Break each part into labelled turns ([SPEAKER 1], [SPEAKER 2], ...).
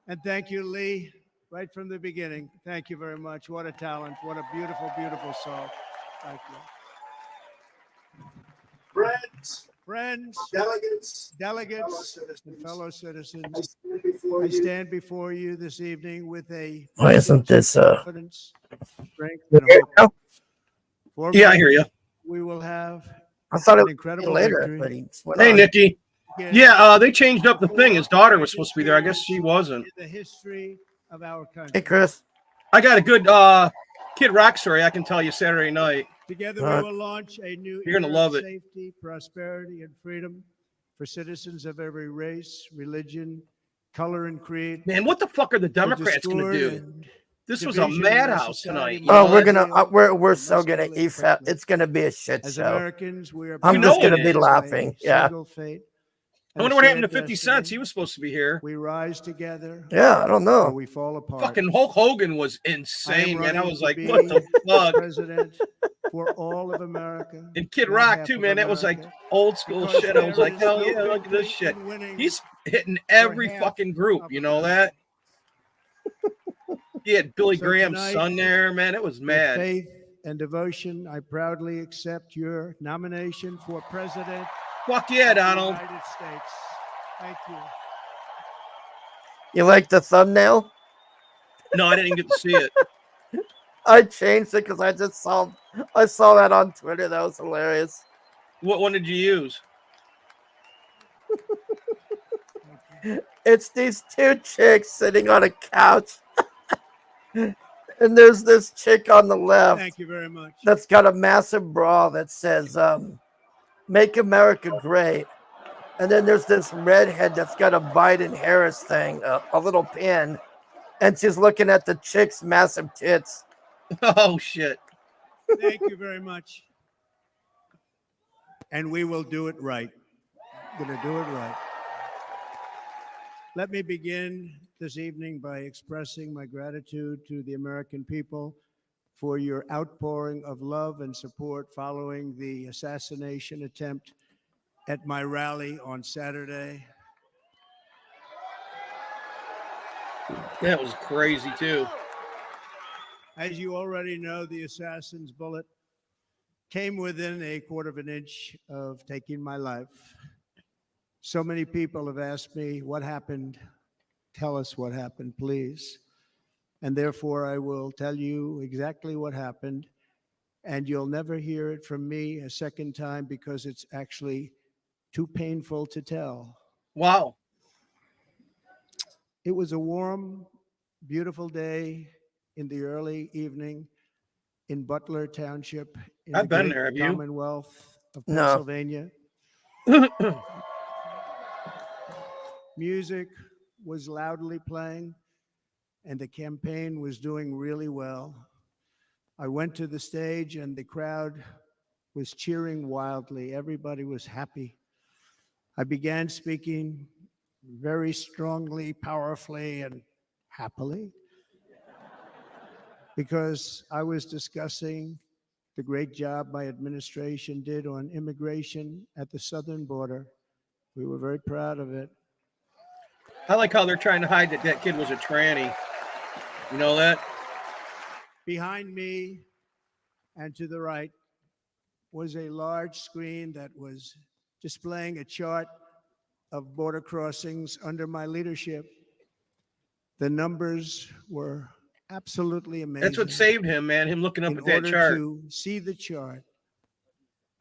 [SPEAKER 1] And thank you, Lee, right from the beginning. Thank you very much. What a talent. What a beautiful, beautiful soul. Thank you. Friends, delegates, and fellow citizens, I stand before you this evening with a
[SPEAKER 2] Why isn't this
[SPEAKER 1] confidence, strength, and hope.
[SPEAKER 2] oh,
[SPEAKER 1] For
[SPEAKER 3] Yeah, I hear you.
[SPEAKER 1] we will have
[SPEAKER 2] I thought it
[SPEAKER 1] an
[SPEAKER 2] was
[SPEAKER 1] incredible
[SPEAKER 2] later,
[SPEAKER 1] victory.
[SPEAKER 2] but he went
[SPEAKER 3] Hey,
[SPEAKER 2] on.
[SPEAKER 3] Nikki.
[SPEAKER 1] Again,
[SPEAKER 3] Yeah, they changed up the thing. His daughter was supposed to be there. I guess she wasn't.
[SPEAKER 1] in the history of our country.
[SPEAKER 2] Hey, Chris.
[SPEAKER 3] I got a good Kid Rock story I can tell you Saturday night.
[SPEAKER 1] Together,
[SPEAKER 2] All right.
[SPEAKER 1] we will launch a new
[SPEAKER 3] You're gonna
[SPEAKER 1] era
[SPEAKER 3] love
[SPEAKER 1] of
[SPEAKER 3] it.
[SPEAKER 1] safety, prosperity, and freedom for citizens of every race, religion, color, and creed.
[SPEAKER 3] Man, what the fuck are the Democrats going to
[SPEAKER 1] Discord
[SPEAKER 3] do?
[SPEAKER 1] and
[SPEAKER 3] This was a
[SPEAKER 1] division in our
[SPEAKER 3] madhouse
[SPEAKER 1] society
[SPEAKER 3] tonight. You
[SPEAKER 1] must
[SPEAKER 2] Oh,
[SPEAKER 3] know
[SPEAKER 2] we're
[SPEAKER 3] that?
[SPEAKER 2] gonna we're so
[SPEAKER 1] must
[SPEAKER 2] gonna
[SPEAKER 1] be
[SPEAKER 2] eat
[SPEAKER 1] quickly.
[SPEAKER 2] It's gonna be a shit
[SPEAKER 1] As
[SPEAKER 2] show.
[SPEAKER 1] Americans, we are
[SPEAKER 2] I'm
[SPEAKER 3] You
[SPEAKER 2] just
[SPEAKER 3] know
[SPEAKER 2] gonna
[SPEAKER 3] it
[SPEAKER 2] be
[SPEAKER 3] is.
[SPEAKER 2] laughing. Yeah,
[SPEAKER 1] single fate.
[SPEAKER 3] I wonder what happened to 50 Cent. He was supposed to be here.
[SPEAKER 1] We rise together,
[SPEAKER 2] yeah. I don't
[SPEAKER 1] or
[SPEAKER 2] know.
[SPEAKER 1] we fall apart.
[SPEAKER 3] Fucking Hulk Hogan was
[SPEAKER 1] I am
[SPEAKER 3] insane, man. I
[SPEAKER 1] running
[SPEAKER 3] was
[SPEAKER 1] to
[SPEAKER 3] like,
[SPEAKER 1] be
[SPEAKER 3] what the fuck?
[SPEAKER 1] president for all of America.
[SPEAKER 3] And Kid
[SPEAKER 1] not
[SPEAKER 3] Rock
[SPEAKER 1] half
[SPEAKER 3] too,
[SPEAKER 1] of
[SPEAKER 3] man. That was like
[SPEAKER 1] America.
[SPEAKER 3] old school
[SPEAKER 1] Because
[SPEAKER 3] shit. I was
[SPEAKER 1] there
[SPEAKER 3] like,
[SPEAKER 1] is
[SPEAKER 3] hell
[SPEAKER 1] no
[SPEAKER 3] yeah, look at this
[SPEAKER 1] victory
[SPEAKER 3] shit.
[SPEAKER 1] in winning
[SPEAKER 3] He's hitting
[SPEAKER 1] for
[SPEAKER 3] every
[SPEAKER 1] half
[SPEAKER 3] fucking group.
[SPEAKER 1] of
[SPEAKER 3] You know
[SPEAKER 1] America.
[SPEAKER 3] that? He had Billy
[SPEAKER 1] So
[SPEAKER 3] Graham's
[SPEAKER 1] tonight,
[SPEAKER 3] son there, man. It was
[SPEAKER 1] With
[SPEAKER 3] mad.
[SPEAKER 1] faith and devotion, I proudly accept your nomination for president
[SPEAKER 3] Fuck yeah,
[SPEAKER 1] of the
[SPEAKER 3] Donald.
[SPEAKER 1] United States. Thank you.
[SPEAKER 2] You like the thumbnail?
[SPEAKER 3] No, I didn't get to see it.
[SPEAKER 2] I changed it because I saw that on Twitter. That was hilarious.
[SPEAKER 3] What one did you use?
[SPEAKER 2] It's these two chicks sitting on a couch, and there's this chick on the left
[SPEAKER 1] Thank you very much.
[SPEAKER 2] that's got a massive bra that says "Make America Great," and then there's this redhead that's got a Biden Harris thing, a little pin, and she's looking at the chick's massive tits.
[SPEAKER 3] Oh shit.
[SPEAKER 1] Thank you very much. And we will do it right. Gonna do it right. Let me begin this evening by expressing my gratitude to the American people for your outpouring of love and support following the assassination attempt at my rally on Saturday.
[SPEAKER 3] That was crazy too.
[SPEAKER 1] As you already know, the assassin's bullet came within a quarter of an inch of taking my life. So many people have asked me, what happened? Tell us what happened, please. And therefore, I will tell you exactly what happened. And you'll never hear it from me a second time because it's actually too painful to tell.
[SPEAKER 3] Wow.
[SPEAKER 1] It was a warm, beautiful day in the early evening in Butler Township in
[SPEAKER 3] I've
[SPEAKER 1] the
[SPEAKER 3] been
[SPEAKER 1] great
[SPEAKER 3] there. Have you?
[SPEAKER 1] Commonwealth of
[SPEAKER 2] No.
[SPEAKER 1] Pennsylvania. Music was loudly playing, and the campaign was doing really well. I went to the stage, and the crowd was cheering wildly. Everybody was happy. I began speaking very strongly, powerfully, and happily because I was discussing the great job my administration did on immigration at the southern border. We were very proud of it.
[SPEAKER 3] I like how they're trying to hide that that kid was a tranny. You know that?
[SPEAKER 1] Behind me and to the right was a large screen that was displaying a chart of border crossings under my leadership. The numbers were absolutely amazing.
[SPEAKER 3] That's what saved him, man. Him looking up
[SPEAKER 1] In
[SPEAKER 3] at that
[SPEAKER 1] order
[SPEAKER 3] chart.
[SPEAKER 1] to see the chart,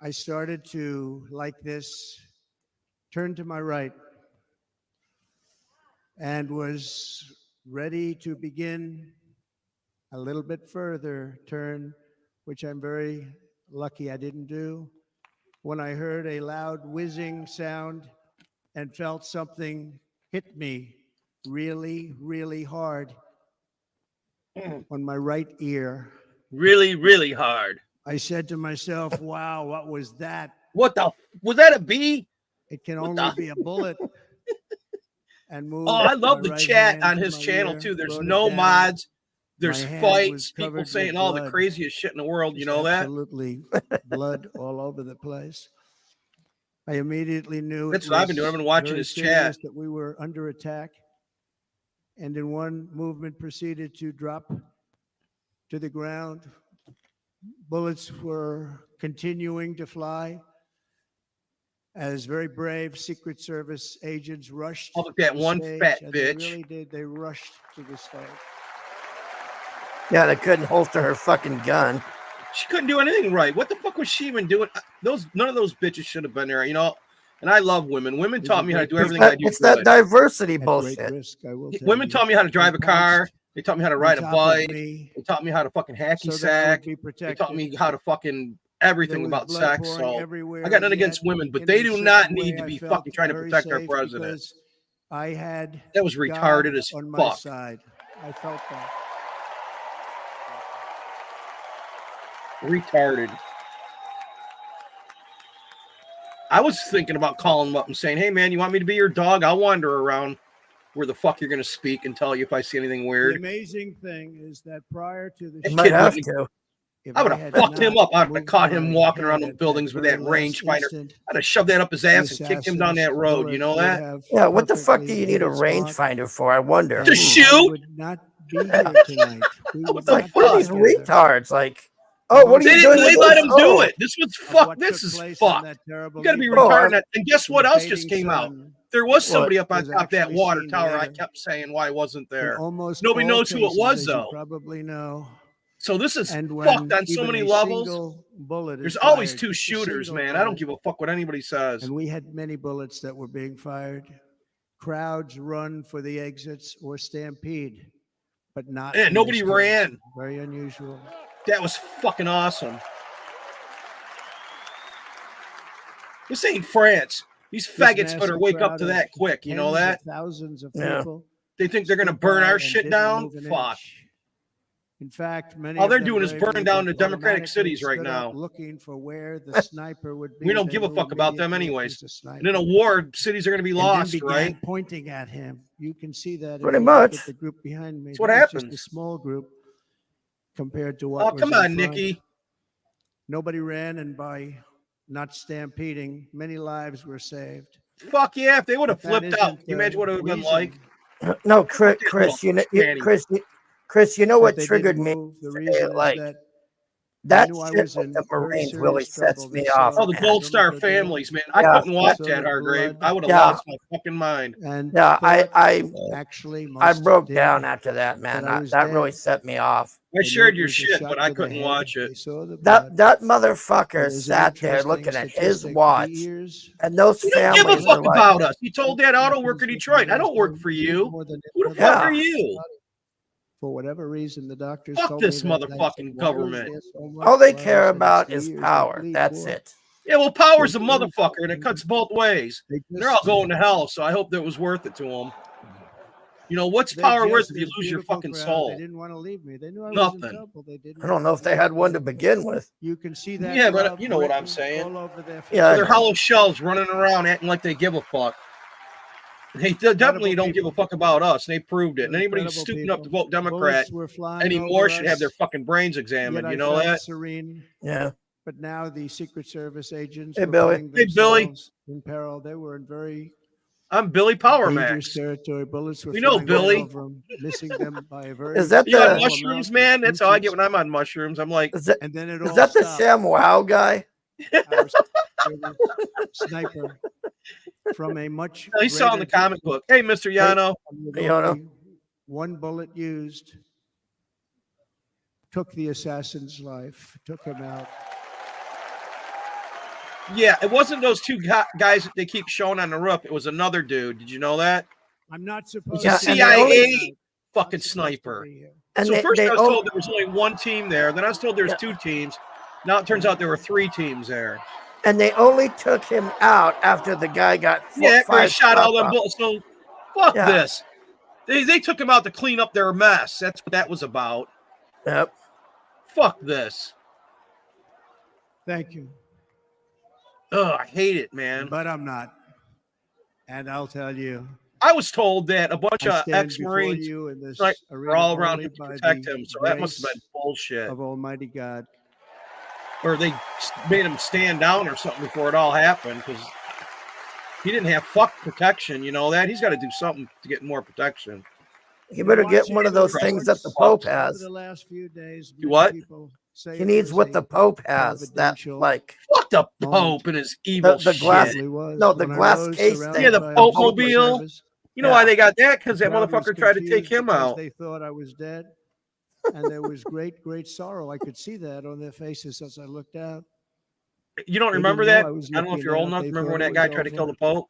[SPEAKER 1] I started to, like this, turn to my right and was ready to begin a little bit further turn, which I'm very lucky I didn't do, when I heard a loud whizzing sound and felt something hit me really, really hard on my right ear.
[SPEAKER 3] Really, really hard.
[SPEAKER 1] I said to myself, wow, what was that?
[SPEAKER 3] What the? Was that a bee?
[SPEAKER 1] It can
[SPEAKER 3] What
[SPEAKER 1] only
[SPEAKER 3] the-
[SPEAKER 1] be a bullet. And moved
[SPEAKER 3] Oh, I love
[SPEAKER 1] my
[SPEAKER 3] the
[SPEAKER 1] right
[SPEAKER 3] chat
[SPEAKER 1] hand
[SPEAKER 3] on
[SPEAKER 1] to
[SPEAKER 3] his
[SPEAKER 1] my
[SPEAKER 3] channel
[SPEAKER 1] ear,
[SPEAKER 3] too. There's
[SPEAKER 1] brought it
[SPEAKER 3] no
[SPEAKER 1] down.
[SPEAKER 3] mods. There's
[SPEAKER 1] My hand
[SPEAKER 3] fights,
[SPEAKER 1] was
[SPEAKER 3] people
[SPEAKER 1] covered
[SPEAKER 3] saying
[SPEAKER 1] with
[SPEAKER 3] all the
[SPEAKER 1] blood.
[SPEAKER 3] craziest shit in the world. You know that?
[SPEAKER 1] Absolutely blood all over the place. I immediately knew
[SPEAKER 3] That's
[SPEAKER 1] it
[SPEAKER 3] what I've been
[SPEAKER 1] was
[SPEAKER 3] doing. I've been watching
[SPEAKER 1] very
[SPEAKER 3] his
[SPEAKER 1] serious
[SPEAKER 3] chat.
[SPEAKER 1] that we were under attack. and in one movement proceeded to drop to the ground. Bullets were continuing to fly as very brave Secret Service agents rushed.
[SPEAKER 3] How about that
[SPEAKER 1] to the
[SPEAKER 3] one
[SPEAKER 1] stage,
[SPEAKER 3] fat
[SPEAKER 1] and they
[SPEAKER 3] bitch?
[SPEAKER 1] really did. They rushed to the stage.
[SPEAKER 2] Yeah, they couldn't holster her fucking gun.
[SPEAKER 3] She couldn't do anything right. What the fuck was she even doing? None of those bitches should have been there, you know. And I love women. Women
[SPEAKER 1] It's
[SPEAKER 3] taught
[SPEAKER 1] a
[SPEAKER 3] me how to
[SPEAKER 1] great-
[SPEAKER 3] do
[SPEAKER 2] It's
[SPEAKER 3] everything
[SPEAKER 2] that,
[SPEAKER 3] I do.
[SPEAKER 2] it's that
[SPEAKER 3] good.
[SPEAKER 2] diversity
[SPEAKER 1] At great
[SPEAKER 2] bullshit.
[SPEAKER 1] risk, I will tell
[SPEAKER 3] Women
[SPEAKER 1] you.
[SPEAKER 3] taught me how to drive a
[SPEAKER 1] They
[SPEAKER 3] car.
[SPEAKER 1] bounced
[SPEAKER 3] They taught me how to
[SPEAKER 1] on
[SPEAKER 3] ride a
[SPEAKER 1] top of
[SPEAKER 3] bike.
[SPEAKER 1] me
[SPEAKER 3] They taught me how to fucking hacky
[SPEAKER 1] so that I would
[SPEAKER 3] sack.
[SPEAKER 1] be
[SPEAKER 3] They
[SPEAKER 1] protected.
[SPEAKER 3] taught me how to fucking
[SPEAKER 1] There
[SPEAKER 3] everything
[SPEAKER 1] was
[SPEAKER 3] about
[SPEAKER 1] blood
[SPEAKER 3] sex.
[SPEAKER 1] pouring
[SPEAKER 3] So
[SPEAKER 1] everywhere,
[SPEAKER 3] I got nothing
[SPEAKER 1] and
[SPEAKER 3] against
[SPEAKER 1] yet,
[SPEAKER 3] women, but
[SPEAKER 1] in
[SPEAKER 3] they
[SPEAKER 1] a
[SPEAKER 3] do
[SPEAKER 1] certain
[SPEAKER 3] not
[SPEAKER 1] way,
[SPEAKER 3] need to
[SPEAKER 1] I
[SPEAKER 3] be
[SPEAKER 1] felt
[SPEAKER 3] fucking trying to
[SPEAKER 1] very
[SPEAKER 3] protect our
[SPEAKER 1] safe
[SPEAKER 3] president.
[SPEAKER 1] because I had
[SPEAKER 3] That was
[SPEAKER 1] God
[SPEAKER 3] retarded as
[SPEAKER 1] on my
[SPEAKER 3] fuck.
[SPEAKER 1] side. I felt that.
[SPEAKER 3] Retarded. I was thinking about calling him up and saying, "Hey, man, you want me to be your dog? I'll wander around where the fuck you're going to speak and tell you if I see anything
[SPEAKER 1] The
[SPEAKER 3] weird."
[SPEAKER 1] amazing thing is that prior to the
[SPEAKER 3] That
[SPEAKER 2] You
[SPEAKER 3] kid
[SPEAKER 2] might have
[SPEAKER 3] wouldn't-
[SPEAKER 2] to.
[SPEAKER 1] if
[SPEAKER 3] I would have
[SPEAKER 1] had
[SPEAKER 3] fucked him
[SPEAKER 1] not
[SPEAKER 3] up. I would have
[SPEAKER 1] moved
[SPEAKER 3] caught him
[SPEAKER 1] my
[SPEAKER 3] walking around
[SPEAKER 1] head
[SPEAKER 3] the
[SPEAKER 1] at
[SPEAKER 3] buildings
[SPEAKER 1] that
[SPEAKER 3] with
[SPEAKER 1] very
[SPEAKER 3] that
[SPEAKER 1] last
[SPEAKER 3] rangefinder.
[SPEAKER 1] instant,
[SPEAKER 3] I'd have shoved that up his
[SPEAKER 1] the
[SPEAKER 3] ass and kicked him down that
[SPEAKER 1] assassin's
[SPEAKER 3] road. You know
[SPEAKER 1] bullet would
[SPEAKER 3] that?
[SPEAKER 1] have
[SPEAKER 2] Yeah, what the fuck do
[SPEAKER 1] perfectly
[SPEAKER 2] you need a
[SPEAKER 1] hit its mark,
[SPEAKER 2] rangefinder for? I wonder.
[SPEAKER 1] and
[SPEAKER 3] To
[SPEAKER 1] I
[SPEAKER 3] shoot?
[SPEAKER 1] would not be here tonight. We would
[SPEAKER 3] What the
[SPEAKER 1] not
[SPEAKER 2] Like, what are
[SPEAKER 1] be
[SPEAKER 2] these
[SPEAKER 1] together.
[SPEAKER 2] retards? Like, oh, what are
[SPEAKER 3] They
[SPEAKER 2] you
[SPEAKER 3] didn't.
[SPEAKER 2] doing?
[SPEAKER 3] They
[SPEAKER 2] with
[SPEAKER 3] let
[SPEAKER 2] this?
[SPEAKER 3] him do
[SPEAKER 2] Oh,
[SPEAKER 3] it. This was
[SPEAKER 1] Of
[SPEAKER 3] fuck.
[SPEAKER 1] what
[SPEAKER 3] This
[SPEAKER 1] took
[SPEAKER 3] is
[SPEAKER 1] place on
[SPEAKER 3] fuck.
[SPEAKER 1] that terrible
[SPEAKER 3] You got to be
[SPEAKER 1] evening.
[SPEAKER 2] Oh,
[SPEAKER 3] retarded. And guess
[SPEAKER 1] The
[SPEAKER 3] what else just
[SPEAKER 1] fading
[SPEAKER 3] came out?
[SPEAKER 1] sun
[SPEAKER 3] There was somebody up on
[SPEAKER 1] was
[SPEAKER 3] top of that
[SPEAKER 1] actually
[SPEAKER 3] water
[SPEAKER 1] seen
[SPEAKER 3] tower. I
[SPEAKER 1] later.
[SPEAKER 3] kept saying why I wasn't
[SPEAKER 1] In
[SPEAKER 3] there.
[SPEAKER 1] almost
[SPEAKER 3] Nobody
[SPEAKER 1] all
[SPEAKER 3] knows who it
[SPEAKER 1] cases,
[SPEAKER 3] was,
[SPEAKER 1] as you
[SPEAKER 3] though.
[SPEAKER 1] probably know.
[SPEAKER 3] So this is
[SPEAKER 1] And
[SPEAKER 3] fucked
[SPEAKER 1] when
[SPEAKER 3] on so
[SPEAKER 1] even
[SPEAKER 3] many
[SPEAKER 1] a
[SPEAKER 3] levels.
[SPEAKER 1] single bullet
[SPEAKER 3] There's
[SPEAKER 1] is
[SPEAKER 3] always
[SPEAKER 1] fired,
[SPEAKER 3] two
[SPEAKER 1] just a
[SPEAKER 3] shooters,
[SPEAKER 1] single
[SPEAKER 3] man. I don't
[SPEAKER 1] bullet,
[SPEAKER 3] give a fuck what anybody says.
[SPEAKER 1] and we had many bullets that were being fired. Crowds run for the exits or stampede, but not.
[SPEAKER 3] Yeah,
[SPEAKER 1] in
[SPEAKER 3] nobody
[SPEAKER 1] this case.
[SPEAKER 3] ran.
[SPEAKER 1] Very unusual.
[SPEAKER 3] That was fucking awesome. This ain't France. These
[SPEAKER 1] This
[SPEAKER 3] faggots better
[SPEAKER 1] massive
[SPEAKER 3] wake up
[SPEAKER 1] crowd
[SPEAKER 3] to
[SPEAKER 1] of
[SPEAKER 3] that quick. You know
[SPEAKER 1] tens of
[SPEAKER 3] that?
[SPEAKER 1] thousands of
[SPEAKER 2] Yeah.
[SPEAKER 1] people.
[SPEAKER 3] They think they're gonna
[SPEAKER 1] stood
[SPEAKER 3] burn
[SPEAKER 1] by
[SPEAKER 3] our
[SPEAKER 1] and
[SPEAKER 3] shit
[SPEAKER 1] didn't
[SPEAKER 3] down?
[SPEAKER 1] move an
[SPEAKER 3] Fuck.
[SPEAKER 1] inch. In fact, many
[SPEAKER 3] All
[SPEAKER 1] of
[SPEAKER 3] they're
[SPEAKER 1] them
[SPEAKER 3] doing is
[SPEAKER 1] bravely
[SPEAKER 3] burning down
[SPEAKER 1] but
[SPEAKER 3] the Democratic
[SPEAKER 1] automatically
[SPEAKER 3] cities right
[SPEAKER 1] stood up
[SPEAKER 3] now.
[SPEAKER 1] looking for where the sniper would be.
[SPEAKER 3] We don't
[SPEAKER 1] They
[SPEAKER 3] give a
[SPEAKER 1] knew
[SPEAKER 3] fuck about them
[SPEAKER 1] immediately it
[SPEAKER 3] anyways.
[SPEAKER 1] was a
[SPEAKER 3] And in a
[SPEAKER 1] sniper.
[SPEAKER 3] war, cities are gonna be
[SPEAKER 1] And then
[SPEAKER 3] lost,
[SPEAKER 1] began
[SPEAKER 3] right?
[SPEAKER 1] pointing at him. You can see that. if
[SPEAKER 2] Pretty
[SPEAKER 1] you look
[SPEAKER 2] much.
[SPEAKER 1] At the group behind me.
[SPEAKER 3] That's what
[SPEAKER 1] That was just
[SPEAKER 3] happens.
[SPEAKER 1] a small group compared to what
[SPEAKER 3] Oh,
[SPEAKER 1] was
[SPEAKER 3] come
[SPEAKER 1] in
[SPEAKER 3] on,
[SPEAKER 1] front.
[SPEAKER 3] Nikki.
[SPEAKER 1] Nobody ran, and by not stampeding, many lives were saved.
[SPEAKER 3] Fuck yeah, if they would have
[SPEAKER 1] But that
[SPEAKER 3] flipped out,
[SPEAKER 1] isn't
[SPEAKER 3] can you
[SPEAKER 1] the
[SPEAKER 3] imagine what it would have been
[SPEAKER 1] reason
[SPEAKER 3] like?
[SPEAKER 2] no, Chris,
[SPEAKER 3] Fuck that little tranny.
[SPEAKER 2] Chris, you know
[SPEAKER 1] that
[SPEAKER 2] what
[SPEAKER 1] they
[SPEAKER 2] triggered
[SPEAKER 1] didn't
[SPEAKER 2] me?
[SPEAKER 1] move. The
[SPEAKER 2] Say
[SPEAKER 1] reason
[SPEAKER 2] it like
[SPEAKER 1] is that
[SPEAKER 2] that
[SPEAKER 1] knew I
[SPEAKER 2] shit
[SPEAKER 1] was
[SPEAKER 2] with
[SPEAKER 1] in
[SPEAKER 2] the
[SPEAKER 1] very
[SPEAKER 2] Marines
[SPEAKER 1] serious
[SPEAKER 2] really sets
[SPEAKER 1] trouble.
[SPEAKER 2] me
[SPEAKER 1] They
[SPEAKER 2] off.
[SPEAKER 1] saw
[SPEAKER 3] Oh, the
[SPEAKER 1] man.
[SPEAKER 3] Gold
[SPEAKER 1] Don't
[SPEAKER 3] Star
[SPEAKER 1] know what they're doing.
[SPEAKER 3] families, man. I
[SPEAKER 2] Yeah.
[SPEAKER 3] couldn't watch
[SPEAKER 1] So
[SPEAKER 3] that,
[SPEAKER 1] the
[SPEAKER 3] Hargrave.
[SPEAKER 1] blood-
[SPEAKER 3] I would have
[SPEAKER 2] Yeah.
[SPEAKER 3] lost my fucking mind.
[SPEAKER 1] And
[SPEAKER 2] Yeah,
[SPEAKER 1] thought
[SPEAKER 2] I
[SPEAKER 1] actually
[SPEAKER 2] I
[SPEAKER 1] most
[SPEAKER 2] broke
[SPEAKER 1] did.
[SPEAKER 2] down after that, man.
[SPEAKER 1] But I was
[SPEAKER 2] That really
[SPEAKER 1] dead.
[SPEAKER 2] set me off.
[SPEAKER 3] I
[SPEAKER 1] They knew
[SPEAKER 3] shared
[SPEAKER 1] it
[SPEAKER 3] your
[SPEAKER 1] was a
[SPEAKER 3] shit,
[SPEAKER 1] shot
[SPEAKER 3] but I
[SPEAKER 1] to the
[SPEAKER 3] couldn't
[SPEAKER 1] head.
[SPEAKER 3] watch
[SPEAKER 1] They
[SPEAKER 3] it.
[SPEAKER 1] saw the
[SPEAKER 2] That
[SPEAKER 1] blood.
[SPEAKER 2] motherfucker
[SPEAKER 1] There's an
[SPEAKER 2] sat there
[SPEAKER 1] interesting
[SPEAKER 2] looking at his
[SPEAKER 1] statistic.
[SPEAKER 2] watch,
[SPEAKER 1] The years
[SPEAKER 2] and those
[SPEAKER 3] You don't give a
[SPEAKER 2] families
[SPEAKER 3] fuck
[SPEAKER 2] were like,
[SPEAKER 3] about us. You told that auto worker in Detroit, I don't work for you.
[SPEAKER 1] More than
[SPEAKER 3] Who the
[SPEAKER 1] any
[SPEAKER 3] fuck
[SPEAKER 1] other
[SPEAKER 3] are you?
[SPEAKER 1] For whatever reason, the doctors
[SPEAKER 3] Fuck
[SPEAKER 1] told
[SPEAKER 3] this
[SPEAKER 1] me that I
[SPEAKER 3] motherfucking
[SPEAKER 1] said, "Why is
[SPEAKER 3] government."
[SPEAKER 1] there so much
[SPEAKER 2] all they
[SPEAKER 1] blood?" I
[SPEAKER 2] care
[SPEAKER 1] said, "It's
[SPEAKER 2] about
[SPEAKER 1] the
[SPEAKER 2] is
[SPEAKER 1] years they
[SPEAKER 2] power.
[SPEAKER 1] bleed
[SPEAKER 2] That's
[SPEAKER 1] for."
[SPEAKER 2] it.
[SPEAKER 3] Yeah, well, power's a
[SPEAKER 1] They
[SPEAKER 3] motherfucker, and it cuts both ways.
[SPEAKER 1] They
[SPEAKER 3] They're all
[SPEAKER 1] just-
[SPEAKER 3] going to hell, so I hope that was worth it to them. You know, what's
[SPEAKER 1] they're
[SPEAKER 3] power worth
[SPEAKER 1] just
[SPEAKER 3] if you
[SPEAKER 1] this
[SPEAKER 3] lose your
[SPEAKER 1] beautiful
[SPEAKER 3] fucking
[SPEAKER 1] crowd.
[SPEAKER 3] soul?
[SPEAKER 1] They didn't want to leave me. They knew I was
[SPEAKER 3] Nothing.
[SPEAKER 1] in trouble. They didn't.
[SPEAKER 2] I don't know if they had one to begin with.
[SPEAKER 1] You can see that.
[SPEAKER 3] Yeah, but
[SPEAKER 1] love
[SPEAKER 3] you know what I'm
[SPEAKER 1] written
[SPEAKER 3] saying.
[SPEAKER 1] all over their
[SPEAKER 2] Yeah,
[SPEAKER 3] So
[SPEAKER 2] I
[SPEAKER 3] they're
[SPEAKER 2] know.
[SPEAKER 3] hollow shells running around acting like they give a fuck. They definitely don't give a fuck about us, and they proved it. And anybody
[SPEAKER 1] Incredible
[SPEAKER 3] stupid enough to
[SPEAKER 1] people.
[SPEAKER 3] vote Democrat
[SPEAKER 1] Bullets were flying
[SPEAKER 3] anymore
[SPEAKER 1] over
[SPEAKER 3] should have their
[SPEAKER 1] us,
[SPEAKER 3] fucking brains
[SPEAKER 1] yet
[SPEAKER 3] examined.
[SPEAKER 1] I
[SPEAKER 3] You know
[SPEAKER 1] felt
[SPEAKER 3] that?
[SPEAKER 1] serene.
[SPEAKER 2] Yeah.
[SPEAKER 1] But now the Secret Service agents
[SPEAKER 2] Hey,
[SPEAKER 1] were
[SPEAKER 2] Billy.
[SPEAKER 1] putting
[SPEAKER 3] Hey, Billy.
[SPEAKER 1] themselves in peril. They were in very
[SPEAKER 3] I'm Billy Power
[SPEAKER 1] dangerous
[SPEAKER 3] Max.
[SPEAKER 1] territory. Bullets were
[SPEAKER 3] We know
[SPEAKER 1] flying
[SPEAKER 3] Billy.
[SPEAKER 1] all over them, missing them by a very
[SPEAKER 2] Is that
[SPEAKER 3] You on
[SPEAKER 2] the-
[SPEAKER 3] mushrooms, man? That's how I get when I'm on mushrooms. I'm like,
[SPEAKER 2] Is that,
[SPEAKER 1] And then it
[SPEAKER 2] is
[SPEAKER 1] all
[SPEAKER 2] that the
[SPEAKER 1] stopped.
[SPEAKER 2] ShamWow guy?
[SPEAKER 1] Our sniper from a much
[SPEAKER 3] he saw in the
[SPEAKER 1] greater
[SPEAKER 3] comic book. Hey, Mr. Yano.
[SPEAKER 1] distance,
[SPEAKER 2] Hey, Yano.
[SPEAKER 1] only one bullet used took the assassin's life, took him out.
[SPEAKER 3] Yeah, it wasn't those two guys that they keep showing on the roof. It was another dude. Did you know that?
[SPEAKER 1] I'm not supposed
[SPEAKER 3] Yeah,
[SPEAKER 1] to
[SPEAKER 3] and
[SPEAKER 1] be
[SPEAKER 3] they only-
[SPEAKER 1] here.
[SPEAKER 3] Fucking
[SPEAKER 1] Not supposed to
[SPEAKER 3] sniper.
[SPEAKER 1] be here.
[SPEAKER 2] And
[SPEAKER 3] So first I was
[SPEAKER 2] only-
[SPEAKER 3] told there was only one team there. Then I was told there was
[SPEAKER 2] Yeah.
[SPEAKER 3] two teams. Now it turns out there were three teams there.
[SPEAKER 2] and they only took him out after the guy got
[SPEAKER 3] Yeah, where he
[SPEAKER 2] 5
[SPEAKER 3] shot all them
[SPEAKER 2] shots
[SPEAKER 3] bullets. So fuck
[SPEAKER 2] Yeah.
[SPEAKER 3] this. They took him out to clean up their mess. That's what that was about.
[SPEAKER 2] off. Yep.
[SPEAKER 3] Fuck this.
[SPEAKER 1] Thank you.
[SPEAKER 3] Ugh, I hate it, man.
[SPEAKER 1] But I'm not. And I'll tell you,
[SPEAKER 3] I was told that a bunch
[SPEAKER 1] I
[SPEAKER 3] of
[SPEAKER 1] stand before
[SPEAKER 3] ex-Marines
[SPEAKER 1] you in this
[SPEAKER 3] like,
[SPEAKER 1] arena
[SPEAKER 3] were all around
[SPEAKER 1] only
[SPEAKER 3] to
[SPEAKER 1] by
[SPEAKER 3] protect
[SPEAKER 1] the
[SPEAKER 3] him. So that must have been
[SPEAKER 1] grace
[SPEAKER 3] bullshit.
[SPEAKER 1] of Almighty God.
[SPEAKER 3] Or they made him stand down or something before it all happened because he didn't have fuck protection. You know that? He's got to do something to get more protection.
[SPEAKER 2] He better get
[SPEAKER 1] Watching
[SPEAKER 2] one of those
[SPEAKER 3] Impressive
[SPEAKER 2] things that the
[SPEAKER 3] fucks.
[SPEAKER 2] Pope
[SPEAKER 1] over
[SPEAKER 2] has.
[SPEAKER 1] the last few days,
[SPEAKER 3] You
[SPEAKER 1] many
[SPEAKER 3] what?
[SPEAKER 1] people say
[SPEAKER 2] He
[SPEAKER 1] it
[SPEAKER 2] needs
[SPEAKER 1] was
[SPEAKER 2] what
[SPEAKER 1] a
[SPEAKER 2] the Pope has. That
[SPEAKER 1] providential
[SPEAKER 2] like
[SPEAKER 3] Fuck the
[SPEAKER 1] moment.
[SPEAKER 3] Pope and his evil
[SPEAKER 2] the glass.
[SPEAKER 3] shit.
[SPEAKER 1] Probably was.
[SPEAKER 2] No, the
[SPEAKER 1] When I
[SPEAKER 2] glass
[SPEAKER 1] rose
[SPEAKER 2] case
[SPEAKER 1] surrounded
[SPEAKER 3] Yeah,
[SPEAKER 2] thing.
[SPEAKER 3] the
[SPEAKER 1] by
[SPEAKER 2] The
[SPEAKER 3] Pope
[SPEAKER 2] Pope
[SPEAKER 1] Secret
[SPEAKER 2] was,
[SPEAKER 3] mobile.
[SPEAKER 1] Service,
[SPEAKER 3] You know
[SPEAKER 2] Yeah.
[SPEAKER 3] why they got that? Because
[SPEAKER 1] the
[SPEAKER 3] that
[SPEAKER 1] crowd was
[SPEAKER 3] motherfucker tried to take
[SPEAKER 1] confused
[SPEAKER 3] him
[SPEAKER 1] because
[SPEAKER 3] out.
[SPEAKER 1] They thought I was dead, and there was great sorrow. I could see that on their faces as I looked out.
[SPEAKER 3] You don't
[SPEAKER 1] They
[SPEAKER 3] remember
[SPEAKER 1] didn't know
[SPEAKER 3] that?
[SPEAKER 1] I was
[SPEAKER 3] I don't know if
[SPEAKER 1] looking
[SPEAKER 3] you're old
[SPEAKER 1] out.
[SPEAKER 3] enough.
[SPEAKER 1] They
[SPEAKER 3] Remember
[SPEAKER 1] thought
[SPEAKER 3] when
[SPEAKER 1] it
[SPEAKER 3] that
[SPEAKER 1] was
[SPEAKER 3] guy tried to kill
[SPEAKER 1] over.
[SPEAKER 3] the Pope?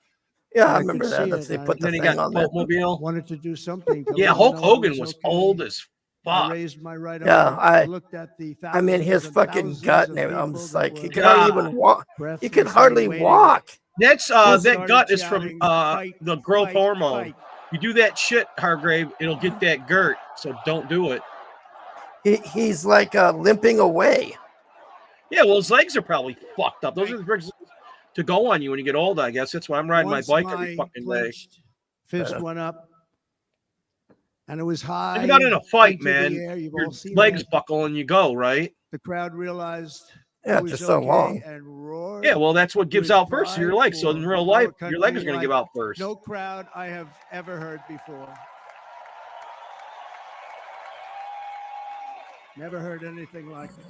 [SPEAKER 2] yeah,
[SPEAKER 1] But
[SPEAKER 2] I
[SPEAKER 1] I could
[SPEAKER 2] remember that.
[SPEAKER 1] see
[SPEAKER 2] That's
[SPEAKER 1] it.
[SPEAKER 2] they
[SPEAKER 1] I-
[SPEAKER 2] put
[SPEAKER 3] And then
[SPEAKER 2] the
[SPEAKER 3] he
[SPEAKER 2] thing
[SPEAKER 3] got
[SPEAKER 2] on
[SPEAKER 3] the
[SPEAKER 2] there.
[SPEAKER 3] Pope mobile.
[SPEAKER 1] Wanted to do something. To
[SPEAKER 3] Yeah,
[SPEAKER 1] let them
[SPEAKER 3] Hulk
[SPEAKER 1] know I
[SPEAKER 3] Hogan
[SPEAKER 1] was
[SPEAKER 3] was
[SPEAKER 1] okay.
[SPEAKER 3] old as
[SPEAKER 1] I
[SPEAKER 3] fuck.
[SPEAKER 1] raised my right
[SPEAKER 2] Yeah,
[SPEAKER 1] arm. I looked at the
[SPEAKER 2] I mean, his
[SPEAKER 1] thousands and
[SPEAKER 2] fucking
[SPEAKER 1] thousands
[SPEAKER 2] gut
[SPEAKER 1] of
[SPEAKER 2] and everything. I'm
[SPEAKER 1] people
[SPEAKER 2] just
[SPEAKER 1] that
[SPEAKER 2] like, he
[SPEAKER 1] were
[SPEAKER 2] could hardly
[SPEAKER 3] God.
[SPEAKER 2] even walk. He could
[SPEAKER 1] breathlessly
[SPEAKER 2] hardly
[SPEAKER 1] waiting.
[SPEAKER 2] walk.
[SPEAKER 3] That's
[SPEAKER 1] They
[SPEAKER 3] that
[SPEAKER 1] started
[SPEAKER 3] gut is from
[SPEAKER 1] shouting, "Fight,
[SPEAKER 3] the growth
[SPEAKER 1] fight,
[SPEAKER 3] hormone.
[SPEAKER 1] fight."
[SPEAKER 3] You do that shit, Hargrave, it'll get that girt. So don't do it.
[SPEAKER 2] He's like limping away.
[SPEAKER 3] Yeah, well, his legs are probably fucked up. Those are the bricks to go on you when you get old, I guess. That's why I'm riding
[SPEAKER 1] Once
[SPEAKER 3] my bike every
[SPEAKER 1] my
[SPEAKER 3] fucking day.
[SPEAKER 1] clenched fist went up, and it was high.
[SPEAKER 3] Think about it in a fight,
[SPEAKER 1] into the
[SPEAKER 3] man.
[SPEAKER 1] air. You've
[SPEAKER 3] Your
[SPEAKER 1] all seen
[SPEAKER 3] legs
[SPEAKER 1] that.
[SPEAKER 3] buckle and you go, right?
[SPEAKER 1] The crowd realized
[SPEAKER 2] Yeah,
[SPEAKER 1] I was
[SPEAKER 2] just so
[SPEAKER 1] okay
[SPEAKER 2] long.
[SPEAKER 1] and roared.
[SPEAKER 3] Yeah, well, that's what gives
[SPEAKER 1] with
[SPEAKER 3] out first. Your
[SPEAKER 1] pride
[SPEAKER 3] legs. So in
[SPEAKER 1] for
[SPEAKER 3] real
[SPEAKER 1] our
[SPEAKER 3] life, your leg is
[SPEAKER 1] country
[SPEAKER 3] going to
[SPEAKER 1] like
[SPEAKER 3] give out first.
[SPEAKER 1] No crowd I have ever heard before. Never heard anything like it.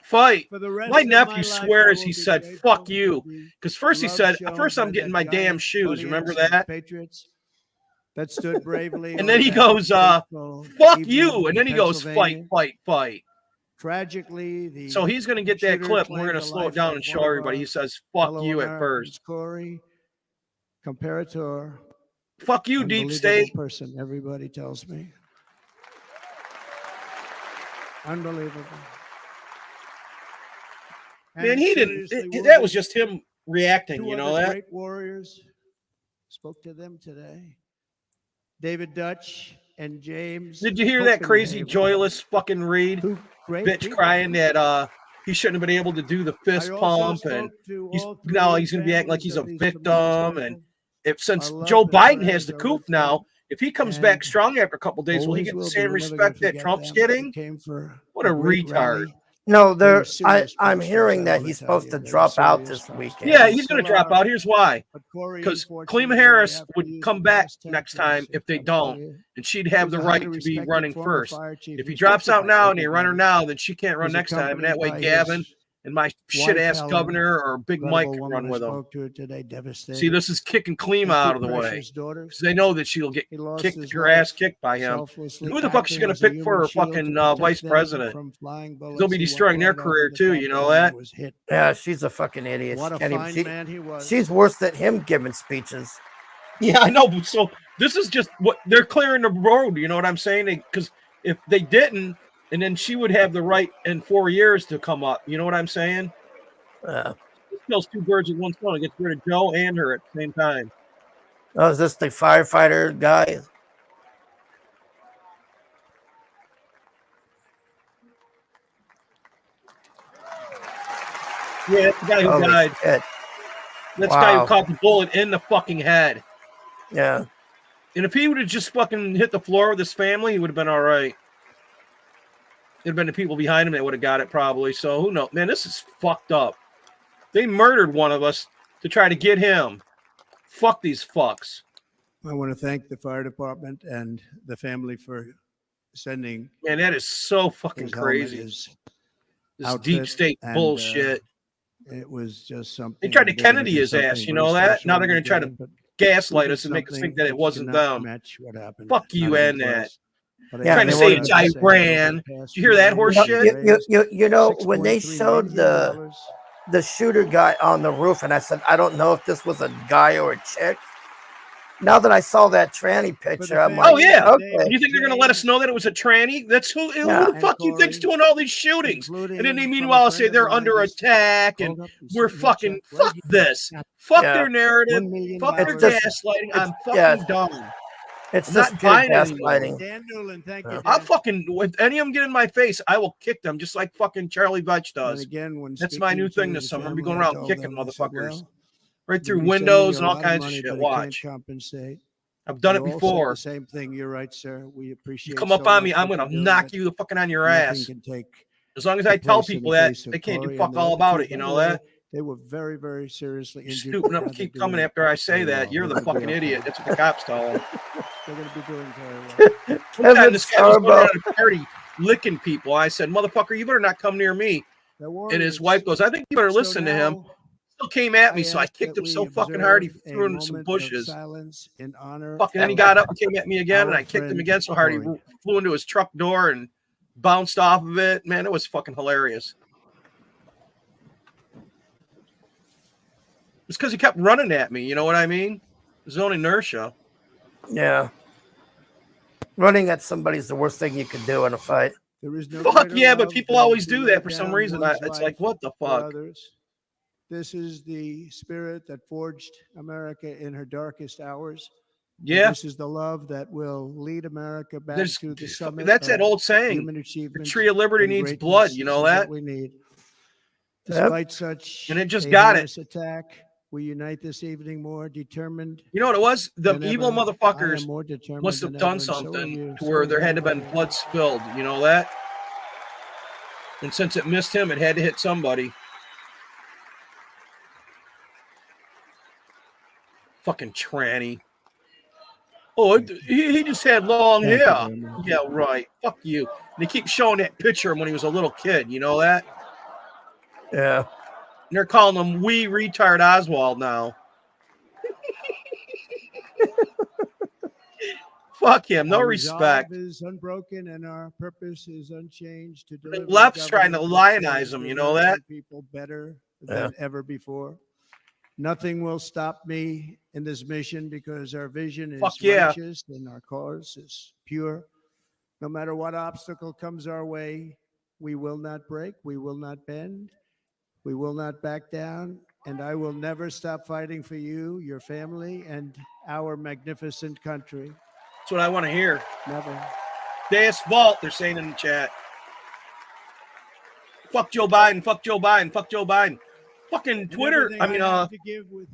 [SPEAKER 3] Fight.
[SPEAKER 1] For the rest
[SPEAKER 3] My
[SPEAKER 1] of
[SPEAKER 3] nephew
[SPEAKER 1] life,
[SPEAKER 3] swears
[SPEAKER 1] I
[SPEAKER 3] he
[SPEAKER 1] will be
[SPEAKER 3] said,
[SPEAKER 1] grateful
[SPEAKER 3] "Fuck
[SPEAKER 1] for
[SPEAKER 3] you."
[SPEAKER 1] the
[SPEAKER 3] Because first he
[SPEAKER 1] love
[SPEAKER 3] said,
[SPEAKER 1] shown
[SPEAKER 3] first
[SPEAKER 1] by
[SPEAKER 3] I'm getting
[SPEAKER 1] that
[SPEAKER 3] my damn
[SPEAKER 1] giant
[SPEAKER 3] shoes. Remember
[SPEAKER 1] audience of
[SPEAKER 3] that?
[SPEAKER 1] Patriots that stood bravely.
[SPEAKER 3] And then
[SPEAKER 1] on
[SPEAKER 3] he
[SPEAKER 1] that
[SPEAKER 3] goes,
[SPEAKER 1] fateful
[SPEAKER 3] "Fuck
[SPEAKER 1] evening
[SPEAKER 3] you." And
[SPEAKER 1] in
[SPEAKER 3] then he goes, "Fight,
[SPEAKER 1] Pennsylvania.
[SPEAKER 3] fight, fight."
[SPEAKER 1] Tragically, the
[SPEAKER 3] So he's going to get that
[SPEAKER 1] shooter
[SPEAKER 3] clip and we're
[SPEAKER 1] claimed
[SPEAKER 3] going to
[SPEAKER 1] the
[SPEAKER 3] slow it
[SPEAKER 1] life
[SPEAKER 3] down
[SPEAKER 1] of
[SPEAKER 3] and
[SPEAKER 1] one
[SPEAKER 3] show
[SPEAKER 1] of
[SPEAKER 3] everybody.
[SPEAKER 1] our
[SPEAKER 3] He says, "Fuck
[SPEAKER 1] fellow
[SPEAKER 3] you" at
[SPEAKER 1] Americans,
[SPEAKER 3] first.
[SPEAKER 1] Corey Comparator.
[SPEAKER 3] Fuck you, Deep
[SPEAKER 1] Unbelievable
[SPEAKER 3] State.
[SPEAKER 1] person, everybody tells me. Unbelievable.
[SPEAKER 3] Man,
[SPEAKER 1] And
[SPEAKER 3] he didn't.
[SPEAKER 1] seriously
[SPEAKER 3] That was
[SPEAKER 1] wounded.
[SPEAKER 3] just him reacting.
[SPEAKER 1] Two
[SPEAKER 3] You know
[SPEAKER 1] other
[SPEAKER 3] that?
[SPEAKER 1] great warriors. Spoke to them today. David Dutch and James.
[SPEAKER 3] Did you hear that crazy,
[SPEAKER 1] Copenhagen.
[SPEAKER 3] joyless fucking Reed
[SPEAKER 1] Two great
[SPEAKER 3] bitch
[SPEAKER 1] people.
[SPEAKER 3] crying that he shouldn't have been able to do the fist
[SPEAKER 1] I also
[SPEAKER 3] pump
[SPEAKER 1] spoke
[SPEAKER 3] and
[SPEAKER 1] to
[SPEAKER 3] he's
[SPEAKER 1] all
[SPEAKER 3] now
[SPEAKER 1] three
[SPEAKER 3] he's going to be acting like
[SPEAKER 1] families
[SPEAKER 3] he's a
[SPEAKER 1] of these tremendous
[SPEAKER 3] victim. And
[SPEAKER 1] people.
[SPEAKER 3] if since
[SPEAKER 1] Our love
[SPEAKER 3] Joe
[SPEAKER 1] and
[SPEAKER 3] Biden has
[SPEAKER 1] prayers
[SPEAKER 3] the
[SPEAKER 1] are
[SPEAKER 3] coup
[SPEAKER 1] with
[SPEAKER 3] now,
[SPEAKER 1] them.
[SPEAKER 3] if he comes back
[SPEAKER 1] And
[SPEAKER 3] strong after a couple days, will he
[SPEAKER 1] Always
[SPEAKER 3] get the
[SPEAKER 1] will be.
[SPEAKER 3] same
[SPEAKER 1] We're never gonna
[SPEAKER 3] respect that
[SPEAKER 1] forget
[SPEAKER 3] Trump's
[SPEAKER 1] them.
[SPEAKER 3] getting?
[SPEAKER 1] They came for
[SPEAKER 3] What a
[SPEAKER 1] great
[SPEAKER 3] retard.
[SPEAKER 1] rally.
[SPEAKER 2] No,
[SPEAKER 1] They were
[SPEAKER 2] I'm
[SPEAKER 1] serious
[SPEAKER 2] hearing
[SPEAKER 1] Christians, I
[SPEAKER 2] that
[SPEAKER 1] wanna
[SPEAKER 2] he's
[SPEAKER 1] tell
[SPEAKER 2] supposed
[SPEAKER 1] you.
[SPEAKER 2] to
[SPEAKER 1] They were
[SPEAKER 2] drop out
[SPEAKER 1] serious
[SPEAKER 2] this
[SPEAKER 1] Christians.
[SPEAKER 2] weekend.
[SPEAKER 3] Yeah,
[SPEAKER 1] They
[SPEAKER 3] he's going to
[SPEAKER 1] still
[SPEAKER 3] drop
[SPEAKER 1] are.
[SPEAKER 3] out. Here's why.
[SPEAKER 1] But Corey,
[SPEAKER 3] Because
[SPEAKER 1] unfortunately,
[SPEAKER 3] Clema Harris
[SPEAKER 1] have to
[SPEAKER 3] would
[SPEAKER 1] use
[SPEAKER 3] come
[SPEAKER 1] the
[SPEAKER 3] back
[SPEAKER 1] gas
[SPEAKER 3] next
[SPEAKER 1] tank
[SPEAKER 3] time
[SPEAKER 1] in
[SPEAKER 3] if they don't,
[SPEAKER 1] California.
[SPEAKER 3] and she'd have
[SPEAKER 1] He's
[SPEAKER 3] the
[SPEAKER 1] a
[SPEAKER 3] right
[SPEAKER 1] highly
[SPEAKER 3] to be
[SPEAKER 1] respected
[SPEAKER 3] running
[SPEAKER 1] former
[SPEAKER 3] first.
[SPEAKER 1] fire chief.
[SPEAKER 3] If he
[SPEAKER 1] He spoke
[SPEAKER 3] drops
[SPEAKER 1] to
[SPEAKER 3] out
[SPEAKER 1] my
[SPEAKER 3] now and they run her
[SPEAKER 1] everybody.
[SPEAKER 3] now, then she can't run
[SPEAKER 1] He's
[SPEAKER 3] next time. And that
[SPEAKER 1] accompanied
[SPEAKER 3] way,
[SPEAKER 1] by
[SPEAKER 3] Gavin
[SPEAKER 1] his
[SPEAKER 3] and my
[SPEAKER 1] wife,
[SPEAKER 3] shit ass
[SPEAKER 1] Helen,
[SPEAKER 3] governor or Big Mike
[SPEAKER 1] incredible
[SPEAKER 3] can
[SPEAKER 1] woman
[SPEAKER 3] run
[SPEAKER 1] I
[SPEAKER 3] with him.
[SPEAKER 1] spoke to today, devastated.
[SPEAKER 3] See, this is kicking Klima
[SPEAKER 1] And
[SPEAKER 3] out
[SPEAKER 1] two
[SPEAKER 3] of the way
[SPEAKER 1] precious daughters.
[SPEAKER 3] because they know that she'll get
[SPEAKER 1] He lost
[SPEAKER 3] kicked,
[SPEAKER 1] his
[SPEAKER 3] her ass
[SPEAKER 1] life
[SPEAKER 3] kicked by him.
[SPEAKER 1] selflessly
[SPEAKER 3] Who the fuck is she
[SPEAKER 1] acting
[SPEAKER 3] going
[SPEAKER 1] as
[SPEAKER 3] to
[SPEAKER 1] a
[SPEAKER 3] pick for
[SPEAKER 1] human
[SPEAKER 3] her
[SPEAKER 1] shield
[SPEAKER 3] fucking
[SPEAKER 1] to protect
[SPEAKER 3] vice
[SPEAKER 1] them
[SPEAKER 3] president?
[SPEAKER 1] from flying
[SPEAKER 3] They'll
[SPEAKER 1] bullets.
[SPEAKER 3] be
[SPEAKER 1] He
[SPEAKER 3] destroying
[SPEAKER 1] walked
[SPEAKER 3] their
[SPEAKER 1] right over
[SPEAKER 3] career
[SPEAKER 1] the
[SPEAKER 3] too.
[SPEAKER 1] top
[SPEAKER 3] You know
[SPEAKER 1] gun and
[SPEAKER 3] that?
[SPEAKER 1] was hit.
[SPEAKER 2] Yeah, she's a fucking idiot.
[SPEAKER 1] What
[SPEAKER 2] She
[SPEAKER 1] a
[SPEAKER 2] can't even,
[SPEAKER 1] fine man he was.
[SPEAKER 2] she's worse than him giving speeches.
[SPEAKER 3] Yeah, I know. But so this is just what they're clearing the road. You know what I'm saying? Because if they didn't, and then she would have the right in 4 years to come up. You know what I'm saying? This kills two birds with one stone. It gets rid of Joe and her at the same time.
[SPEAKER 2] Oh, is this the firefighter guy?
[SPEAKER 3] Yeah, that's the guy who
[SPEAKER 2] Holy
[SPEAKER 3] died.
[SPEAKER 2] shit.
[SPEAKER 3] That's the guy who
[SPEAKER 2] Wow.
[SPEAKER 3] caught the bullet in the fucking head.
[SPEAKER 2] Yeah.
[SPEAKER 3] And if he would have just fucking hit the floor with his family, he would have been all right. There'd been the people behind him that would have got it probably. So who knows? Man, this is fucked up. They murdered one of us to try to get him. Fuck these fucks.
[SPEAKER 1] I want to thank the fire department and the family for sending
[SPEAKER 3] Man, that is so fucking
[SPEAKER 1] his helmet,
[SPEAKER 3] crazy.
[SPEAKER 1] his
[SPEAKER 3] This
[SPEAKER 1] outfit,
[SPEAKER 3] deep state
[SPEAKER 1] and,
[SPEAKER 3] bullshit.
[SPEAKER 1] It was just something.
[SPEAKER 3] They tried to
[SPEAKER 1] they're gonna
[SPEAKER 3] Kennedy
[SPEAKER 1] do
[SPEAKER 3] his ass,
[SPEAKER 1] something
[SPEAKER 3] you
[SPEAKER 1] very
[SPEAKER 3] know that?
[SPEAKER 1] special
[SPEAKER 3] Now they're
[SPEAKER 1] when
[SPEAKER 3] gonna
[SPEAKER 1] we
[SPEAKER 3] try
[SPEAKER 1] get
[SPEAKER 3] to
[SPEAKER 1] him, but
[SPEAKER 3] gaslight
[SPEAKER 1] we
[SPEAKER 3] us
[SPEAKER 1] did
[SPEAKER 3] and make us think
[SPEAKER 1] something
[SPEAKER 3] that it
[SPEAKER 1] which
[SPEAKER 3] wasn't
[SPEAKER 1] cannot
[SPEAKER 3] them.
[SPEAKER 1] match what happened.
[SPEAKER 3] Fuck you
[SPEAKER 1] Not
[SPEAKER 3] and
[SPEAKER 1] even
[SPEAKER 3] that.
[SPEAKER 1] close. But I
[SPEAKER 2] Yeah,
[SPEAKER 3] Trying to
[SPEAKER 2] they
[SPEAKER 3] say
[SPEAKER 2] were-
[SPEAKER 3] it's
[SPEAKER 1] just say
[SPEAKER 3] Iran.
[SPEAKER 1] over the past
[SPEAKER 3] Did you hear
[SPEAKER 1] few
[SPEAKER 3] that
[SPEAKER 1] days,
[SPEAKER 3] horse
[SPEAKER 1] we
[SPEAKER 3] shit?
[SPEAKER 1] raised
[SPEAKER 2] You know, when they
[SPEAKER 1] $6.3
[SPEAKER 2] showed
[SPEAKER 1] million.
[SPEAKER 2] the shooter guy on the roof, and I said, I don't know if this was a guy or a chick. Now that I saw that tranny picture, I'm like,
[SPEAKER 3] Oh, yeah.
[SPEAKER 2] okay.
[SPEAKER 3] You think they're going to let us know that it was a tranny? That's who
[SPEAKER 2] Yeah.
[SPEAKER 3] the fuck you think's doing all these shootings? And then they meanwhile say they're under attack and we're fucking, fuck this. Fuck
[SPEAKER 2] Yeah.
[SPEAKER 3] their narrative.
[SPEAKER 1] $1 million.
[SPEAKER 3] Fuck their
[SPEAKER 2] It's just-
[SPEAKER 3] gaslighting. I'm fucking
[SPEAKER 2] yeah.
[SPEAKER 3] done.
[SPEAKER 2] It's
[SPEAKER 3] I'm
[SPEAKER 2] just
[SPEAKER 3] not
[SPEAKER 2] pure
[SPEAKER 3] buying anymore.
[SPEAKER 2] gaslighting.
[SPEAKER 1] Dan Doolin, thank you.
[SPEAKER 2] Yeah.
[SPEAKER 3] I'll
[SPEAKER 1] Dan.
[SPEAKER 3] fucking, if any of them get in my face, I will kick them just like fucking Charlie Vetch
[SPEAKER 1] And
[SPEAKER 3] does.
[SPEAKER 1] again, when
[SPEAKER 3] That's my new
[SPEAKER 1] speaking
[SPEAKER 3] thing
[SPEAKER 1] to
[SPEAKER 3] this
[SPEAKER 1] the
[SPEAKER 3] summer. I'm
[SPEAKER 1] family,
[SPEAKER 3] going
[SPEAKER 1] I
[SPEAKER 3] around
[SPEAKER 1] told
[SPEAKER 3] kicking
[SPEAKER 1] them, I
[SPEAKER 3] motherfuckers.
[SPEAKER 1] said, well,
[SPEAKER 3] Right
[SPEAKER 1] you
[SPEAKER 3] through
[SPEAKER 1] can be sending
[SPEAKER 3] windows
[SPEAKER 1] me
[SPEAKER 3] and
[SPEAKER 1] a
[SPEAKER 3] all
[SPEAKER 1] lot
[SPEAKER 3] kinds of
[SPEAKER 1] money,
[SPEAKER 3] shit.
[SPEAKER 1] but it can't
[SPEAKER 3] Watch.
[SPEAKER 1] compensate.
[SPEAKER 3] I've done it
[SPEAKER 1] You all said
[SPEAKER 3] before.
[SPEAKER 1] The same thing. You're right, sir. We appreciate.
[SPEAKER 3] You come up
[SPEAKER 1] so
[SPEAKER 3] on me,
[SPEAKER 1] much
[SPEAKER 3] I'm
[SPEAKER 1] what
[SPEAKER 3] going to
[SPEAKER 1] you're doing,
[SPEAKER 3] knock
[SPEAKER 1] but
[SPEAKER 3] you the fucking on your
[SPEAKER 1] nothing
[SPEAKER 3] ass.
[SPEAKER 1] can take
[SPEAKER 3] As long as
[SPEAKER 1] the
[SPEAKER 3] I tell
[SPEAKER 1] place in
[SPEAKER 3] people
[SPEAKER 1] the
[SPEAKER 3] that,
[SPEAKER 1] case of
[SPEAKER 3] they can't do
[SPEAKER 1] Corey
[SPEAKER 3] fuck
[SPEAKER 1] and the
[SPEAKER 3] all
[SPEAKER 1] other
[SPEAKER 3] about
[SPEAKER 1] two.
[SPEAKER 3] it. You
[SPEAKER 1] By
[SPEAKER 3] know
[SPEAKER 1] the way,
[SPEAKER 3] that?
[SPEAKER 1] They were very, very seriously
[SPEAKER 3] You're
[SPEAKER 1] injured.
[SPEAKER 3] stupid enough
[SPEAKER 1] Now
[SPEAKER 3] to
[SPEAKER 1] they're
[SPEAKER 3] keep coming
[SPEAKER 1] doing
[SPEAKER 3] after I say
[SPEAKER 1] very
[SPEAKER 3] that.
[SPEAKER 1] well.
[SPEAKER 3] You're the
[SPEAKER 1] They're gonna
[SPEAKER 3] fucking
[SPEAKER 1] be
[SPEAKER 3] idiot.
[SPEAKER 1] okay.
[SPEAKER 3] That's what the cops tell him.
[SPEAKER 1] They're going to be doing very well.
[SPEAKER 3] One time
[SPEAKER 2] Kevin
[SPEAKER 3] this guy was going
[SPEAKER 2] Sorbo.
[SPEAKER 3] around at a party licking people. I said, motherfucker, you better not come near me.
[SPEAKER 1] They're
[SPEAKER 3] And his
[SPEAKER 1] warriors.
[SPEAKER 3] wife goes, I think you better
[SPEAKER 1] So
[SPEAKER 3] listen to him.
[SPEAKER 1] now
[SPEAKER 3] Still came at me,
[SPEAKER 1] I
[SPEAKER 3] so I
[SPEAKER 1] ask
[SPEAKER 3] kicked
[SPEAKER 1] that
[SPEAKER 3] him
[SPEAKER 1] we
[SPEAKER 3] so fucking hard he
[SPEAKER 1] observe a
[SPEAKER 3] threw into some
[SPEAKER 1] moment of
[SPEAKER 3] bushes.
[SPEAKER 1] silence in honor
[SPEAKER 3] Fucking then he
[SPEAKER 1] of
[SPEAKER 3] got up and came at me again, and
[SPEAKER 1] our
[SPEAKER 3] I kicked him
[SPEAKER 1] friend
[SPEAKER 3] again so hard he
[SPEAKER 1] Corey.
[SPEAKER 3] flew into his truck door and bounced off of it. Man, it was fucking hilarious. It's because he kept running at me. You know what I mean? His own inertia.
[SPEAKER 2] Yeah. Running at somebody's the worst thing you can do in a fight.
[SPEAKER 1] There is no
[SPEAKER 3] Fuck
[SPEAKER 1] greater
[SPEAKER 3] yeah, but
[SPEAKER 1] love
[SPEAKER 3] people
[SPEAKER 1] than
[SPEAKER 3] always
[SPEAKER 1] to
[SPEAKER 3] do
[SPEAKER 1] lay
[SPEAKER 3] that for some
[SPEAKER 1] down
[SPEAKER 3] reason.
[SPEAKER 1] one's
[SPEAKER 3] It's
[SPEAKER 1] life
[SPEAKER 3] like, what the
[SPEAKER 1] for
[SPEAKER 3] fuck?
[SPEAKER 1] others. This is the spirit that forged America in her darkest hours. And
[SPEAKER 3] Yeah.
[SPEAKER 1] this is the love that will lead America back
[SPEAKER 3] There's
[SPEAKER 1] to the summit.
[SPEAKER 3] that's that
[SPEAKER 1] of
[SPEAKER 3] old saying.
[SPEAKER 1] human
[SPEAKER 3] The
[SPEAKER 1] achievement.
[SPEAKER 3] tree of liberty
[SPEAKER 1] and
[SPEAKER 3] needs
[SPEAKER 1] greatness.
[SPEAKER 3] blood. You
[SPEAKER 1] This
[SPEAKER 3] know
[SPEAKER 1] is
[SPEAKER 3] that?
[SPEAKER 1] what we need.
[SPEAKER 2] Yep.
[SPEAKER 1] Despite such
[SPEAKER 3] And it just
[SPEAKER 1] a
[SPEAKER 3] got it.
[SPEAKER 1] heinous attack, we unite this evening more determined.
[SPEAKER 3] You know what it was? The
[SPEAKER 1] than
[SPEAKER 3] evil
[SPEAKER 1] ever. I am
[SPEAKER 3] motherfuckers
[SPEAKER 1] more determined
[SPEAKER 3] must have
[SPEAKER 1] than
[SPEAKER 3] done
[SPEAKER 1] ever, and so are
[SPEAKER 3] something
[SPEAKER 1] you.
[SPEAKER 3] to
[SPEAKER 1] So
[SPEAKER 3] where
[SPEAKER 1] is
[SPEAKER 3] there had to have been
[SPEAKER 1] everybody.
[SPEAKER 3] blood spilled. You know that? And since it missed him, it had to hit somebody. Fucking tranny. Oh, he just had long
[SPEAKER 1] Thank you
[SPEAKER 3] hair.
[SPEAKER 1] very much.
[SPEAKER 3] Yeah, right. Fuck you. They keep showing that picture of him when he was a little kid. You know that?
[SPEAKER 2] Yeah.
[SPEAKER 3] And they're calling him wee retard Oswald now. Fuck him. No
[SPEAKER 1] Our
[SPEAKER 3] respect.
[SPEAKER 1] resolve is unbroken and our purpose is unchanged to deliver a
[SPEAKER 3] left's trying to
[SPEAKER 1] government that
[SPEAKER 3] lionize
[SPEAKER 1] serves
[SPEAKER 3] him,
[SPEAKER 1] the
[SPEAKER 3] you know that?
[SPEAKER 1] American people better
[SPEAKER 2] Yeah.
[SPEAKER 1] than ever before. Nothing will stop me in this mission because our vision is
[SPEAKER 3] Fuck yeah.
[SPEAKER 1] righteous and our cause is pure. No matter what obstacle comes our way, we will not break, we will not bend, we will not back down, and I will never stop fighting for you, your family, and our magnificent country.
[SPEAKER 3] That's what I want to hear.
[SPEAKER 1] Never.
[SPEAKER 3] Deus Vault, they're saying in the chat. Fuck Joe Biden. Fuck Joe Biden. Fuck Joe Biden. Fucking
[SPEAKER 1] And
[SPEAKER 3] Twitter.
[SPEAKER 1] everything
[SPEAKER 3] I mean,
[SPEAKER 1] have to give with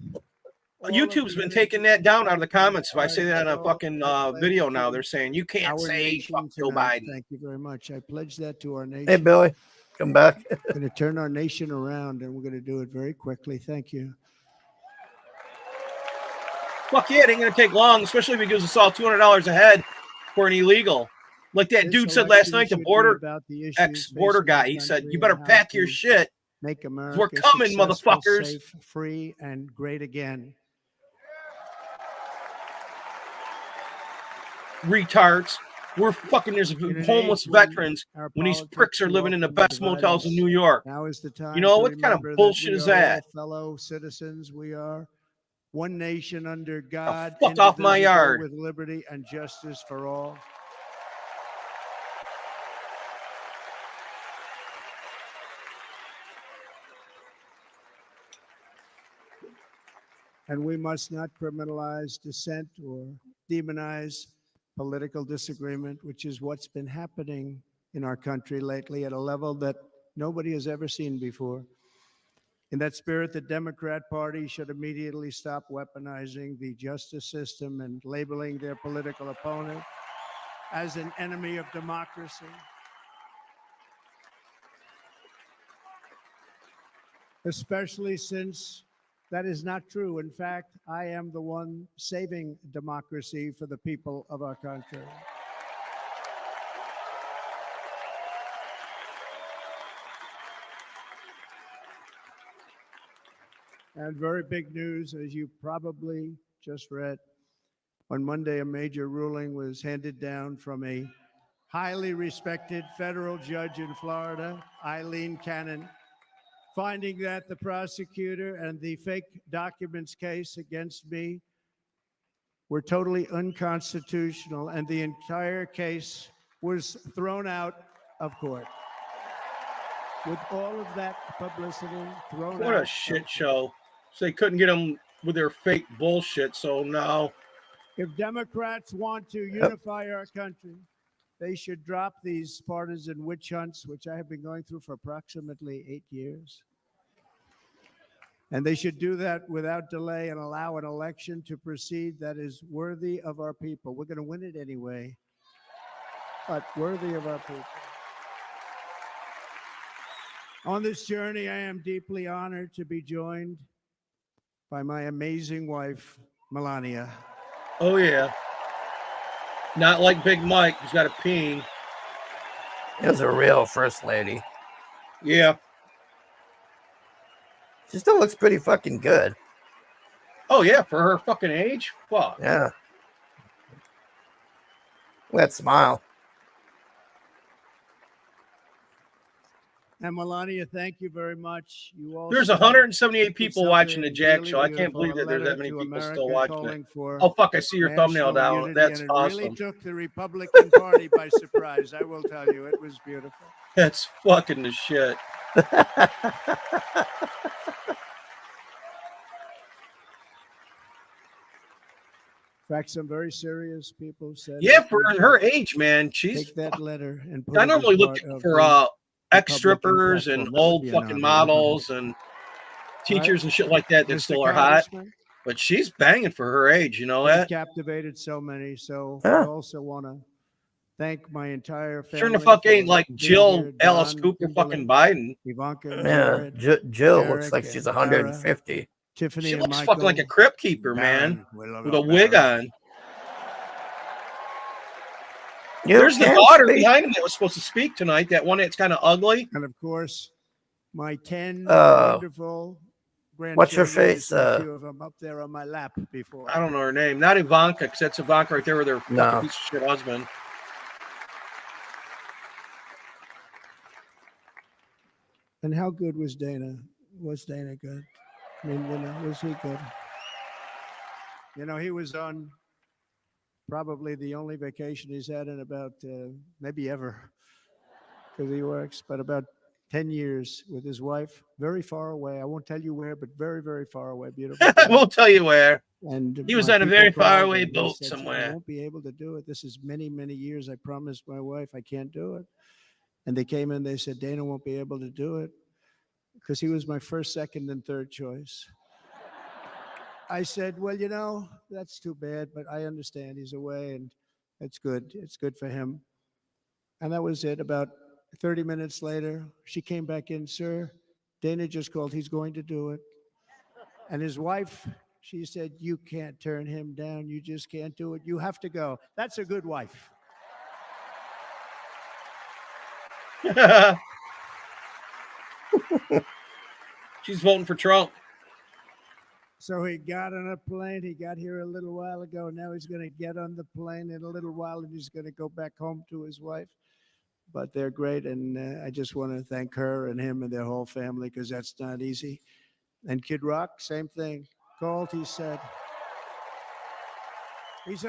[SPEAKER 1] all of
[SPEAKER 3] YouTube's
[SPEAKER 1] the
[SPEAKER 3] been taking
[SPEAKER 1] energy
[SPEAKER 3] that down out of the
[SPEAKER 1] and
[SPEAKER 3] comments. If I
[SPEAKER 1] heart
[SPEAKER 3] say that on a
[SPEAKER 1] and
[SPEAKER 3] fucking
[SPEAKER 1] soul, I
[SPEAKER 3] video
[SPEAKER 1] pledge
[SPEAKER 3] now,
[SPEAKER 1] to
[SPEAKER 3] they're saying you can't
[SPEAKER 1] our
[SPEAKER 3] say
[SPEAKER 1] nation
[SPEAKER 3] fuck Joe
[SPEAKER 1] tonight.
[SPEAKER 3] Biden.
[SPEAKER 1] Thank you very much. I pledge that to our nation.
[SPEAKER 2] Hey, Billy. Come back.
[SPEAKER 1] We're going to turn our nation around, and we're going to do it very quickly. Thank you.
[SPEAKER 3] Fuck yeah, it ain't gonna take long, especially if he gives us all $200 a head for an illegal. Like that
[SPEAKER 1] This
[SPEAKER 3] dude said last
[SPEAKER 1] election
[SPEAKER 3] night, the
[SPEAKER 1] should be
[SPEAKER 3] border
[SPEAKER 1] about the issues
[SPEAKER 3] ex-border
[SPEAKER 1] facing our
[SPEAKER 3] guy. He said,
[SPEAKER 1] country
[SPEAKER 3] "You
[SPEAKER 1] and
[SPEAKER 3] better
[SPEAKER 1] how
[SPEAKER 3] pack your
[SPEAKER 1] to
[SPEAKER 3] shit.
[SPEAKER 1] Make America
[SPEAKER 3] We're coming,
[SPEAKER 1] successful,
[SPEAKER 3] motherfuckers."
[SPEAKER 1] safe, free, and great again.
[SPEAKER 3] Retards. We're fucking there's
[SPEAKER 1] In an
[SPEAKER 3] homeless
[SPEAKER 1] age when
[SPEAKER 3] veterans
[SPEAKER 1] our
[SPEAKER 3] when these
[SPEAKER 1] politics
[SPEAKER 3] pricks are
[SPEAKER 1] too
[SPEAKER 3] living in the
[SPEAKER 1] often
[SPEAKER 3] best
[SPEAKER 1] divide
[SPEAKER 3] motels in
[SPEAKER 1] us,
[SPEAKER 3] New York.
[SPEAKER 1] Now is the time.
[SPEAKER 3] You know,
[SPEAKER 1] to
[SPEAKER 3] what kind of
[SPEAKER 1] remember
[SPEAKER 3] bullshit
[SPEAKER 1] we
[SPEAKER 3] is
[SPEAKER 1] are all
[SPEAKER 3] that?
[SPEAKER 1] fellow citizens. We are one nation under God.
[SPEAKER 3] fuck off my
[SPEAKER 1] indivisible,
[SPEAKER 3] yard.
[SPEAKER 1] with liberty and justice for all. And we must not criminalize dissent or demonize political disagreement, which is what's been happening in our country lately at a level that nobody has ever seen before. In that spirit, the Democrat Party should immediately stop weaponizing the justice system and labeling their political opponent as an enemy of democracy. Especially since that is not true. In fact, I am the one saving democracy for the people of our country. And very big news, as you probably just read. On Monday, a major ruling was handed down from a highly respected federal judge in Florida, Eileen Cannon, finding that the prosecutor and the fake documents case against me were totally unconstitutional, and the entire case was thrown out of court. With all of that publicity thrown out.
[SPEAKER 3] What a
[SPEAKER 1] of
[SPEAKER 3] shit
[SPEAKER 1] court.
[SPEAKER 3] show. So they couldn't get them with their fake bullshit. So now,
[SPEAKER 1] If Democrats want to unify our country, they should drop these partisan witch hunts, which I have been going through for approximately 8 years. And they should do that without delay and allow an election to proceed that is worthy of our people. We're going to win it anyway, but worthy of our people. On this journey, I am deeply honored to be joined by my amazing wife, Melania.
[SPEAKER 3] Oh, yeah. Not like Big Mike, who's got a peen.
[SPEAKER 2] It was a real first lady.
[SPEAKER 3] Yeah.
[SPEAKER 2] She still looks pretty fucking good.
[SPEAKER 3] Oh, yeah, for her fucking age? Fuck.
[SPEAKER 2] Yeah. That smile.
[SPEAKER 1] And Melania, thank you very much. You also
[SPEAKER 3] There's 178 people
[SPEAKER 1] did
[SPEAKER 3] watching the
[SPEAKER 1] something
[SPEAKER 3] Jack
[SPEAKER 1] really
[SPEAKER 3] Show. I can't
[SPEAKER 1] beautiful,
[SPEAKER 3] believe
[SPEAKER 1] a
[SPEAKER 3] that there's that
[SPEAKER 1] letter
[SPEAKER 3] many
[SPEAKER 1] to
[SPEAKER 3] people
[SPEAKER 1] America
[SPEAKER 3] still watching it.
[SPEAKER 1] calling for
[SPEAKER 3] Oh, fuck, I see your thumbnail
[SPEAKER 1] national
[SPEAKER 3] down.
[SPEAKER 1] unity,
[SPEAKER 3] That's
[SPEAKER 1] and it
[SPEAKER 3] awesome.
[SPEAKER 1] really took the Republican Party by surprise. I will tell you, it was beautiful.
[SPEAKER 3] That's fucking the shit.
[SPEAKER 1] In fact, some very serious people said,
[SPEAKER 3] Yeah, for her age, man. She's.
[SPEAKER 1] take that letter and put
[SPEAKER 3] I
[SPEAKER 1] it as
[SPEAKER 3] normally look
[SPEAKER 1] part of
[SPEAKER 3] for
[SPEAKER 1] the
[SPEAKER 3] ex
[SPEAKER 1] Republican
[SPEAKER 3] strippers and
[SPEAKER 1] platform. That would
[SPEAKER 3] old
[SPEAKER 1] be an
[SPEAKER 3] fucking
[SPEAKER 1] honor.
[SPEAKER 3] models and teachers and shit like that
[SPEAKER 1] Mr.
[SPEAKER 3] still are hot.
[SPEAKER 1] Congressman,
[SPEAKER 3] But she's banging for her age, you know
[SPEAKER 1] you've
[SPEAKER 3] that?
[SPEAKER 1] captivated so many. So
[SPEAKER 2] Yeah.
[SPEAKER 1] I also want to thank my entire family.
[SPEAKER 3] Sure the fuck ain't
[SPEAKER 1] for
[SPEAKER 3] like
[SPEAKER 1] being
[SPEAKER 3] Jill
[SPEAKER 1] here.
[SPEAKER 3] Alice
[SPEAKER 1] Don,
[SPEAKER 3] Cooper
[SPEAKER 1] Kimberly,
[SPEAKER 3] fucking Biden.
[SPEAKER 1] Ivanka,
[SPEAKER 2] Yeah.
[SPEAKER 1] Jared,
[SPEAKER 2] Jill looks
[SPEAKER 1] Eric,
[SPEAKER 2] like she's
[SPEAKER 1] and
[SPEAKER 2] 150.
[SPEAKER 1] Tiffany
[SPEAKER 3] She
[SPEAKER 1] and
[SPEAKER 3] looks
[SPEAKER 1] Michael.
[SPEAKER 3] fucking like a crypt keeper, man.
[SPEAKER 1] Baron,
[SPEAKER 3] With a wig on.
[SPEAKER 2] You
[SPEAKER 3] There's the
[SPEAKER 2] can't
[SPEAKER 3] daughter
[SPEAKER 2] speak-
[SPEAKER 3] behind him that was supposed to speak tonight. That one that's kind of ugly.
[SPEAKER 1] And of course, my 10
[SPEAKER 2] Uh,
[SPEAKER 1] wonderful grandchildren.
[SPEAKER 2] what's her
[SPEAKER 1] You
[SPEAKER 2] face,
[SPEAKER 1] see a few of them up there on my lap before.
[SPEAKER 3] I don't know her name. Not Ivanka, because that's Ivanka right there with her
[SPEAKER 2] No.
[SPEAKER 3] fucking piece of shit husband.
[SPEAKER 1] And how good was Dana? Was Dana good? I mean, was he good? He was on probably the only vacation he's had in about maybe ever, because he works, but about 10 years with his wife, very far away. I won't tell you where, but very, very far away. Beautiful.
[SPEAKER 3] I won't tell you where.
[SPEAKER 1] And
[SPEAKER 3] He was
[SPEAKER 1] my
[SPEAKER 3] on a
[SPEAKER 1] people
[SPEAKER 3] very
[SPEAKER 1] called
[SPEAKER 3] faraway
[SPEAKER 1] and they
[SPEAKER 3] boat
[SPEAKER 1] said,
[SPEAKER 3] somewhere.
[SPEAKER 1] I won't be able to do it. This is many, many years. I promised my wife I can't do it. And they came in, they said, Dana won't be able to do it because he was my first, second, and third choice. I said, well, that's too bad, but I understand he's away and it's good. It's good for him. And that was it. About 30 minutes later, she came back in, sir, Dana just called. He's going to do it. And his wife, she said, you can't turn him down. You just can't do it. You have to go. That's a good wife.
[SPEAKER 3] She's voting for Trump.
[SPEAKER 1] So he got on a plane. He got here a little while ago. Now he's going to get on the plane in a little while and he's going to go back home to his wife. But they're great. And I just want to thank her and him and their whole family because that's not easy. And Kid Rock, same thing. Called, he said,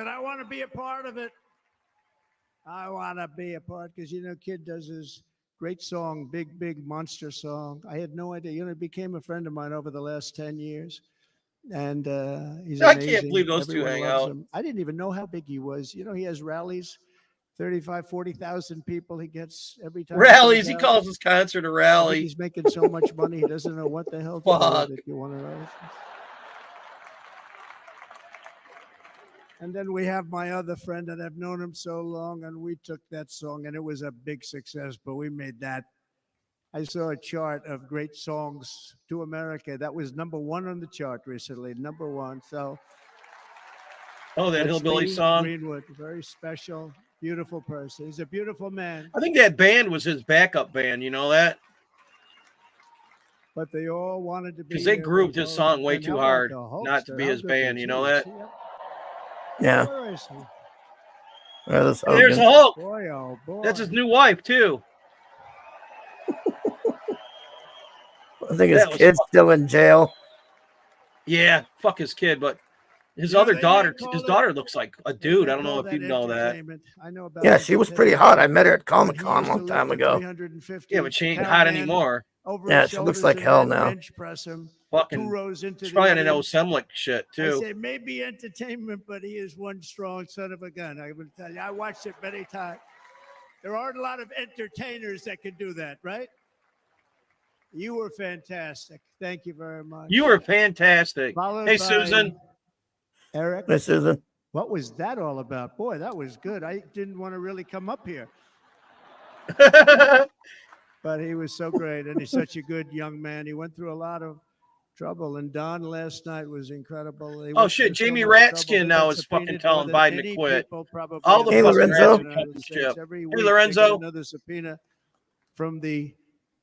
[SPEAKER 1] I want to be a part of it. I want to be a part because, Kid does his great song, big, big monster song. I had no idea. He became a friend of mine over the last 10 years. And he's
[SPEAKER 3] I
[SPEAKER 1] amazing.
[SPEAKER 3] can't believe those two
[SPEAKER 1] Everyone
[SPEAKER 3] hang
[SPEAKER 1] loves
[SPEAKER 3] out.
[SPEAKER 1] him. I didn't even know how big he was. He has rallies, 35, 40,000 people he gets every time.
[SPEAKER 3] Rallies. He
[SPEAKER 1] comes out.
[SPEAKER 3] calls his concert a
[SPEAKER 1] I think
[SPEAKER 3] rally.
[SPEAKER 1] he's making so much money, he doesn't know what the hell to do
[SPEAKER 3] Fuck.
[SPEAKER 1] with it. You want to know? And then we have my other friend that I've known him so long, and we took that song, and it was a big success, but we made that. I saw a chart of great songs to America. That was #1 on the chart recently, #1. So
[SPEAKER 3] Oh, that
[SPEAKER 1] that's
[SPEAKER 3] hillbilly
[SPEAKER 1] Lee
[SPEAKER 3] song.
[SPEAKER 1] Greenwood, very special, beautiful person. He's a beautiful man,
[SPEAKER 3] I think that band was his backup band. You know that?
[SPEAKER 1] but they all wanted to be.
[SPEAKER 3] Because they
[SPEAKER 1] there
[SPEAKER 3] grooved
[SPEAKER 1] with
[SPEAKER 3] his
[SPEAKER 1] Hogan.
[SPEAKER 3] song way
[SPEAKER 1] And
[SPEAKER 3] too
[SPEAKER 1] how about
[SPEAKER 3] hard
[SPEAKER 1] the
[SPEAKER 3] not to
[SPEAKER 1] Hulkster?
[SPEAKER 3] be
[SPEAKER 1] How
[SPEAKER 3] his
[SPEAKER 1] good
[SPEAKER 3] band.
[SPEAKER 1] was
[SPEAKER 3] You know
[SPEAKER 1] he?
[SPEAKER 3] that?
[SPEAKER 2] Yeah.
[SPEAKER 1] Where is he?
[SPEAKER 2] There's
[SPEAKER 3] There's
[SPEAKER 2] Hogan.
[SPEAKER 3] Hulk.
[SPEAKER 1] Boy, oh boy.
[SPEAKER 3] That's his new wife too.
[SPEAKER 2] I think his
[SPEAKER 3] That was
[SPEAKER 2] kid's still in jail.
[SPEAKER 3] Yeah, fuck his kid, but his
[SPEAKER 1] You know,
[SPEAKER 3] other
[SPEAKER 1] they
[SPEAKER 3] daughter,
[SPEAKER 1] may call
[SPEAKER 3] his
[SPEAKER 1] it-
[SPEAKER 3] daughter looks like a
[SPEAKER 1] They
[SPEAKER 3] dude.
[SPEAKER 1] may
[SPEAKER 3] I don't know
[SPEAKER 1] call
[SPEAKER 3] if you know that.
[SPEAKER 1] entertainment. I know about
[SPEAKER 2] Yeah, she was pretty hot. I met her at Comic Con a long time ago.
[SPEAKER 1] 350
[SPEAKER 3] Yeah, but she ain't hot anymore.
[SPEAKER 1] Over
[SPEAKER 2] Yeah,
[SPEAKER 1] his
[SPEAKER 2] she looks
[SPEAKER 1] shoulders
[SPEAKER 2] like
[SPEAKER 1] and
[SPEAKER 2] hell
[SPEAKER 1] then
[SPEAKER 2] now.
[SPEAKER 1] Bench press him 2
[SPEAKER 3] Fucking,
[SPEAKER 1] rows into
[SPEAKER 3] she's
[SPEAKER 1] the
[SPEAKER 3] probably on an
[SPEAKER 1] audience.
[SPEAKER 3] Osemlick shit
[SPEAKER 1] I
[SPEAKER 3] too.
[SPEAKER 1] say maybe entertainment, but he is one strong son of a gun. I will tell you. I watched it many times. There aren't a lot of entertainers that can do that, right? You were fantastic. Thank you very much.
[SPEAKER 3] You were fantastic.
[SPEAKER 1] Followed
[SPEAKER 3] Hey,
[SPEAKER 1] by
[SPEAKER 3] Susan.
[SPEAKER 1] Eric.
[SPEAKER 2] Hey, Susan.
[SPEAKER 1] What was that all about? Boy, that was good. I didn't want to really come up here. but he was so great, and he's such a good young man. He went through a lot of trouble, and Don last night was incredible. He
[SPEAKER 3] Oh
[SPEAKER 1] went
[SPEAKER 3] shit,
[SPEAKER 1] through so
[SPEAKER 3] Jamie
[SPEAKER 1] much trouble.
[SPEAKER 3] Ratskin
[SPEAKER 1] They
[SPEAKER 3] now
[SPEAKER 1] got
[SPEAKER 3] is fucking
[SPEAKER 1] subpoenaed
[SPEAKER 3] telling
[SPEAKER 1] more than
[SPEAKER 3] Biden to
[SPEAKER 1] any
[SPEAKER 3] quit.
[SPEAKER 1] people probably
[SPEAKER 3] All the
[SPEAKER 2] Hey,
[SPEAKER 1] in
[SPEAKER 3] fucking
[SPEAKER 1] the
[SPEAKER 2] Lorenzo.
[SPEAKER 1] United
[SPEAKER 3] Ratskin
[SPEAKER 1] States.
[SPEAKER 3] ship.
[SPEAKER 1] Every
[SPEAKER 3] Hey,
[SPEAKER 1] week they get
[SPEAKER 3] Lorenzo.
[SPEAKER 1] another subpoena from the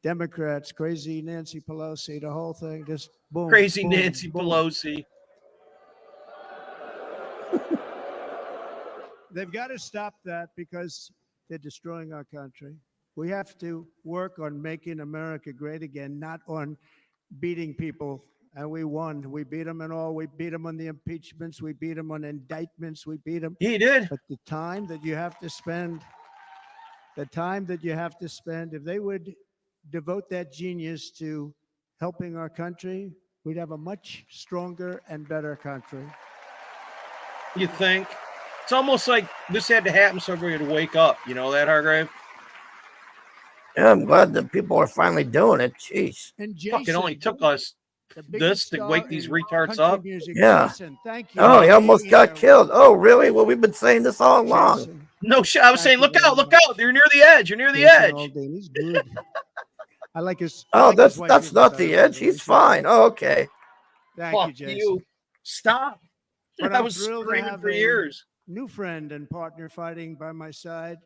[SPEAKER 1] Democrats, crazy Nancy Pelosi, the whole thing, just boom.
[SPEAKER 3] Crazy
[SPEAKER 1] boom,
[SPEAKER 3] Nancy
[SPEAKER 1] boom.
[SPEAKER 3] Pelosi.
[SPEAKER 1] They've got to stop that because they're destroying our country. We have to work on making America great again, not on beating people. And we won. We beat them and all. We beat them on the impeachments. We beat them on indictments. We beat them.
[SPEAKER 3] He did.
[SPEAKER 1] But the time that you have to spend, if they would devote that genius to helping our country, we'd have a much stronger and better country.
[SPEAKER 3] You think? It's almost like this had to happen so everybody would wake up. You know that, Hargrave?
[SPEAKER 2] Yeah, I'm glad that people are finally doing it. Jeez.
[SPEAKER 1] And
[SPEAKER 3] Fucking only
[SPEAKER 1] Jason,
[SPEAKER 3] took us
[SPEAKER 1] the
[SPEAKER 3] this
[SPEAKER 1] biggest
[SPEAKER 3] to
[SPEAKER 1] star
[SPEAKER 3] wake these
[SPEAKER 1] in
[SPEAKER 3] retards
[SPEAKER 1] country
[SPEAKER 3] up.
[SPEAKER 1] music.
[SPEAKER 2] Yeah.
[SPEAKER 1] Jason, thank you.
[SPEAKER 2] Oh, he
[SPEAKER 1] for
[SPEAKER 2] almost
[SPEAKER 1] being
[SPEAKER 2] got
[SPEAKER 1] here.
[SPEAKER 2] killed. Oh, really? Well, we've been saying this all along.
[SPEAKER 1] Jason,
[SPEAKER 3] No shit. I was
[SPEAKER 1] Thank
[SPEAKER 3] saying,
[SPEAKER 1] you
[SPEAKER 3] look
[SPEAKER 1] very
[SPEAKER 3] out, look
[SPEAKER 1] much.
[SPEAKER 3] out. You're near the edge. You're near the
[SPEAKER 1] Jason
[SPEAKER 3] edge.
[SPEAKER 1] Aldean, he's good. I like his.
[SPEAKER 2] Oh,
[SPEAKER 1] like his wife
[SPEAKER 2] that's
[SPEAKER 1] even
[SPEAKER 2] not the
[SPEAKER 1] better,
[SPEAKER 2] edge.
[SPEAKER 1] by
[SPEAKER 2] He's
[SPEAKER 1] way.
[SPEAKER 2] fine. Oh, okay.
[SPEAKER 1] Thank you,
[SPEAKER 3] Fuck
[SPEAKER 1] Jason.
[SPEAKER 3] you. Stop.
[SPEAKER 1] But
[SPEAKER 3] I
[SPEAKER 1] I'm
[SPEAKER 3] was
[SPEAKER 1] thrilled to
[SPEAKER 3] screaming
[SPEAKER 1] have
[SPEAKER 3] for
[SPEAKER 1] a
[SPEAKER 3] years.
[SPEAKER 1] new friend and partner fighting by my side.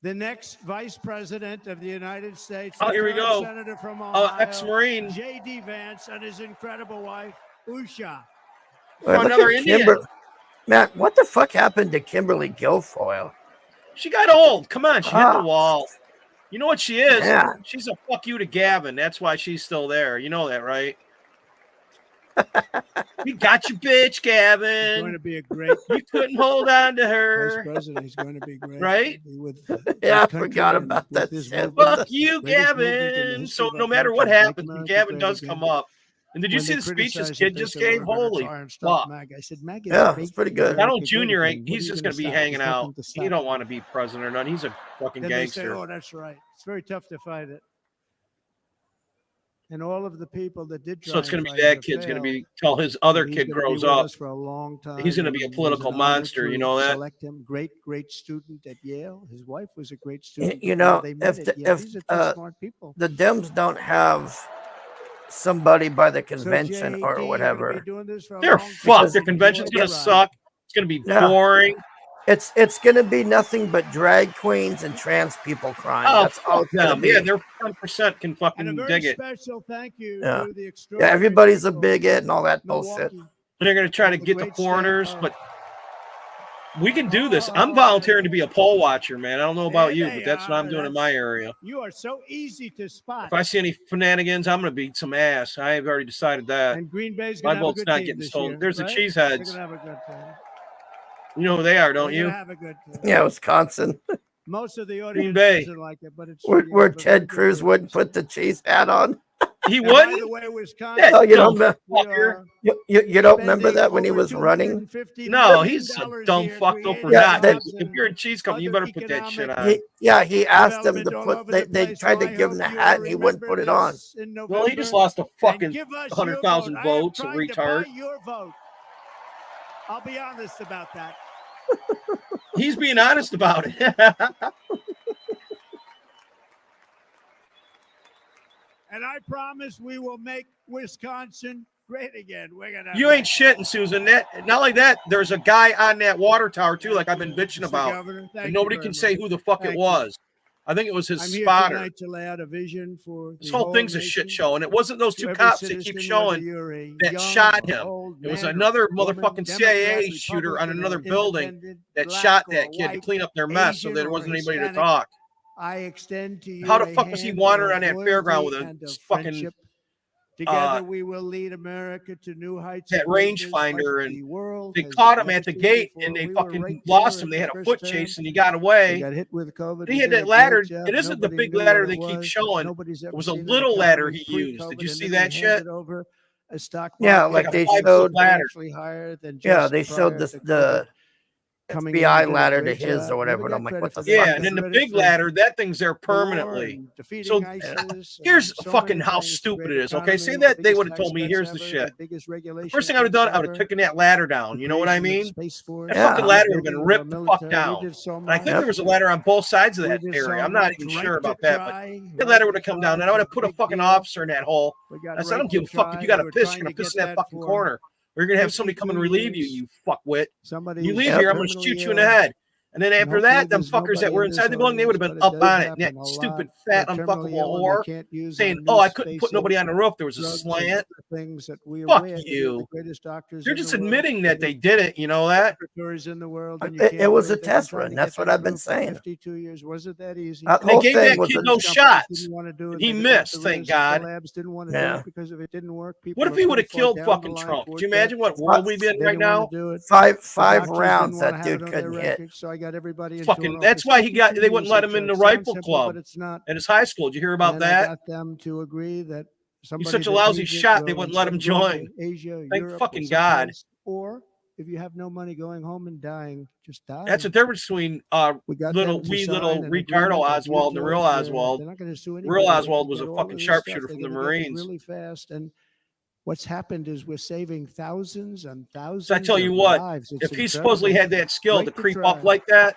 [SPEAKER 1] The next Vice President of the United States.
[SPEAKER 3] Oh,
[SPEAKER 1] the
[SPEAKER 3] here we
[SPEAKER 1] current
[SPEAKER 3] go.
[SPEAKER 1] Senator from Ohio,
[SPEAKER 3] Ex-Marine.
[SPEAKER 1] J.D. Vance, and his incredible wife, Usha.
[SPEAKER 3] For
[SPEAKER 2] Look
[SPEAKER 3] another
[SPEAKER 2] at
[SPEAKER 3] Indian.
[SPEAKER 2] Matt, what the fuck happened to Kimberly Guilfoyle?
[SPEAKER 3] She got old. Come on. She hit the
[SPEAKER 2] Ah.
[SPEAKER 3] wall. You know what she is?
[SPEAKER 2] Yeah.
[SPEAKER 3] She's a fuck you to Gavin. That's why she's still there. You know that, right? We got you, bitch,
[SPEAKER 1] He's going
[SPEAKER 3] Gavin.
[SPEAKER 1] to be a great
[SPEAKER 3] You couldn't hold on to
[SPEAKER 1] Vice
[SPEAKER 3] her.
[SPEAKER 1] President. He's going to be great.
[SPEAKER 3] Right?
[SPEAKER 1] With
[SPEAKER 2] Yeah, I
[SPEAKER 1] country
[SPEAKER 2] forgot
[SPEAKER 1] and
[SPEAKER 2] about
[SPEAKER 1] with
[SPEAKER 2] that
[SPEAKER 1] his
[SPEAKER 2] shit.
[SPEAKER 1] movement.
[SPEAKER 3] Fuck you,
[SPEAKER 1] Greatest movement in the
[SPEAKER 3] Gavin.
[SPEAKER 1] history
[SPEAKER 3] So
[SPEAKER 1] of our
[SPEAKER 3] no matter what
[SPEAKER 1] country. Make
[SPEAKER 3] happens, when
[SPEAKER 1] America
[SPEAKER 3] Gavin
[SPEAKER 1] great
[SPEAKER 3] does
[SPEAKER 1] again.
[SPEAKER 3] come up. And did you
[SPEAKER 1] When
[SPEAKER 3] see
[SPEAKER 1] they
[SPEAKER 3] the speech this
[SPEAKER 1] criticized
[SPEAKER 3] kid
[SPEAKER 1] it, they
[SPEAKER 3] just
[SPEAKER 1] said,
[SPEAKER 3] gave?
[SPEAKER 1] "We're gonna
[SPEAKER 3] Holy
[SPEAKER 1] try and stop
[SPEAKER 3] fuck.
[SPEAKER 1] MAGA." I said, MAGA is
[SPEAKER 2] Yeah,
[SPEAKER 1] fake.
[SPEAKER 2] it's pretty good.
[SPEAKER 3] Donald
[SPEAKER 1] America great
[SPEAKER 3] Jr.
[SPEAKER 1] again.
[SPEAKER 3] ain't,
[SPEAKER 1] What
[SPEAKER 3] he's
[SPEAKER 1] are you
[SPEAKER 3] just
[SPEAKER 1] gonna
[SPEAKER 3] going to be
[SPEAKER 1] stop?
[SPEAKER 3] hanging
[SPEAKER 1] There's nothing
[SPEAKER 3] out.
[SPEAKER 1] to
[SPEAKER 3] He
[SPEAKER 1] stop
[SPEAKER 3] don't
[SPEAKER 1] it.
[SPEAKER 3] want to be president or none. He's a fucking
[SPEAKER 1] Then they say,
[SPEAKER 3] gangster.
[SPEAKER 1] "Oh, that's right. It's very tough to fight it." And all of the people that did try
[SPEAKER 3] So it's
[SPEAKER 1] and
[SPEAKER 3] going to be
[SPEAKER 1] fight
[SPEAKER 3] that
[SPEAKER 1] it
[SPEAKER 3] kid's going to
[SPEAKER 1] failed.
[SPEAKER 3] be, till his other
[SPEAKER 1] And he's
[SPEAKER 3] kid
[SPEAKER 1] gonna be
[SPEAKER 3] grows
[SPEAKER 1] with
[SPEAKER 3] up.
[SPEAKER 1] us for a long time.
[SPEAKER 3] He's gonna be a
[SPEAKER 1] and it was
[SPEAKER 3] political
[SPEAKER 1] an honor
[SPEAKER 3] monster, you
[SPEAKER 1] to
[SPEAKER 3] know that?
[SPEAKER 1] Select him. Great student at Yale. His wife was a great student.
[SPEAKER 2] You
[SPEAKER 1] at
[SPEAKER 2] know,
[SPEAKER 1] Yale. They met
[SPEAKER 2] if
[SPEAKER 1] at Yale. These are two smart people.
[SPEAKER 2] the Dems don't have somebody by the
[SPEAKER 1] So,
[SPEAKER 2] convention
[SPEAKER 1] JD,
[SPEAKER 2] or
[SPEAKER 1] you're gonna
[SPEAKER 2] whatever,
[SPEAKER 1] be doing this for a
[SPEAKER 3] They're
[SPEAKER 1] long
[SPEAKER 3] fucked.
[SPEAKER 1] time.
[SPEAKER 3] Their convention's going to suck. It's going to be
[SPEAKER 2] Yeah.
[SPEAKER 3] boring.
[SPEAKER 2] it's going to be nothing but drag queens and trans people crying.
[SPEAKER 3] Oh,
[SPEAKER 2] That's all
[SPEAKER 3] fuck
[SPEAKER 2] it's going to
[SPEAKER 3] them.
[SPEAKER 2] be.
[SPEAKER 3] Yeah, they're 10% can
[SPEAKER 1] And a
[SPEAKER 3] fucking
[SPEAKER 1] very
[SPEAKER 3] dig it.
[SPEAKER 1] special thank you
[SPEAKER 2] Yeah.
[SPEAKER 1] to the
[SPEAKER 2] Yeah,
[SPEAKER 1] extraordinary
[SPEAKER 2] everybody's a
[SPEAKER 1] people
[SPEAKER 2] bigot
[SPEAKER 1] of
[SPEAKER 2] and all that bullshit.
[SPEAKER 1] Milwaukee.
[SPEAKER 3] And they're going to try to
[SPEAKER 1] The
[SPEAKER 3] get the
[SPEAKER 1] great state
[SPEAKER 3] foreigners,
[SPEAKER 1] of-
[SPEAKER 3] but we can do this. I'm volunteering to be a poll watcher, man. I don't know about
[SPEAKER 1] There
[SPEAKER 3] you,
[SPEAKER 1] they
[SPEAKER 3] but that's what I'm
[SPEAKER 1] are.
[SPEAKER 3] doing in my area.
[SPEAKER 1] You are so easy to spot.
[SPEAKER 3] If I see any shenanigans, I'm going to beat some ass. I have already decided that.
[SPEAKER 1] And Green Bay's
[SPEAKER 3] My
[SPEAKER 1] gonna have a
[SPEAKER 3] vote's
[SPEAKER 1] good
[SPEAKER 3] not
[SPEAKER 1] team
[SPEAKER 3] getting
[SPEAKER 1] this
[SPEAKER 3] stolen.
[SPEAKER 1] year,
[SPEAKER 3] There's the
[SPEAKER 1] right?
[SPEAKER 3] cheeseheads.
[SPEAKER 1] They're gonna have a good team.
[SPEAKER 3] You know who they are, don't
[SPEAKER 1] They're gonna
[SPEAKER 3] you?
[SPEAKER 1] have a good team.
[SPEAKER 2] Yeah, Wisconsin,
[SPEAKER 1] Most of the
[SPEAKER 3] Green
[SPEAKER 1] audience
[SPEAKER 3] Bay.
[SPEAKER 1] doesn't like it, but it's
[SPEAKER 2] where,
[SPEAKER 1] true. You
[SPEAKER 2] where
[SPEAKER 1] have a very
[SPEAKER 2] Ted
[SPEAKER 1] good
[SPEAKER 2] Cruz
[SPEAKER 1] team.
[SPEAKER 2] wouldn't put the cheese hat on.
[SPEAKER 3] He
[SPEAKER 1] And by
[SPEAKER 3] wouldn't?
[SPEAKER 1] the way, Wisconsin,
[SPEAKER 3] Yeah,
[SPEAKER 2] Oh, you
[SPEAKER 3] no,
[SPEAKER 2] don't me-
[SPEAKER 1] we
[SPEAKER 3] fucker.
[SPEAKER 1] are
[SPEAKER 2] you don't remember
[SPEAKER 1] spending
[SPEAKER 2] that when he
[SPEAKER 1] over
[SPEAKER 2] was running?
[SPEAKER 1] $250
[SPEAKER 3] No,
[SPEAKER 1] million
[SPEAKER 3] he's a dumb
[SPEAKER 1] here
[SPEAKER 3] fuck though for
[SPEAKER 1] creating
[SPEAKER 2] Yeah,
[SPEAKER 3] not.
[SPEAKER 2] they-
[SPEAKER 1] jobs
[SPEAKER 3] If
[SPEAKER 1] and
[SPEAKER 3] you're a cheese company, you
[SPEAKER 1] other
[SPEAKER 3] better put that shit
[SPEAKER 1] economic
[SPEAKER 3] on.
[SPEAKER 2] He asked them to
[SPEAKER 1] development all
[SPEAKER 2] put.
[SPEAKER 1] over
[SPEAKER 2] They,
[SPEAKER 1] the
[SPEAKER 2] they
[SPEAKER 1] place.
[SPEAKER 2] tried
[SPEAKER 1] So
[SPEAKER 2] to
[SPEAKER 1] I
[SPEAKER 2] give him the
[SPEAKER 1] hope you
[SPEAKER 2] hat
[SPEAKER 1] will
[SPEAKER 2] and he wouldn't
[SPEAKER 1] remember
[SPEAKER 2] put it on.
[SPEAKER 1] this in
[SPEAKER 3] Well, he just
[SPEAKER 1] November
[SPEAKER 3] lost a
[SPEAKER 1] and
[SPEAKER 3] fucking
[SPEAKER 1] give us your
[SPEAKER 3] 100,000
[SPEAKER 1] vote. I am
[SPEAKER 3] votes, a
[SPEAKER 1] trying to
[SPEAKER 3] retard.
[SPEAKER 1] buy your vote. I'll be honest about that.
[SPEAKER 3] He's being honest about it.
[SPEAKER 1] And I promise we will make Wisconsin great again. We're gonna.
[SPEAKER 3] You ain't shitting, Susan. That not like that. There's a guy on that water tower too, like I've been bitching
[SPEAKER 1] Mr.
[SPEAKER 3] about,
[SPEAKER 1] Governor, thank
[SPEAKER 3] and
[SPEAKER 1] you
[SPEAKER 3] nobody
[SPEAKER 1] very
[SPEAKER 3] can
[SPEAKER 1] much.
[SPEAKER 3] say who the fuck
[SPEAKER 1] Thank
[SPEAKER 3] it
[SPEAKER 1] you.
[SPEAKER 3] was. I think it was his
[SPEAKER 1] I'm here
[SPEAKER 3] spotter.
[SPEAKER 1] tonight to lay out a vision for
[SPEAKER 3] This
[SPEAKER 1] the
[SPEAKER 3] whole thing's a shit
[SPEAKER 1] nation,
[SPEAKER 3] show, and it wasn't those
[SPEAKER 1] to
[SPEAKER 3] two
[SPEAKER 1] every
[SPEAKER 3] cops they
[SPEAKER 1] citizen,
[SPEAKER 3] keep
[SPEAKER 1] whether
[SPEAKER 3] showing
[SPEAKER 1] you're a
[SPEAKER 3] that
[SPEAKER 1] young
[SPEAKER 3] shot
[SPEAKER 1] or
[SPEAKER 3] him.
[SPEAKER 1] old
[SPEAKER 3] It was
[SPEAKER 1] man or
[SPEAKER 3] another
[SPEAKER 1] woman,
[SPEAKER 3] motherfucking
[SPEAKER 1] Democrat,
[SPEAKER 3] CIA shooter on
[SPEAKER 1] Republican, or
[SPEAKER 3] another building
[SPEAKER 1] independent,
[SPEAKER 3] that
[SPEAKER 1] black
[SPEAKER 3] shot
[SPEAKER 1] or
[SPEAKER 3] that kid to
[SPEAKER 1] white,
[SPEAKER 3] clean up their mess so
[SPEAKER 1] Asian
[SPEAKER 3] there
[SPEAKER 1] or
[SPEAKER 3] wasn't anybody to
[SPEAKER 1] Hispanic.
[SPEAKER 3] talk.
[SPEAKER 1] I extend to you
[SPEAKER 3] How the
[SPEAKER 1] a
[SPEAKER 3] fuck was he
[SPEAKER 1] hand
[SPEAKER 3] wandering
[SPEAKER 1] of
[SPEAKER 3] on that
[SPEAKER 1] loyalty
[SPEAKER 3] fairground with a
[SPEAKER 1] and of
[SPEAKER 3] fucking,
[SPEAKER 1] friendship. Together, we will lead America to new heights.
[SPEAKER 3] that
[SPEAKER 1] of greatness,
[SPEAKER 3] rangefinder,
[SPEAKER 1] like
[SPEAKER 3] and
[SPEAKER 1] the world
[SPEAKER 3] they
[SPEAKER 1] has
[SPEAKER 3] caught him
[SPEAKER 1] never
[SPEAKER 3] at the
[SPEAKER 1] seen
[SPEAKER 3] gate
[SPEAKER 1] before.
[SPEAKER 3] and they
[SPEAKER 1] We were
[SPEAKER 3] fucking
[SPEAKER 1] right
[SPEAKER 3] lost
[SPEAKER 1] there
[SPEAKER 3] him.
[SPEAKER 1] in
[SPEAKER 3] They
[SPEAKER 1] the
[SPEAKER 3] had a
[SPEAKER 1] first
[SPEAKER 3] foot
[SPEAKER 1] term.
[SPEAKER 3] chase and he got
[SPEAKER 1] They
[SPEAKER 3] away.
[SPEAKER 1] got hit with COVID.
[SPEAKER 3] He
[SPEAKER 1] We
[SPEAKER 3] had
[SPEAKER 1] did
[SPEAKER 3] that
[SPEAKER 1] a
[SPEAKER 3] ladder.
[SPEAKER 1] great job.
[SPEAKER 3] It isn't the
[SPEAKER 1] Nobody
[SPEAKER 3] big
[SPEAKER 1] knew
[SPEAKER 3] ladder
[SPEAKER 1] what
[SPEAKER 3] they
[SPEAKER 1] it
[SPEAKER 3] keep
[SPEAKER 1] was.
[SPEAKER 3] showing.
[SPEAKER 1] Nobody's ever
[SPEAKER 3] was a
[SPEAKER 1] seen an
[SPEAKER 3] little ladder
[SPEAKER 1] economy
[SPEAKER 3] he used. Did
[SPEAKER 1] pre-COVID,
[SPEAKER 3] you
[SPEAKER 1] and
[SPEAKER 3] see
[SPEAKER 1] then
[SPEAKER 3] that
[SPEAKER 1] they
[SPEAKER 3] shit?
[SPEAKER 1] handed over a stock
[SPEAKER 2] Yeah,
[SPEAKER 1] market
[SPEAKER 2] like
[SPEAKER 3] Like a
[SPEAKER 2] they
[SPEAKER 3] 5-foot
[SPEAKER 2] showed.
[SPEAKER 3] ladder.
[SPEAKER 1] substantially higher than
[SPEAKER 2] Yeah,
[SPEAKER 1] just
[SPEAKER 2] they showed
[SPEAKER 1] prior
[SPEAKER 2] this
[SPEAKER 1] to COVID.
[SPEAKER 2] the
[SPEAKER 1] coming
[SPEAKER 2] FBI
[SPEAKER 1] in, did a
[SPEAKER 2] ladder to
[SPEAKER 1] great
[SPEAKER 2] his
[SPEAKER 1] job.
[SPEAKER 2] or whatever.
[SPEAKER 1] Never
[SPEAKER 2] And I'm
[SPEAKER 1] got
[SPEAKER 2] like, what
[SPEAKER 1] credit
[SPEAKER 2] the
[SPEAKER 1] for
[SPEAKER 2] fuck?
[SPEAKER 3] Yeah,
[SPEAKER 1] that.
[SPEAKER 3] and then the
[SPEAKER 1] Credit
[SPEAKER 3] big
[SPEAKER 1] for
[SPEAKER 3] ladder, that thing's there
[SPEAKER 1] war
[SPEAKER 3] permanently.
[SPEAKER 1] and defeating
[SPEAKER 3] So
[SPEAKER 1] ISIS
[SPEAKER 3] here's
[SPEAKER 1] and so
[SPEAKER 3] fucking
[SPEAKER 1] many
[SPEAKER 3] how
[SPEAKER 1] things,
[SPEAKER 3] stupid
[SPEAKER 1] great
[SPEAKER 3] it is. Okay, say
[SPEAKER 1] economy,
[SPEAKER 3] that they
[SPEAKER 1] biggest
[SPEAKER 3] would have told
[SPEAKER 1] tax
[SPEAKER 3] me,
[SPEAKER 1] cuts
[SPEAKER 3] here's the
[SPEAKER 1] ever,
[SPEAKER 3] shit.
[SPEAKER 1] biggest
[SPEAKER 3] The
[SPEAKER 1] regulation
[SPEAKER 3] first thing I would have
[SPEAKER 1] cuts
[SPEAKER 3] done, I would have
[SPEAKER 1] ever,
[SPEAKER 3] taken that ladder
[SPEAKER 1] the
[SPEAKER 3] down. You know what I
[SPEAKER 1] creation of
[SPEAKER 3] mean?
[SPEAKER 1] Space Force,
[SPEAKER 3] That
[SPEAKER 2] Yeah.
[SPEAKER 3] fucking
[SPEAKER 1] the
[SPEAKER 3] ladder would have been
[SPEAKER 1] building of our
[SPEAKER 3] ripped the fuck
[SPEAKER 1] military. We
[SPEAKER 3] down.
[SPEAKER 1] did so
[SPEAKER 3] And I
[SPEAKER 1] much.
[SPEAKER 3] think there was a ladder on both sides of
[SPEAKER 1] We
[SPEAKER 3] that
[SPEAKER 1] did
[SPEAKER 3] area.
[SPEAKER 1] so
[SPEAKER 3] I'm not
[SPEAKER 1] much.
[SPEAKER 3] even
[SPEAKER 1] Right
[SPEAKER 3] sure
[SPEAKER 1] to
[SPEAKER 3] about that, but
[SPEAKER 1] try,
[SPEAKER 3] that
[SPEAKER 1] right
[SPEAKER 3] ladder
[SPEAKER 1] to
[SPEAKER 3] would have come
[SPEAKER 1] try
[SPEAKER 3] down, and I would
[SPEAKER 1] was
[SPEAKER 3] have
[SPEAKER 1] a
[SPEAKER 3] put a
[SPEAKER 1] big
[SPEAKER 3] fucking
[SPEAKER 1] deal.
[SPEAKER 3] officer in that hole.
[SPEAKER 1] We got
[SPEAKER 3] I said, I
[SPEAKER 1] right
[SPEAKER 3] don't give
[SPEAKER 1] to
[SPEAKER 3] a fuck if
[SPEAKER 1] try.
[SPEAKER 3] you got to
[SPEAKER 1] We're
[SPEAKER 3] piss.
[SPEAKER 1] trying
[SPEAKER 3] You're going
[SPEAKER 1] to
[SPEAKER 3] to piss
[SPEAKER 1] get
[SPEAKER 3] in that
[SPEAKER 1] that
[SPEAKER 3] fucking
[SPEAKER 1] for
[SPEAKER 3] corner. Or you're going to have somebody come and
[SPEAKER 1] 52
[SPEAKER 3] relieve you,
[SPEAKER 1] years.
[SPEAKER 3] you fuckwit.
[SPEAKER 1] Somebody
[SPEAKER 3] You
[SPEAKER 1] who's
[SPEAKER 3] leave
[SPEAKER 2] Yep.
[SPEAKER 3] here, I'm going to shoot you in the
[SPEAKER 1] terminally ill.
[SPEAKER 3] head. And then
[SPEAKER 1] And
[SPEAKER 3] after
[SPEAKER 1] hopefully
[SPEAKER 3] that, them
[SPEAKER 1] there's
[SPEAKER 3] fuckers that
[SPEAKER 1] nobody
[SPEAKER 3] were
[SPEAKER 1] in
[SPEAKER 3] inside
[SPEAKER 1] this
[SPEAKER 3] the building, they would have
[SPEAKER 1] audience,
[SPEAKER 3] been
[SPEAKER 1] but
[SPEAKER 3] up
[SPEAKER 1] it does
[SPEAKER 3] on it. And that
[SPEAKER 1] happen a
[SPEAKER 3] stupid,
[SPEAKER 1] lot.
[SPEAKER 3] fat,
[SPEAKER 1] They're
[SPEAKER 3] unfuckable
[SPEAKER 1] terminally ill and
[SPEAKER 3] whore
[SPEAKER 1] they can't use
[SPEAKER 3] saying,
[SPEAKER 1] our
[SPEAKER 3] oh,
[SPEAKER 1] new
[SPEAKER 3] I couldn't put
[SPEAKER 1] space
[SPEAKER 3] nobody on the roof. There was a
[SPEAKER 1] drugs and
[SPEAKER 3] slant.
[SPEAKER 1] other things that we are
[SPEAKER 3] Fuck
[SPEAKER 1] aware. They're the
[SPEAKER 3] you.
[SPEAKER 1] greatest doctors
[SPEAKER 3] They're
[SPEAKER 1] in
[SPEAKER 3] just
[SPEAKER 1] the world,
[SPEAKER 3] admitting that they
[SPEAKER 1] greatest
[SPEAKER 3] did it. You know that?
[SPEAKER 1] laboratories in the world, and you
[SPEAKER 2] It
[SPEAKER 1] can't
[SPEAKER 2] was
[SPEAKER 1] do
[SPEAKER 2] a
[SPEAKER 1] it. They've been
[SPEAKER 2] test
[SPEAKER 1] trying
[SPEAKER 2] run.
[SPEAKER 1] to
[SPEAKER 2] That's
[SPEAKER 1] get
[SPEAKER 2] what
[SPEAKER 1] that
[SPEAKER 2] I've been
[SPEAKER 1] through for
[SPEAKER 2] saying.
[SPEAKER 1] 52 years. Was it that easy?
[SPEAKER 2] That
[SPEAKER 3] And they
[SPEAKER 2] whole
[SPEAKER 3] gave
[SPEAKER 2] thing
[SPEAKER 3] that
[SPEAKER 2] was
[SPEAKER 3] kid
[SPEAKER 2] a,
[SPEAKER 3] those
[SPEAKER 1] Companies
[SPEAKER 3] shots.
[SPEAKER 1] didn't want to do it.
[SPEAKER 3] He
[SPEAKER 1] They didn't want
[SPEAKER 3] missed,
[SPEAKER 1] the
[SPEAKER 3] thank
[SPEAKER 1] risk.
[SPEAKER 3] God.
[SPEAKER 1] The labs didn't want to do
[SPEAKER 2] yeah.
[SPEAKER 1] it because if it didn't work, people
[SPEAKER 3] What if
[SPEAKER 1] are
[SPEAKER 3] he would have
[SPEAKER 1] pretty far
[SPEAKER 3] killed
[SPEAKER 1] down the
[SPEAKER 3] fucking
[SPEAKER 1] line
[SPEAKER 3] Trump? Could
[SPEAKER 1] towards
[SPEAKER 3] you
[SPEAKER 1] that.
[SPEAKER 3] imagine what world we'd be in
[SPEAKER 1] They
[SPEAKER 3] right
[SPEAKER 1] didn't want
[SPEAKER 3] now?
[SPEAKER 1] to do it.
[SPEAKER 2] five
[SPEAKER 1] The doctors
[SPEAKER 2] rounds
[SPEAKER 1] didn't want
[SPEAKER 2] that
[SPEAKER 1] to have
[SPEAKER 2] dude
[SPEAKER 1] it on their
[SPEAKER 2] couldn't hit.
[SPEAKER 1] record, so I got everybody into
[SPEAKER 3] Fucking,
[SPEAKER 1] an
[SPEAKER 3] that's
[SPEAKER 1] office.
[SPEAKER 3] why he got,
[SPEAKER 1] 52
[SPEAKER 3] they wouldn't
[SPEAKER 1] years,
[SPEAKER 3] let him in the
[SPEAKER 1] It sounds
[SPEAKER 3] rifle
[SPEAKER 1] simple,
[SPEAKER 3] club
[SPEAKER 1] but it's not.
[SPEAKER 3] at his high school. Did you hear
[SPEAKER 1] And
[SPEAKER 3] about
[SPEAKER 1] then I
[SPEAKER 3] that?
[SPEAKER 1] got them to agree that
[SPEAKER 3] He's
[SPEAKER 1] somebody
[SPEAKER 3] such a
[SPEAKER 1] that
[SPEAKER 3] lousy
[SPEAKER 1] needs it
[SPEAKER 3] shot, they
[SPEAKER 1] will
[SPEAKER 3] wouldn't let him
[SPEAKER 1] instead go to
[SPEAKER 3] join.
[SPEAKER 1] Asia,
[SPEAKER 3] Thank
[SPEAKER 1] Europe, or
[SPEAKER 3] fucking God.
[SPEAKER 1] someplace. Or if you have no money going home and dying, just
[SPEAKER 3] That's the
[SPEAKER 1] die.
[SPEAKER 3] difference between
[SPEAKER 1] We got
[SPEAKER 3] little
[SPEAKER 1] them to
[SPEAKER 3] wee
[SPEAKER 1] sign
[SPEAKER 3] little
[SPEAKER 1] an
[SPEAKER 3] retardo
[SPEAKER 1] agreement, a
[SPEAKER 3] Oswald and the real
[SPEAKER 1] mutual, where
[SPEAKER 3] Oswald.
[SPEAKER 1] they're not going to sue
[SPEAKER 3] Real
[SPEAKER 1] anybody. They
[SPEAKER 3] Oswald
[SPEAKER 1] can
[SPEAKER 3] was
[SPEAKER 1] get
[SPEAKER 3] a
[SPEAKER 1] all
[SPEAKER 3] fucking
[SPEAKER 1] of this
[SPEAKER 3] sharpshooter
[SPEAKER 1] stuff.
[SPEAKER 3] from
[SPEAKER 1] They're
[SPEAKER 3] the
[SPEAKER 1] going to get it
[SPEAKER 3] Marines.
[SPEAKER 1] really fast. And what's happened is we're saving thousands and
[SPEAKER 3] So I
[SPEAKER 1] thousands
[SPEAKER 3] tell you
[SPEAKER 1] of
[SPEAKER 3] what,
[SPEAKER 1] lives.
[SPEAKER 3] if
[SPEAKER 1] It's
[SPEAKER 3] he supposedly
[SPEAKER 1] incredible.
[SPEAKER 3] had that skill
[SPEAKER 1] Right
[SPEAKER 3] to
[SPEAKER 1] to
[SPEAKER 3] creep up
[SPEAKER 1] try.
[SPEAKER 3] like that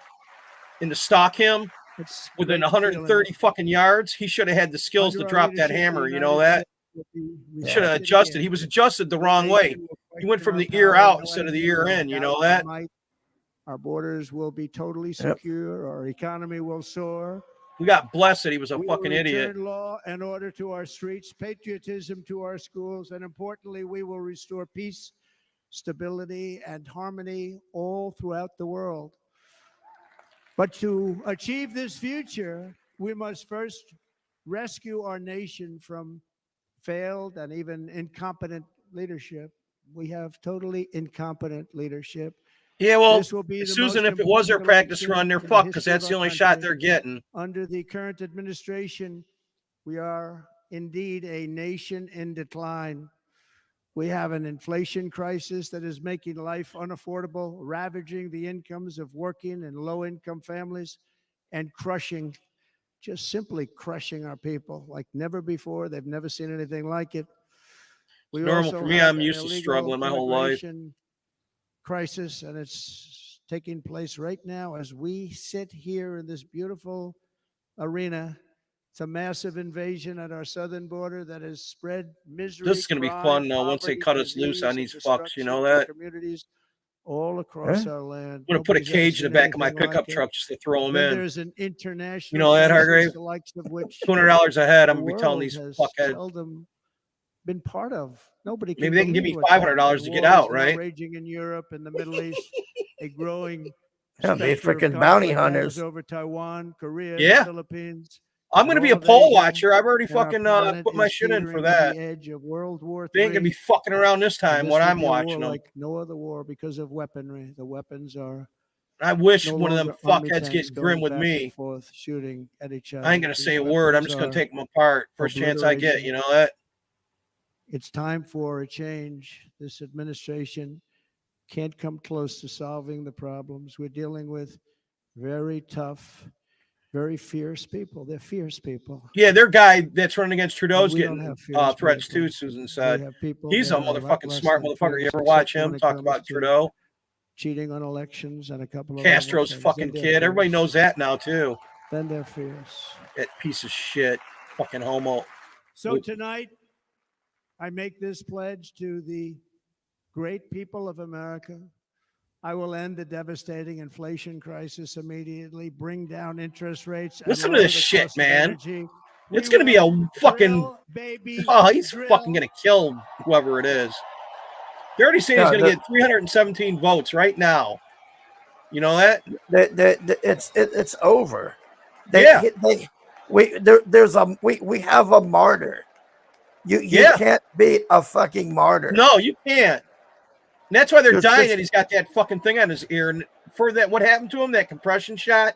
[SPEAKER 3] and to stalk him
[SPEAKER 1] It's
[SPEAKER 3] within
[SPEAKER 1] great feeling.
[SPEAKER 3] 130 fucking yards, he should have had the skills to
[SPEAKER 1] Under our
[SPEAKER 3] drop that
[SPEAKER 1] leadership, the
[SPEAKER 3] hammer. You know
[SPEAKER 1] United
[SPEAKER 3] that?
[SPEAKER 1] States will be
[SPEAKER 3] He should have
[SPEAKER 1] respected
[SPEAKER 3] adjusted.
[SPEAKER 1] again.
[SPEAKER 3] He was adjusted the
[SPEAKER 1] The
[SPEAKER 3] wrong way.
[SPEAKER 1] nation will
[SPEAKER 3] He went
[SPEAKER 1] question
[SPEAKER 3] from
[SPEAKER 1] our
[SPEAKER 3] the ear
[SPEAKER 1] power,
[SPEAKER 3] out
[SPEAKER 1] no
[SPEAKER 3] instead of the
[SPEAKER 1] enemy
[SPEAKER 3] ear
[SPEAKER 1] will
[SPEAKER 3] in. You
[SPEAKER 1] doubt
[SPEAKER 3] know
[SPEAKER 1] our
[SPEAKER 3] that?
[SPEAKER 1] might. Our borders will be totally
[SPEAKER 2] Yep.
[SPEAKER 1] secure. Our economy will soar.
[SPEAKER 3] We got blessed that he was a
[SPEAKER 1] We will
[SPEAKER 3] fucking idiot.
[SPEAKER 1] return law and order to our streets, patriotism to our schools, and importantly, we will restore peace, stability, and harmony all throughout the world. But to achieve this future, we must first rescue our nation from failed and even incompetent leadership. We have totally incompetent leadership.
[SPEAKER 3] Yeah, well,
[SPEAKER 1] This will be the
[SPEAKER 3] Susan,
[SPEAKER 1] most
[SPEAKER 3] if it was their
[SPEAKER 1] important
[SPEAKER 3] practice
[SPEAKER 1] election
[SPEAKER 3] run, they're
[SPEAKER 1] in the
[SPEAKER 3] fucked because
[SPEAKER 1] history of
[SPEAKER 3] that's the
[SPEAKER 1] our
[SPEAKER 3] only shot
[SPEAKER 1] country.
[SPEAKER 3] they're getting.
[SPEAKER 1] Under the current administration, we are indeed a nation in decline. We have an inflation crisis that is making life unaffordable, ravaging the incomes of working and low-income families, and crushing, just simply crushing our people like never before. They've never seen anything like it. We
[SPEAKER 3] Normal
[SPEAKER 1] also
[SPEAKER 3] for me.
[SPEAKER 1] have
[SPEAKER 3] I'm
[SPEAKER 1] an
[SPEAKER 3] used to
[SPEAKER 1] illegal
[SPEAKER 3] struggling my whole life.
[SPEAKER 1] immigration crisis, and it's taking place right now as we sit here in this beautiful arena. It's a massive invasion at our southern border that has spread misery.
[SPEAKER 3] This is going to be
[SPEAKER 1] crime,
[SPEAKER 3] fun now once they
[SPEAKER 1] poverty,
[SPEAKER 3] cut us loose
[SPEAKER 1] disease,
[SPEAKER 3] on
[SPEAKER 1] and
[SPEAKER 3] these fucks. You know
[SPEAKER 1] destruction to
[SPEAKER 3] that?
[SPEAKER 1] communities all across
[SPEAKER 2] Huh?
[SPEAKER 1] our land.
[SPEAKER 3] I'm going to put a
[SPEAKER 1] Nobody's ever
[SPEAKER 3] cage in the
[SPEAKER 1] seen
[SPEAKER 3] back of my
[SPEAKER 1] anything
[SPEAKER 3] pickup
[SPEAKER 1] like it.
[SPEAKER 3] truck just to throw them
[SPEAKER 1] Then
[SPEAKER 3] in.
[SPEAKER 1] there's an international
[SPEAKER 3] You know that,
[SPEAKER 1] crisis,
[SPEAKER 3] Hargrave?
[SPEAKER 1] the likes of which
[SPEAKER 3] $200 a head. I'm
[SPEAKER 1] the
[SPEAKER 3] going to be telling
[SPEAKER 1] world
[SPEAKER 3] these
[SPEAKER 1] has
[SPEAKER 3] fuckheads.
[SPEAKER 1] seldom been part of. Nobody can
[SPEAKER 3] Maybe they can give me
[SPEAKER 1] believe what's
[SPEAKER 3] $500
[SPEAKER 1] happening.
[SPEAKER 3] to get
[SPEAKER 1] War is
[SPEAKER 3] out,
[SPEAKER 1] now
[SPEAKER 3] right?
[SPEAKER 1] raging in Europe and the Middle East. A growing
[SPEAKER 2] Yeah, be
[SPEAKER 1] specter of
[SPEAKER 2] freaking bounty
[SPEAKER 1] conflict
[SPEAKER 2] hunters.
[SPEAKER 1] hangs over Taiwan, Korea,
[SPEAKER 3] Yeah.
[SPEAKER 1] the Philippines.
[SPEAKER 3] I'm going to be a
[SPEAKER 1] all of
[SPEAKER 3] poll
[SPEAKER 1] Asia,
[SPEAKER 3] watcher. I've already
[SPEAKER 1] and our
[SPEAKER 3] fucking
[SPEAKER 1] planet
[SPEAKER 3] put my
[SPEAKER 1] is
[SPEAKER 3] shit in for
[SPEAKER 1] teetering on
[SPEAKER 3] that.
[SPEAKER 1] the edge of World War
[SPEAKER 3] They ain't going to be
[SPEAKER 1] III.
[SPEAKER 3] fucking around this
[SPEAKER 1] And
[SPEAKER 3] time
[SPEAKER 1] this
[SPEAKER 3] when
[SPEAKER 1] will
[SPEAKER 3] I'm
[SPEAKER 1] be a war
[SPEAKER 3] watching them.
[SPEAKER 1] like no other war because of weaponry. The weapons are
[SPEAKER 3] I wish
[SPEAKER 1] no
[SPEAKER 3] one of them
[SPEAKER 1] longer army
[SPEAKER 3] fuckheads
[SPEAKER 1] tanks
[SPEAKER 3] get grim
[SPEAKER 1] going
[SPEAKER 3] with
[SPEAKER 1] back
[SPEAKER 3] me.
[SPEAKER 1] and forth shooting at each other.
[SPEAKER 3] I ain't going to
[SPEAKER 1] These
[SPEAKER 3] say a word. I'm
[SPEAKER 1] weapons
[SPEAKER 3] just going
[SPEAKER 1] are
[SPEAKER 3] to take them apart. First chance I get.
[SPEAKER 1] obliteration.
[SPEAKER 3] You know that?
[SPEAKER 1] It's time for a change. This administration can't come close to solving the problems. We're dealing with very tough, very fierce people. They're fierce people.
[SPEAKER 3] Yeah, their guy that's running against
[SPEAKER 1] And
[SPEAKER 3] Trudeau's
[SPEAKER 1] we don't
[SPEAKER 3] getting
[SPEAKER 1] have fierce
[SPEAKER 3] threats
[SPEAKER 1] people.
[SPEAKER 3] too, Susan
[SPEAKER 1] We
[SPEAKER 3] said.
[SPEAKER 1] have people
[SPEAKER 3] He's a
[SPEAKER 1] that are lot
[SPEAKER 3] motherfucking
[SPEAKER 1] less
[SPEAKER 3] smart
[SPEAKER 1] than
[SPEAKER 3] motherfucker. You
[SPEAKER 1] fierce,
[SPEAKER 3] ever watch
[SPEAKER 1] except when
[SPEAKER 3] him
[SPEAKER 1] it
[SPEAKER 3] talk
[SPEAKER 1] comes
[SPEAKER 3] about
[SPEAKER 1] to
[SPEAKER 3] Trudeau?
[SPEAKER 1] cheating on elections and a couple of
[SPEAKER 3] Castro's
[SPEAKER 1] other things.
[SPEAKER 3] fucking
[SPEAKER 1] Then they're
[SPEAKER 3] kid. Everybody
[SPEAKER 1] fierce.
[SPEAKER 3] knows that now too.
[SPEAKER 1] Then they're fierce.
[SPEAKER 3] That piece of shit. Fucking homo.
[SPEAKER 1] So tonight, I make this pledge to the great people of America. I will end the devastating inflation crisis immediately, bring down interest rates. And
[SPEAKER 3] Listen to
[SPEAKER 1] lower
[SPEAKER 3] this
[SPEAKER 1] the
[SPEAKER 3] shit,
[SPEAKER 1] cost of
[SPEAKER 3] man.
[SPEAKER 1] energy.
[SPEAKER 3] It's
[SPEAKER 1] We
[SPEAKER 3] going to be a
[SPEAKER 1] will
[SPEAKER 3] fucking.
[SPEAKER 1] drill, baby,
[SPEAKER 3] Oh, he's
[SPEAKER 1] drill.
[SPEAKER 3] fucking going to kill whoever it is. They're already saying he's
[SPEAKER 2] Yeah,
[SPEAKER 3] going to get 317 votes right now. You know that?
[SPEAKER 2] It's over.
[SPEAKER 3] Yeah.
[SPEAKER 2] We have a martyr. You
[SPEAKER 3] Yeah.
[SPEAKER 2] can't beat a fucking martyr.
[SPEAKER 3] No, you can't. And that's why they're
[SPEAKER 2] There's
[SPEAKER 3] dying
[SPEAKER 2] just-
[SPEAKER 3] that he's got that fucking thing on his ear. And for that, what happened to him, that compression shot,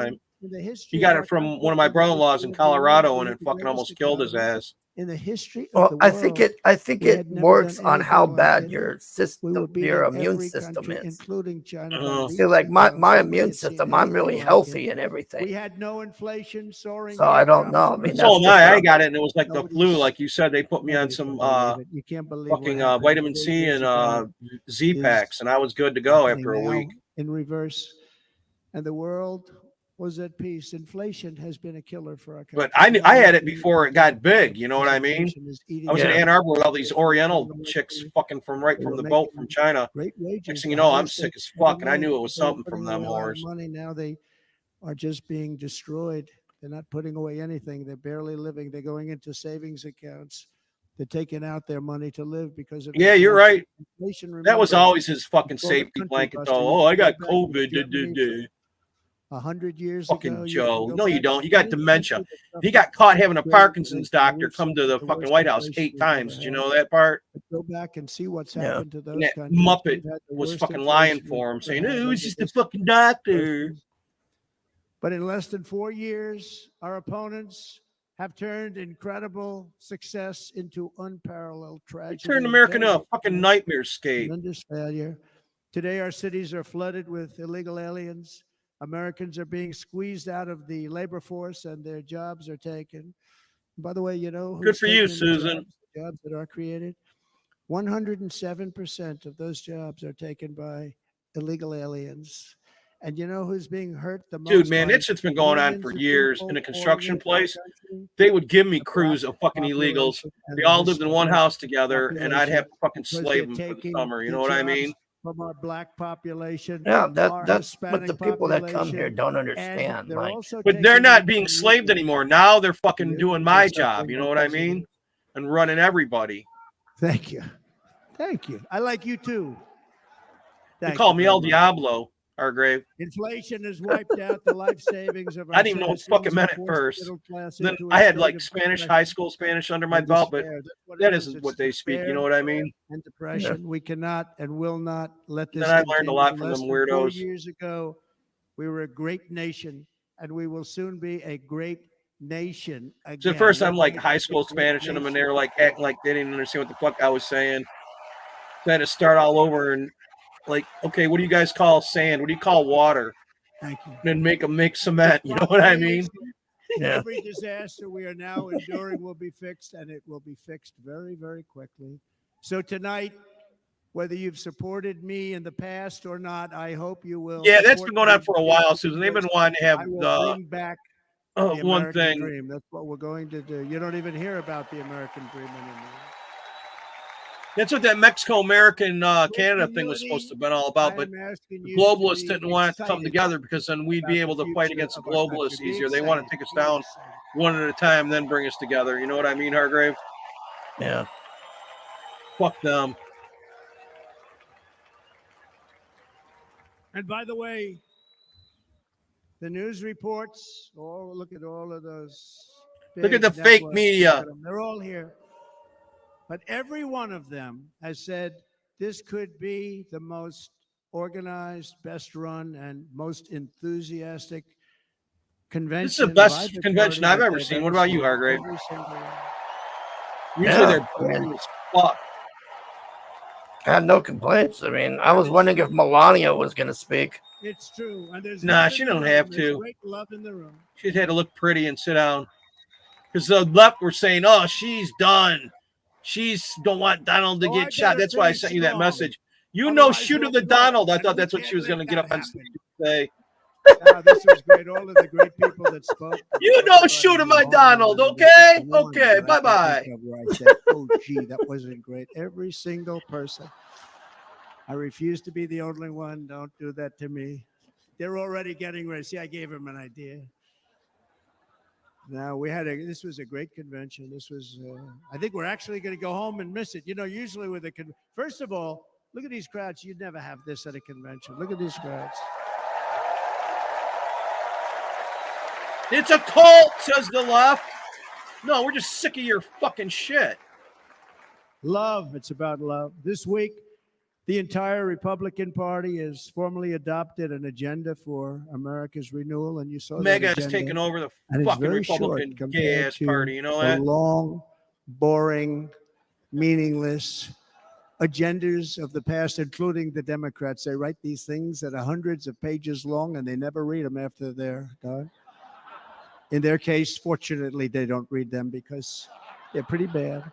[SPEAKER 3] time.
[SPEAKER 1] in the history
[SPEAKER 3] He got
[SPEAKER 1] of
[SPEAKER 3] it
[SPEAKER 1] our
[SPEAKER 3] from
[SPEAKER 1] country,
[SPEAKER 3] one of my
[SPEAKER 1] in the
[SPEAKER 3] brother-in-laws
[SPEAKER 1] history
[SPEAKER 3] in
[SPEAKER 1] of the world,
[SPEAKER 3] Colorado,
[SPEAKER 1] and
[SPEAKER 3] and
[SPEAKER 1] the
[SPEAKER 3] it fucking
[SPEAKER 1] greatest
[SPEAKER 3] almost killed his
[SPEAKER 1] economy,
[SPEAKER 3] ass.
[SPEAKER 1] in the history of
[SPEAKER 2] Well,
[SPEAKER 1] the
[SPEAKER 2] I
[SPEAKER 1] world.
[SPEAKER 2] think it
[SPEAKER 1] We had never
[SPEAKER 2] works
[SPEAKER 1] done
[SPEAKER 2] on how
[SPEAKER 1] anything like
[SPEAKER 2] bad
[SPEAKER 1] it.
[SPEAKER 2] your
[SPEAKER 1] We
[SPEAKER 2] system,
[SPEAKER 1] were
[SPEAKER 2] your
[SPEAKER 1] beating
[SPEAKER 2] immune
[SPEAKER 1] every
[SPEAKER 2] system
[SPEAKER 1] country,
[SPEAKER 2] is.
[SPEAKER 1] including China, by
[SPEAKER 3] Uh,
[SPEAKER 2] See,
[SPEAKER 1] leaps
[SPEAKER 2] like
[SPEAKER 1] and
[SPEAKER 2] my
[SPEAKER 1] bounds. Nobody
[SPEAKER 2] immune
[SPEAKER 1] had seen
[SPEAKER 2] system, I'm really
[SPEAKER 1] anything like it.
[SPEAKER 2] healthy and
[SPEAKER 1] We
[SPEAKER 2] everything.
[SPEAKER 1] had no inflation, soaring
[SPEAKER 2] So I don't
[SPEAKER 1] aircraft,
[SPEAKER 2] know. I mean,
[SPEAKER 3] so
[SPEAKER 2] that's
[SPEAKER 3] am
[SPEAKER 2] just
[SPEAKER 3] I.
[SPEAKER 2] what
[SPEAKER 3] I
[SPEAKER 2] I'm.
[SPEAKER 3] got it, and it was like the flu,
[SPEAKER 1] nobody's
[SPEAKER 3] like you said. They put me on
[SPEAKER 1] nobody
[SPEAKER 3] some
[SPEAKER 1] can believe it. You can't believe what
[SPEAKER 3] fucking
[SPEAKER 1] happened
[SPEAKER 3] vitamin
[SPEAKER 1] 4
[SPEAKER 3] C
[SPEAKER 1] years
[SPEAKER 3] and
[SPEAKER 1] ago
[SPEAKER 3] Z
[SPEAKER 1] is
[SPEAKER 3] packs, and I was good to go
[SPEAKER 1] happening
[SPEAKER 3] after a
[SPEAKER 1] now
[SPEAKER 3] week.
[SPEAKER 1] in reverse, and the world was at peace. Inflation has been a killer for our country.
[SPEAKER 3] But I had it before it got big. You know what I mean?
[SPEAKER 1] Inflation is eating
[SPEAKER 3] I was in
[SPEAKER 2] Yeah.
[SPEAKER 3] Ann Arbor with all these
[SPEAKER 1] into
[SPEAKER 3] Oriental
[SPEAKER 1] the
[SPEAKER 3] chicks
[SPEAKER 1] country.
[SPEAKER 3] fucking from right
[SPEAKER 1] They
[SPEAKER 3] from
[SPEAKER 1] were
[SPEAKER 3] the boat from
[SPEAKER 1] making
[SPEAKER 3] China.
[SPEAKER 1] great
[SPEAKER 3] Next
[SPEAKER 1] wages.
[SPEAKER 3] thing you
[SPEAKER 1] The
[SPEAKER 3] know, I'm
[SPEAKER 1] highest
[SPEAKER 3] sick
[SPEAKER 1] they've
[SPEAKER 3] as
[SPEAKER 1] ever
[SPEAKER 3] fuck, and I
[SPEAKER 1] made.
[SPEAKER 3] knew it was
[SPEAKER 1] They were
[SPEAKER 3] something
[SPEAKER 1] putting
[SPEAKER 3] from
[SPEAKER 1] away
[SPEAKER 3] them
[SPEAKER 1] a lot of
[SPEAKER 3] whores.
[SPEAKER 1] money. Now they are just being destroyed. They're not putting away anything. They're barely living. They're going into savings accounts. They're taking out their money to live because of
[SPEAKER 3] Yeah, you're
[SPEAKER 1] inflation.
[SPEAKER 3] right.
[SPEAKER 1] Inflation,
[SPEAKER 3] That was
[SPEAKER 1] remember,
[SPEAKER 3] always his fucking
[SPEAKER 1] it's called a
[SPEAKER 3] safety
[SPEAKER 1] country
[SPEAKER 3] blanket,
[SPEAKER 1] buster.
[SPEAKER 3] though.
[SPEAKER 1] You
[SPEAKER 3] Oh, I
[SPEAKER 1] can go
[SPEAKER 3] got
[SPEAKER 1] back to
[SPEAKER 3] COVID.
[SPEAKER 1] Germany 100 years ago.
[SPEAKER 3] Fucking
[SPEAKER 1] You can
[SPEAKER 3] Joe.
[SPEAKER 1] go
[SPEAKER 3] No, you
[SPEAKER 1] back
[SPEAKER 3] don't. You got
[SPEAKER 1] any
[SPEAKER 3] dementia.
[SPEAKER 1] country that
[SPEAKER 3] He
[SPEAKER 1] suffered
[SPEAKER 3] got caught having a
[SPEAKER 1] great
[SPEAKER 3] Parkinson's
[SPEAKER 1] inflation, and
[SPEAKER 3] doctor
[SPEAKER 1] we've
[SPEAKER 3] come to
[SPEAKER 1] suffered
[SPEAKER 3] the
[SPEAKER 1] the
[SPEAKER 3] fucking
[SPEAKER 1] worst
[SPEAKER 3] White House
[SPEAKER 1] inflation
[SPEAKER 3] 8
[SPEAKER 1] we've ever
[SPEAKER 3] times. Do you
[SPEAKER 1] had.
[SPEAKER 3] know that part?
[SPEAKER 1] But go back and see what's
[SPEAKER 2] Yeah.
[SPEAKER 1] happened to those
[SPEAKER 3] And that
[SPEAKER 1] countries.
[SPEAKER 3] Muppet
[SPEAKER 1] We've had the
[SPEAKER 3] was
[SPEAKER 1] worst
[SPEAKER 3] fucking lying
[SPEAKER 1] inflation
[SPEAKER 3] for him,
[SPEAKER 1] we've
[SPEAKER 3] saying,
[SPEAKER 1] ever had
[SPEAKER 3] "Oh, it's
[SPEAKER 1] under
[SPEAKER 3] just a
[SPEAKER 1] this
[SPEAKER 3] fucking doctor."
[SPEAKER 1] person. But in less than 4 years, our opponents have turned incredible success into unparalleled
[SPEAKER 3] They
[SPEAKER 1] tragedy.
[SPEAKER 3] turned
[SPEAKER 1] and
[SPEAKER 3] America into a
[SPEAKER 1] failure.
[SPEAKER 3] fucking nightmare scape.
[SPEAKER 1] Tremendous failure. Today, our cities are flooded with illegal aliens. Americans are being squeezed out of the labor force and their jobs are taken. By the way, you know
[SPEAKER 3] Good
[SPEAKER 1] who's
[SPEAKER 3] for you,
[SPEAKER 1] taking
[SPEAKER 3] Susan.
[SPEAKER 1] the jobs that are created? 107% of those jobs are taken by illegal aliens. And you know who's being hurt the most?
[SPEAKER 3] Dude, man,
[SPEAKER 1] by
[SPEAKER 3] that shit's been going on
[SPEAKER 1] millions
[SPEAKER 3] for
[SPEAKER 1] of
[SPEAKER 3] years
[SPEAKER 1] people
[SPEAKER 3] in a
[SPEAKER 1] pouring
[SPEAKER 3] construction
[SPEAKER 1] into our
[SPEAKER 3] place.
[SPEAKER 1] country?
[SPEAKER 3] They would give me
[SPEAKER 1] The
[SPEAKER 3] crews
[SPEAKER 1] black
[SPEAKER 3] of fucking illegals.
[SPEAKER 1] population and
[SPEAKER 3] They
[SPEAKER 1] the
[SPEAKER 3] all lived in one
[SPEAKER 1] Hispanic
[SPEAKER 3] house together, and I'd have
[SPEAKER 1] population,
[SPEAKER 3] to fucking
[SPEAKER 1] because
[SPEAKER 3] slave
[SPEAKER 1] they're
[SPEAKER 3] them for the
[SPEAKER 1] taking
[SPEAKER 3] summer. You
[SPEAKER 1] the
[SPEAKER 3] know what I
[SPEAKER 1] jobs
[SPEAKER 3] mean?
[SPEAKER 1] from our black population,
[SPEAKER 2] Yeah,
[SPEAKER 1] our
[SPEAKER 2] that's what the
[SPEAKER 1] Hispanic
[SPEAKER 2] people that come here
[SPEAKER 1] population,
[SPEAKER 2] don't
[SPEAKER 1] and
[SPEAKER 2] understand.
[SPEAKER 1] they're
[SPEAKER 2] Like,
[SPEAKER 1] also
[SPEAKER 3] But they're
[SPEAKER 1] taking
[SPEAKER 3] not
[SPEAKER 1] in
[SPEAKER 3] being
[SPEAKER 1] the
[SPEAKER 3] slaved
[SPEAKER 1] Muslims.
[SPEAKER 3] anymore. Now they're fucking
[SPEAKER 1] The
[SPEAKER 3] doing
[SPEAKER 1] Muslims
[SPEAKER 3] my
[SPEAKER 1] are
[SPEAKER 3] job.
[SPEAKER 1] suffering
[SPEAKER 3] You know what I
[SPEAKER 1] because of
[SPEAKER 3] mean?
[SPEAKER 1] it.
[SPEAKER 3] And running everybody.
[SPEAKER 1] Thank you. Thank you. I like you too.
[SPEAKER 3] They
[SPEAKER 1] Thank
[SPEAKER 3] call
[SPEAKER 1] you
[SPEAKER 3] me
[SPEAKER 1] very
[SPEAKER 3] El
[SPEAKER 1] much.
[SPEAKER 3] Diablo, Hargrave.
[SPEAKER 1] Inflation has wiped out the life savings of our
[SPEAKER 3] I didn't even know what the fuck it
[SPEAKER 1] citizens
[SPEAKER 3] meant
[SPEAKER 1] and
[SPEAKER 3] at
[SPEAKER 1] forced the
[SPEAKER 3] first.
[SPEAKER 1] middle class
[SPEAKER 3] And then
[SPEAKER 1] into
[SPEAKER 3] I
[SPEAKER 1] a
[SPEAKER 3] had
[SPEAKER 1] state
[SPEAKER 3] like
[SPEAKER 1] of
[SPEAKER 3] Spanish,
[SPEAKER 1] depression
[SPEAKER 3] high school Spanish under my
[SPEAKER 1] and
[SPEAKER 3] belt, but
[SPEAKER 1] despair. That's what it
[SPEAKER 3] that
[SPEAKER 1] is.
[SPEAKER 3] isn't
[SPEAKER 1] It's
[SPEAKER 3] what they speak. You
[SPEAKER 1] despair
[SPEAKER 3] know what I mean?
[SPEAKER 1] and depression. We cannot and will not let this
[SPEAKER 3] Then I learned a
[SPEAKER 1] continue.
[SPEAKER 3] lot from
[SPEAKER 1] Less
[SPEAKER 3] them
[SPEAKER 1] than 4
[SPEAKER 3] weirdos.
[SPEAKER 1] years ago, we were a great nation, and we will soon be a great nation again.
[SPEAKER 3] So at first
[SPEAKER 1] We're
[SPEAKER 3] I'm like
[SPEAKER 1] going to
[SPEAKER 3] high
[SPEAKER 1] be a
[SPEAKER 3] school
[SPEAKER 1] great
[SPEAKER 3] Spanish and them, and
[SPEAKER 1] nation.
[SPEAKER 3] they're like acting like they didn't understand what the fuck I was saying. So I had to start all over and like, okay, what do you guys call sand? What do you call water?
[SPEAKER 1] Thank you.
[SPEAKER 3] And then make them make cement. You know what I mean?
[SPEAKER 2] yeah.
[SPEAKER 1] Every disaster we are now enduring will be fixed, and it will be fixed very, very quickly. So tonight, whether you've supported me in the past or not, I hope you will.
[SPEAKER 3] Yeah, that's
[SPEAKER 1] support
[SPEAKER 3] been going
[SPEAKER 1] me
[SPEAKER 3] on for a while, Susan. They've been
[SPEAKER 1] because
[SPEAKER 3] wanting to have
[SPEAKER 1] I will
[SPEAKER 3] the
[SPEAKER 1] bring back the
[SPEAKER 3] one
[SPEAKER 1] American
[SPEAKER 3] thing.
[SPEAKER 1] dream. That's what we're going to do. You don't even hear about the American dream anymore.
[SPEAKER 3] That's what that Mexico-American Canada thing was supposed to have been all about, but the globalists didn't want it to come together because then we'd be able to fight against the globalists easier. They want to take us down one at a time, then bring us together. You know what I mean, Hargrave?
[SPEAKER 2] Yeah.
[SPEAKER 3] Fuck them.
[SPEAKER 1] And by the way, the news reports, oh, look at all of those.
[SPEAKER 3] Look at
[SPEAKER 1] big
[SPEAKER 3] the fake
[SPEAKER 1] networks.
[SPEAKER 3] media.
[SPEAKER 1] Look at them. They're all here. But every one of them has said this could be the most organized, best run, and most enthusiastic convention.
[SPEAKER 3] This is the best
[SPEAKER 1] by the
[SPEAKER 3] convention
[SPEAKER 1] party
[SPEAKER 3] I've
[SPEAKER 1] that
[SPEAKER 3] ever
[SPEAKER 1] they've
[SPEAKER 3] seen. What about you, Hargrave?
[SPEAKER 1] Every single one.
[SPEAKER 3] Usually
[SPEAKER 2] Yeah,
[SPEAKER 3] they're
[SPEAKER 2] I mean-
[SPEAKER 3] boring as fuck.
[SPEAKER 2] I had no complaints. I mean, I was wondering if Melania was going to speak.
[SPEAKER 1] It's true. And there's
[SPEAKER 3] Nah,
[SPEAKER 1] love
[SPEAKER 3] she
[SPEAKER 1] in the
[SPEAKER 3] don't
[SPEAKER 1] room.
[SPEAKER 3] have
[SPEAKER 1] There's
[SPEAKER 3] to.
[SPEAKER 1] great love in the room.
[SPEAKER 3] She'd had to look pretty and sit down. Because the left were saying, oh, she's done. She's don't want Donald to
[SPEAKER 1] Oh, I
[SPEAKER 3] get shot.
[SPEAKER 1] gotta
[SPEAKER 3] That's why I
[SPEAKER 1] finish
[SPEAKER 3] sent you that
[SPEAKER 1] strong.
[SPEAKER 3] message. You know,
[SPEAKER 1] Otherwise,
[SPEAKER 3] shoot
[SPEAKER 1] we'll
[SPEAKER 3] at the
[SPEAKER 1] be lost,
[SPEAKER 3] Donald. I
[SPEAKER 1] and
[SPEAKER 3] thought
[SPEAKER 1] we
[SPEAKER 3] that's what
[SPEAKER 1] can't
[SPEAKER 3] she was
[SPEAKER 1] let
[SPEAKER 3] going to get
[SPEAKER 1] that
[SPEAKER 3] up on
[SPEAKER 1] happen.
[SPEAKER 3] stage and say.
[SPEAKER 1] This was great. All of the great people that spoke.
[SPEAKER 3] You know, shoot at my Donald, okay? Okay, bye-bye.
[SPEAKER 1] I said, oh, gee, that wasn't great. Every single person. I refuse to be the only one. Don't do that to me. They're already getting ready. See, I gave him an idea. Now, this was a great convention. This was, I think we're actually going to go home and miss it. You know, usually with a, first of all, look at these crowds. You'd never have this at a convention. Look at these crowds.
[SPEAKER 3] It's a cult, says the left. No, we're just sick of your fucking shit.
[SPEAKER 1] Love. It's about love. This week, the entire Republican Party has formally adopted an agenda for America's renewal, and you saw
[SPEAKER 3] Mega
[SPEAKER 1] that
[SPEAKER 3] has
[SPEAKER 1] agenda.
[SPEAKER 3] taken over the
[SPEAKER 1] And it's
[SPEAKER 3] fucking
[SPEAKER 1] very short
[SPEAKER 3] Republican
[SPEAKER 1] compared
[SPEAKER 3] gay-ass
[SPEAKER 1] to
[SPEAKER 3] party. You know
[SPEAKER 1] the
[SPEAKER 3] that?
[SPEAKER 1] long boring, meaningless agendas of the past, including the Democrats. They write these things that are hundreds of pages long and they never read them after they're done. In their case, fortunately, they don't read them because they're pretty bad.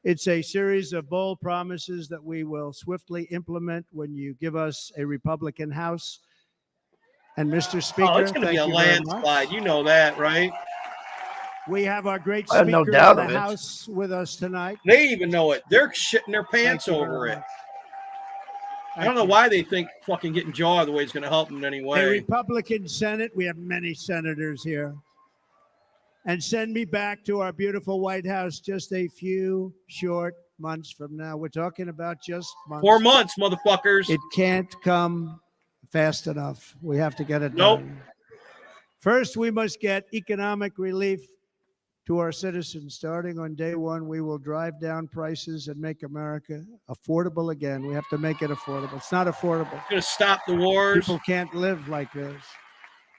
[SPEAKER 1] It's a series of bold promises that we will swiftly implement when you give us a Republican House. And Mr. Speaker,
[SPEAKER 3] Oh, it's going to be a
[SPEAKER 1] thank you very much.
[SPEAKER 3] landslide. You know that, right?
[SPEAKER 1] We have our great
[SPEAKER 2] I have
[SPEAKER 1] speaker
[SPEAKER 2] no doubt
[SPEAKER 1] of
[SPEAKER 2] of
[SPEAKER 1] the
[SPEAKER 2] it.
[SPEAKER 1] House with us tonight.
[SPEAKER 3] They even know it. They're shitting their pants
[SPEAKER 1] Thank you
[SPEAKER 3] over
[SPEAKER 1] very
[SPEAKER 3] it.
[SPEAKER 1] much.
[SPEAKER 3] I don't know
[SPEAKER 1] Thank you.
[SPEAKER 3] why they think fucking getting Joe out of the way is going to help them in any
[SPEAKER 1] A
[SPEAKER 3] way.
[SPEAKER 1] Republican Senate. We have many senators here. And send me back to our beautiful White House just a few short months from now. We're talking about just months.
[SPEAKER 3] 4 months, motherfuckers.
[SPEAKER 1] It can't come fast enough. We have to get it
[SPEAKER 3] Nope.
[SPEAKER 1] done. First, we must get economic relief to our citizens. Starting on day one, we will drive down prices and make America affordable again. We have to make it affordable. It's not affordable.
[SPEAKER 3] Going to stop the wars.
[SPEAKER 1] People can't live like this.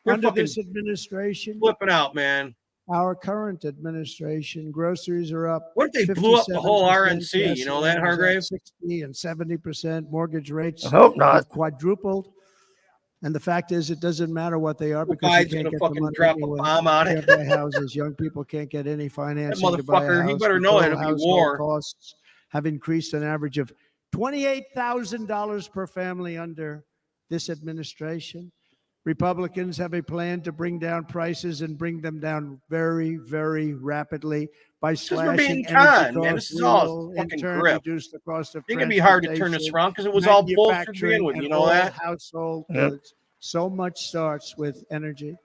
[SPEAKER 3] They're
[SPEAKER 1] Under
[SPEAKER 3] fucking
[SPEAKER 1] this administration,
[SPEAKER 3] flipping out, man.
[SPEAKER 1] our current administration, groceries are up.
[SPEAKER 3] What if they blew up the whole
[SPEAKER 1] 57%,
[SPEAKER 3] RNC? You know that,
[SPEAKER 1] gasoline is up
[SPEAKER 3] Hargrave?
[SPEAKER 1] 60 and 70%. Mortgage rates
[SPEAKER 2] I hope not.
[SPEAKER 1] have quadrupled. And the fact is, it doesn't matter what they are because
[SPEAKER 3] Biden's
[SPEAKER 1] you
[SPEAKER 3] gonna
[SPEAKER 1] can't get the
[SPEAKER 3] fucking
[SPEAKER 1] money
[SPEAKER 3] drop a
[SPEAKER 1] anyway.
[SPEAKER 3] bomb on
[SPEAKER 1] You
[SPEAKER 3] it.
[SPEAKER 1] can't buy houses. Young people can't get any financing to buy a
[SPEAKER 3] motherfucker, he
[SPEAKER 1] house.
[SPEAKER 3] better know
[SPEAKER 1] Total
[SPEAKER 3] it'll be
[SPEAKER 1] household
[SPEAKER 3] war.
[SPEAKER 1] Costs have increased an average of $28,000 per family under this administration. Republicans have a plan to bring down prices and bring them down very, very rapidly by
[SPEAKER 3] we're
[SPEAKER 1] slashing
[SPEAKER 3] being
[SPEAKER 1] energy
[SPEAKER 3] conned, man.
[SPEAKER 1] costs.
[SPEAKER 3] This is
[SPEAKER 1] We
[SPEAKER 3] all
[SPEAKER 1] will, in
[SPEAKER 3] fucking
[SPEAKER 1] turn,
[SPEAKER 3] grip.
[SPEAKER 1] reduce the cost of
[SPEAKER 3] It's going to be hard to turn this
[SPEAKER 1] transportation,
[SPEAKER 3] around because it was all bullshit to
[SPEAKER 1] manufacturing,
[SPEAKER 3] begin with.
[SPEAKER 1] and
[SPEAKER 3] You know
[SPEAKER 1] all
[SPEAKER 3] that?
[SPEAKER 1] household
[SPEAKER 2] Yep.
[SPEAKER 1] goods. So much starts with energy.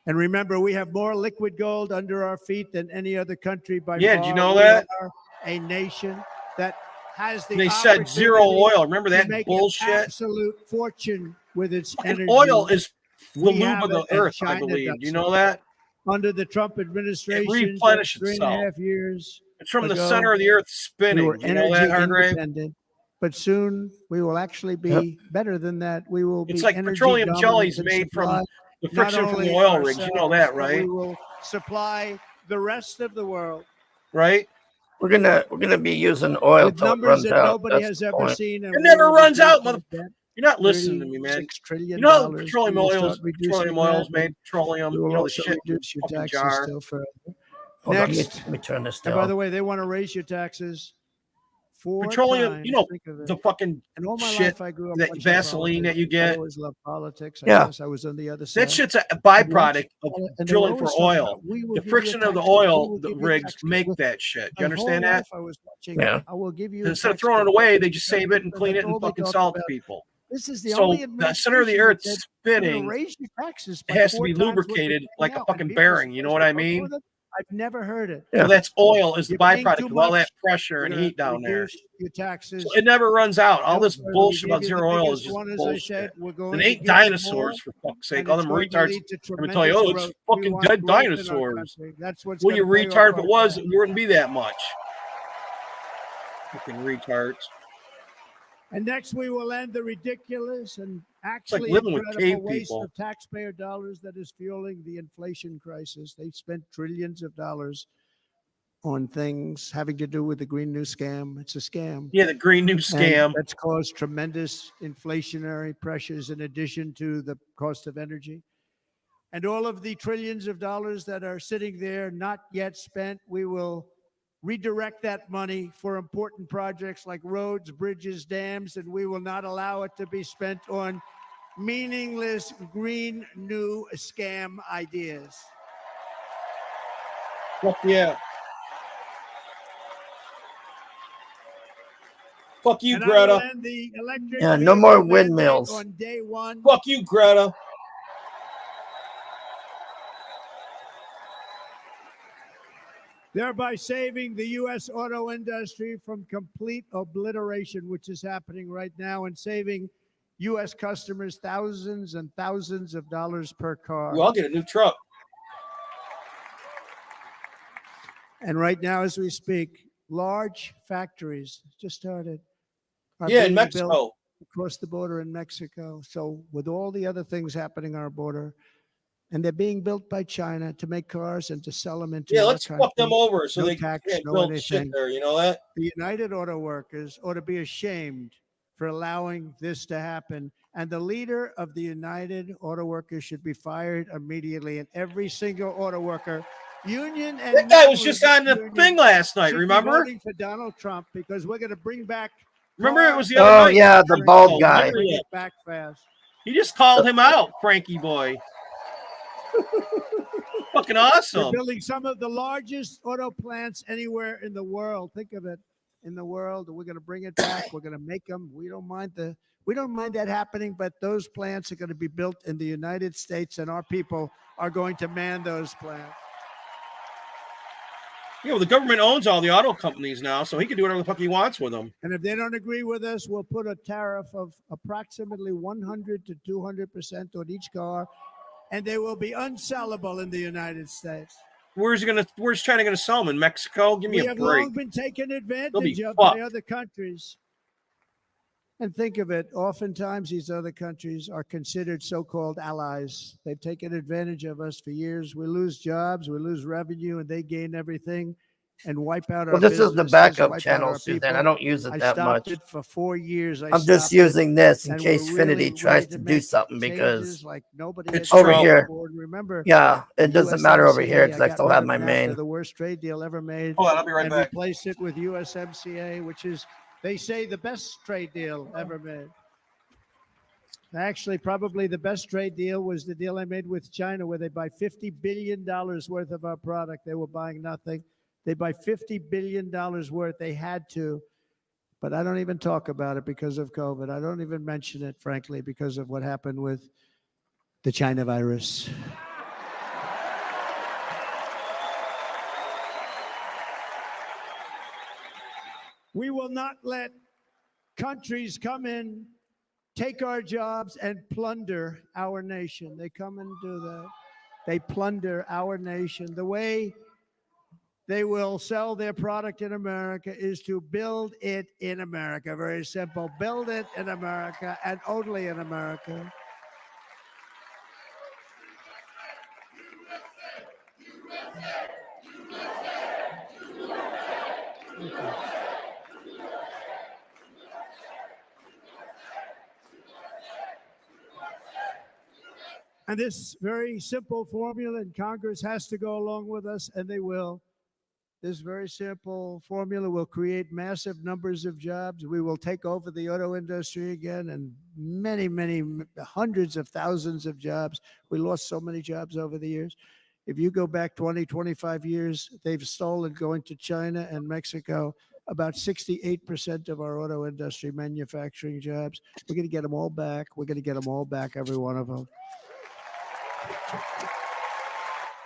[SPEAKER 1] And remember, we have more liquid gold under our feet than any other country by
[SPEAKER 3] Yeah,
[SPEAKER 1] far.
[SPEAKER 3] did you know
[SPEAKER 1] We
[SPEAKER 3] that?
[SPEAKER 1] are a nation that has the
[SPEAKER 3] They said zero
[SPEAKER 1] opportunity
[SPEAKER 3] oil. Remember
[SPEAKER 1] to
[SPEAKER 3] that
[SPEAKER 1] make an
[SPEAKER 3] bullshit?
[SPEAKER 1] absolute fortune with its
[SPEAKER 3] Fucking
[SPEAKER 1] energy.
[SPEAKER 3] oil is the
[SPEAKER 1] We
[SPEAKER 3] lube
[SPEAKER 1] have
[SPEAKER 3] of the
[SPEAKER 1] it, and
[SPEAKER 3] earth, I
[SPEAKER 1] China
[SPEAKER 3] believe. Do you
[SPEAKER 1] does
[SPEAKER 3] know
[SPEAKER 1] it.
[SPEAKER 3] that?
[SPEAKER 1] Under the Trump administration,
[SPEAKER 3] replenishes
[SPEAKER 1] 3.5
[SPEAKER 3] itself.
[SPEAKER 1] years
[SPEAKER 3] It's from the
[SPEAKER 1] ago,
[SPEAKER 3] center of the earth
[SPEAKER 1] we
[SPEAKER 3] spinning.
[SPEAKER 1] were
[SPEAKER 3] Do you know that,
[SPEAKER 1] energy
[SPEAKER 3] Hargrave?
[SPEAKER 1] independent. But soon we will actually be better than that. We will be
[SPEAKER 3] It's like
[SPEAKER 1] energy
[SPEAKER 3] petroleum
[SPEAKER 1] dominant
[SPEAKER 3] jellies
[SPEAKER 1] and
[SPEAKER 3] made from
[SPEAKER 1] supply
[SPEAKER 3] the
[SPEAKER 1] not
[SPEAKER 3] friction from
[SPEAKER 1] only
[SPEAKER 3] the oil rigs. You know
[SPEAKER 1] ourselves,
[SPEAKER 3] that,
[SPEAKER 1] but
[SPEAKER 3] right?
[SPEAKER 1] we will supply the rest of the world
[SPEAKER 3] Right?
[SPEAKER 2] We're gonna be using oil
[SPEAKER 1] with
[SPEAKER 2] till it
[SPEAKER 1] numbers
[SPEAKER 2] runs
[SPEAKER 1] that
[SPEAKER 2] out.
[SPEAKER 1] nobody
[SPEAKER 2] That's
[SPEAKER 1] has
[SPEAKER 2] the
[SPEAKER 1] ever
[SPEAKER 2] point.
[SPEAKER 1] seen. And
[SPEAKER 3] It
[SPEAKER 1] we
[SPEAKER 3] never
[SPEAKER 1] will
[SPEAKER 3] runs out,
[SPEAKER 1] reduce our
[SPEAKER 3] mother.
[SPEAKER 1] debt.
[SPEAKER 3] You're not listening to me, man.
[SPEAKER 1] $36 trillion.
[SPEAKER 3] You know how
[SPEAKER 1] We
[SPEAKER 3] petroleum
[SPEAKER 1] will
[SPEAKER 3] oil
[SPEAKER 1] start
[SPEAKER 3] is petroleum
[SPEAKER 1] reducing
[SPEAKER 3] oil is
[SPEAKER 1] that,
[SPEAKER 3] made
[SPEAKER 1] and
[SPEAKER 3] petroleum.
[SPEAKER 1] we
[SPEAKER 3] You
[SPEAKER 1] will
[SPEAKER 3] know the
[SPEAKER 1] also
[SPEAKER 3] shit in
[SPEAKER 1] reduce your
[SPEAKER 3] fucking
[SPEAKER 1] taxes
[SPEAKER 3] jar.
[SPEAKER 1] still further.
[SPEAKER 2] Hold on,
[SPEAKER 1] Next.
[SPEAKER 2] let me turn this
[SPEAKER 1] And by
[SPEAKER 2] down.
[SPEAKER 1] the way, they want to raise your taxes 4
[SPEAKER 3] Petroleum,
[SPEAKER 1] times.
[SPEAKER 3] you know,
[SPEAKER 1] Think of it.
[SPEAKER 3] the fucking
[SPEAKER 1] And all my
[SPEAKER 3] shit,
[SPEAKER 1] life, I grew up
[SPEAKER 3] that
[SPEAKER 1] watching
[SPEAKER 3] Vaseline that
[SPEAKER 1] politics.
[SPEAKER 3] you
[SPEAKER 1] I
[SPEAKER 3] get.
[SPEAKER 1] always loved politics. I
[SPEAKER 2] Yeah.
[SPEAKER 1] guess I was on the other side.
[SPEAKER 3] that shit's a
[SPEAKER 1] I watched
[SPEAKER 3] byproduct of
[SPEAKER 1] and they
[SPEAKER 3] drilling
[SPEAKER 1] always
[SPEAKER 3] for
[SPEAKER 1] talk
[SPEAKER 3] oil.
[SPEAKER 1] about, we will
[SPEAKER 3] The
[SPEAKER 1] give you
[SPEAKER 3] friction of the
[SPEAKER 1] taxes, we
[SPEAKER 3] oil,
[SPEAKER 1] will
[SPEAKER 3] the
[SPEAKER 1] give you
[SPEAKER 3] rigs
[SPEAKER 1] taxes.
[SPEAKER 3] make
[SPEAKER 1] With
[SPEAKER 3] that shit. Do
[SPEAKER 1] my
[SPEAKER 3] you understand
[SPEAKER 1] whole
[SPEAKER 3] that?
[SPEAKER 1] life I was watching,
[SPEAKER 2] Yeah.
[SPEAKER 1] I will give you a
[SPEAKER 3] Instead of
[SPEAKER 1] tax
[SPEAKER 3] throwing it
[SPEAKER 1] cut.
[SPEAKER 3] away, they just save it and
[SPEAKER 1] That's
[SPEAKER 3] clean it and
[SPEAKER 1] all they
[SPEAKER 3] fucking
[SPEAKER 1] talk
[SPEAKER 3] sell it to
[SPEAKER 1] about.
[SPEAKER 3] people.
[SPEAKER 1] This is the
[SPEAKER 3] So
[SPEAKER 1] only
[SPEAKER 3] the center of the
[SPEAKER 1] administration
[SPEAKER 3] earth
[SPEAKER 1] that said, "We're gonna
[SPEAKER 3] spinning
[SPEAKER 1] raise your taxes by
[SPEAKER 3] has to
[SPEAKER 1] 4
[SPEAKER 3] be
[SPEAKER 1] times what you're
[SPEAKER 3] lubricated
[SPEAKER 1] paying
[SPEAKER 3] like a
[SPEAKER 1] now." And
[SPEAKER 3] fucking
[SPEAKER 1] people
[SPEAKER 3] bearing. You know what I
[SPEAKER 1] supposed to
[SPEAKER 3] mean?
[SPEAKER 1] vote for them. I've never heard it.
[SPEAKER 2] Yeah.
[SPEAKER 3] So that's oil is the
[SPEAKER 1] You're paying
[SPEAKER 3] byproduct
[SPEAKER 1] too
[SPEAKER 3] of all that
[SPEAKER 1] much,
[SPEAKER 3] pressure
[SPEAKER 1] We're
[SPEAKER 3] and
[SPEAKER 1] gonna
[SPEAKER 3] heat down there.
[SPEAKER 1] reduce your taxes.
[SPEAKER 3] So it never runs out. All this
[SPEAKER 1] Elsewhere, we
[SPEAKER 3] bullshit
[SPEAKER 1] gave
[SPEAKER 3] about
[SPEAKER 1] you
[SPEAKER 3] zero
[SPEAKER 1] the
[SPEAKER 3] oil is
[SPEAKER 1] biggest
[SPEAKER 3] just
[SPEAKER 1] one, as I
[SPEAKER 3] bullshit.
[SPEAKER 1] said, we're going
[SPEAKER 3] It
[SPEAKER 1] to
[SPEAKER 3] ain't
[SPEAKER 1] give you more,
[SPEAKER 3] dinosaurs, for fuck's sake.
[SPEAKER 1] and
[SPEAKER 3] All
[SPEAKER 1] it's
[SPEAKER 3] them
[SPEAKER 1] going to
[SPEAKER 3] retards
[SPEAKER 1] lead to
[SPEAKER 3] are gonna tell you,
[SPEAKER 1] tremendous
[SPEAKER 3] oh, it's
[SPEAKER 1] growth. We
[SPEAKER 3] fucking
[SPEAKER 1] want
[SPEAKER 3] dead
[SPEAKER 1] growth in our
[SPEAKER 3] dinosaurs.
[SPEAKER 1] country. That's what's
[SPEAKER 3] Well, you
[SPEAKER 1] gonna pay off
[SPEAKER 3] retard, if
[SPEAKER 1] our
[SPEAKER 3] it was,
[SPEAKER 1] debt.
[SPEAKER 3] it wouldn't be that much. Fucking retards.
[SPEAKER 1] And next, we will end the ridiculous and
[SPEAKER 3] like
[SPEAKER 1] actually
[SPEAKER 3] living with
[SPEAKER 1] incredible
[SPEAKER 3] cave
[SPEAKER 1] waste
[SPEAKER 3] people.
[SPEAKER 1] of taxpayer dollars that is fueling the inflation crisis. They spent trillions of dollars on things having to do with the Green New Scam. It's a scam.
[SPEAKER 3] Yeah, the Green New
[SPEAKER 1] And
[SPEAKER 3] Scam.
[SPEAKER 1] that's caused tremendous inflationary pressures in addition to the cost of energy. And all of the trillions of dollars that are sitting there not yet spent, we will redirect that money for important projects like roads, bridges, dams, and we will not allow it to be spent on meaningless Green New Scam ideas.
[SPEAKER 3] Fuck yeah. Fuck you,
[SPEAKER 1] And I will
[SPEAKER 3] Greta.
[SPEAKER 1] end the electric
[SPEAKER 2] Yeah, no more
[SPEAKER 1] vehicle mandate
[SPEAKER 2] windmills.
[SPEAKER 1] on day one.
[SPEAKER 3] Fuck you, Greta.
[SPEAKER 1] Thereby saving the U.S. auto industry from complete obliteration, which is happening right now, and saving U.S. customers thousands and thousands of dollars per car.
[SPEAKER 3] Well, I'll get a new truck.
[SPEAKER 1] And right now, as we speak, large factories just started. Are
[SPEAKER 3] Yeah, in
[SPEAKER 1] being
[SPEAKER 3] Mexico.
[SPEAKER 1] built across the border in Mexico. So with all the other things happening on our border, And they're being built by China to make cars and to sell them into
[SPEAKER 3] Yeah,
[SPEAKER 1] our
[SPEAKER 3] let's fuck them
[SPEAKER 1] country.
[SPEAKER 3] over so
[SPEAKER 1] No
[SPEAKER 3] they
[SPEAKER 1] tax,
[SPEAKER 3] can't
[SPEAKER 1] no
[SPEAKER 3] build shit
[SPEAKER 1] anything.
[SPEAKER 3] there. You know that?
[SPEAKER 1] The United Auto Workers ought to be ashamed for allowing this to happen. And the leader of the United Auto Workers should be fired immediately. And every single auto worker, union and
[SPEAKER 3] That guy was just on the
[SPEAKER 1] non-union,
[SPEAKER 3] thing last night.
[SPEAKER 1] should be
[SPEAKER 3] Remember?
[SPEAKER 1] voting for Donald Trump because we're going to bring back.
[SPEAKER 3] Remember it was the
[SPEAKER 2] Oh,
[SPEAKER 3] other night.
[SPEAKER 2] yeah, the bald guy.
[SPEAKER 1] Bring it back fast.
[SPEAKER 3] He just called him out, Frankie boy. Fucking
[SPEAKER 1] We're
[SPEAKER 3] awesome.
[SPEAKER 1] building some of the largest auto plants anywhere in the world. Think of it, in the world. We're going to bring it back. We're going to make them. We don't mind that happening, but those plants are going to be built in the United States, and our people are going to man those plants.
[SPEAKER 3] You know, the government owns all the auto companies now, so he can do whatever the fuck he wants with them.
[SPEAKER 1] And if they don't agree with us, we'll put a tariff of approximately 100 to 200% on each car, and they will be unsellable in the United States.
[SPEAKER 3] Where's China gonna sell them? In Mexico? Give me
[SPEAKER 1] We
[SPEAKER 3] a
[SPEAKER 1] have
[SPEAKER 3] break.
[SPEAKER 1] long been taken
[SPEAKER 3] They'll
[SPEAKER 1] advantage
[SPEAKER 3] be
[SPEAKER 1] of by
[SPEAKER 3] fucked.
[SPEAKER 1] other countries. And think of it, oftentimes these other countries are considered so-called allies. They've taken advantage of us for years. We lose jobs, we lose revenue, and they gain everything and wipe out our
[SPEAKER 2] Well, this is the
[SPEAKER 1] businesses,
[SPEAKER 2] backup
[SPEAKER 1] wipe out
[SPEAKER 2] channel,
[SPEAKER 1] our
[SPEAKER 2] Suzanne.
[SPEAKER 1] people.
[SPEAKER 2] I don't use it
[SPEAKER 1] I
[SPEAKER 2] that
[SPEAKER 1] stopped
[SPEAKER 2] much.
[SPEAKER 1] it for 4 years.
[SPEAKER 2] I'm just using this in case Finity tries to do something because
[SPEAKER 1] like nobody
[SPEAKER 3] It's
[SPEAKER 1] had
[SPEAKER 2] over
[SPEAKER 3] Trump.
[SPEAKER 2] here,
[SPEAKER 1] Remember,
[SPEAKER 2] yeah, it doesn't matter over here because I
[SPEAKER 1] got
[SPEAKER 2] still
[SPEAKER 1] rid
[SPEAKER 2] have
[SPEAKER 1] of
[SPEAKER 2] my
[SPEAKER 1] NAFTA,
[SPEAKER 2] main.
[SPEAKER 1] the worst trade deal ever made,
[SPEAKER 3] Hold on, I'll be right
[SPEAKER 1] and
[SPEAKER 3] back.
[SPEAKER 1] replaced it with USMCA, which is, they say, the best trade deal ever made. Actually, probably the best trade deal was the deal I made with China, where they buy $50 billion worth of our product. They were buying nothing. They buy $50 billion worth. They had to, but I don't even talk about it because of COVID. I don't even mention it, frankly, because of what happened with the China virus. We will not let countries come in, take our jobs, and plunder our nation. They come and do that. They plunder our nation. The way they will sell their product in America is to build it in America. Very simple. Build it in America and only in America. And this very simple formula, and Congress has to go along with us, and they will. This very simple formula will create massive numbers of jobs. We will take over the auto industry again, and many, many hundreds of thousands of jobs. We lost so many jobs over the years. If you go back 20, 25 years, they've stolen, going to China and Mexico, about 68% of our auto industry manufacturing jobs. We're going to get them all back. We're going to get them all back, every one of them.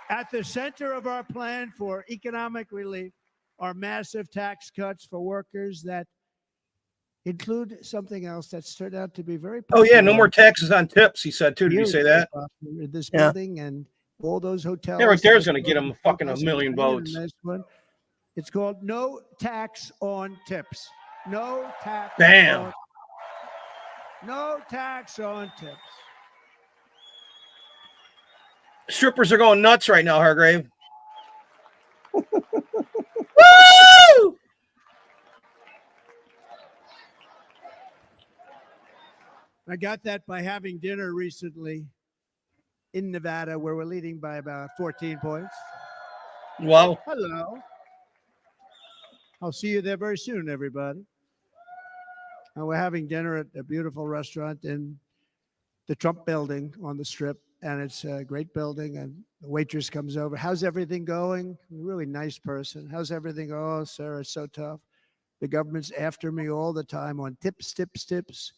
[SPEAKER 1] At the center of our plan for economic relief are massive tax cuts for workers that include something else that's turned out to be very
[SPEAKER 3] Oh yeah, no
[SPEAKER 1] popular
[SPEAKER 3] more taxes on tips. He said too. Did you say that?
[SPEAKER 1] in this
[SPEAKER 2] Yeah.
[SPEAKER 1] building, and all those hotels.
[SPEAKER 3] Yeah, right
[SPEAKER 1] that
[SPEAKER 3] there's
[SPEAKER 1] are
[SPEAKER 3] going to get him fucking a million votes.
[SPEAKER 1] this one. It's called no tax on tips. No tax.
[SPEAKER 3] Bam.
[SPEAKER 1] No tax on tips.
[SPEAKER 3] Strippers are going nuts right now, Hargrave. Woo!
[SPEAKER 1] I got that by having dinner recently in Nevada, where we're leading by about 14 points.
[SPEAKER 3] Wow.
[SPEAKER 1] Hello. I'll see you there very soon, everybody. And we're having dinner at a beautiful restaurant in the Trump building on the Strip. And it's a great building. And the waitress comes over. How's everything going? Really nice person. How's everything? Oh, sir, it's so tough. The government's after me all the time on tips, tips, tips.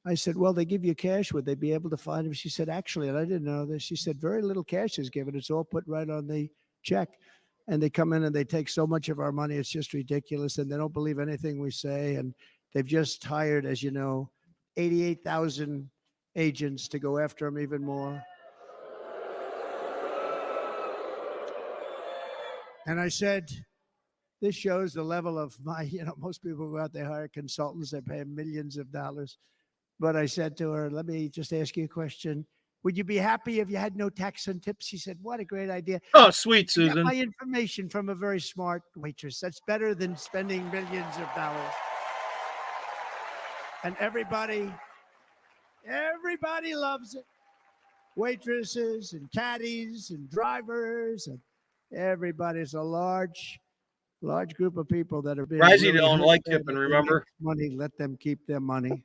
[SPEAKER 1] I said, well, they give you cash. Would they be able to find him? She said, actually, and I didn't know this. She said, very little cash is given. It's all put right on the check. And they come in and they take so much of our money. It's just ridiculous. And they don't believe anything we say. And they've just hired, as you know, 88,000 agents to go after them even more. And I said, this shows the level of my, most people go out, they hire consultants, they pay millions of dollars. But I said to her, let me just ask you a question. Would you be happy if you had no tax on tips? She said, what a great idea.
[SPEAKER 3] Oh, sweet
[SPEAKER 1] I got
[SPEAKER 3] Susan.
[SPEAKER 1] my information from a very smart waitress. That's better than spending millions of dollars. And everybody loves it. Waitresses and caddies and drivers and everybody's a large group of people that are being
[SPEAKER 3] Risey
[SPEAKER 1] really
[SPEAKER 3] don't
[SPEAKER 1] hurt
[SPEAKER 3] like
[SPEAKER 1] there,
[SPEAKER 3] tipping,
[SPEAKER 1] but they
[SPEAKER 3] remember?
[SPEAKER 1] get money, let them keep their money.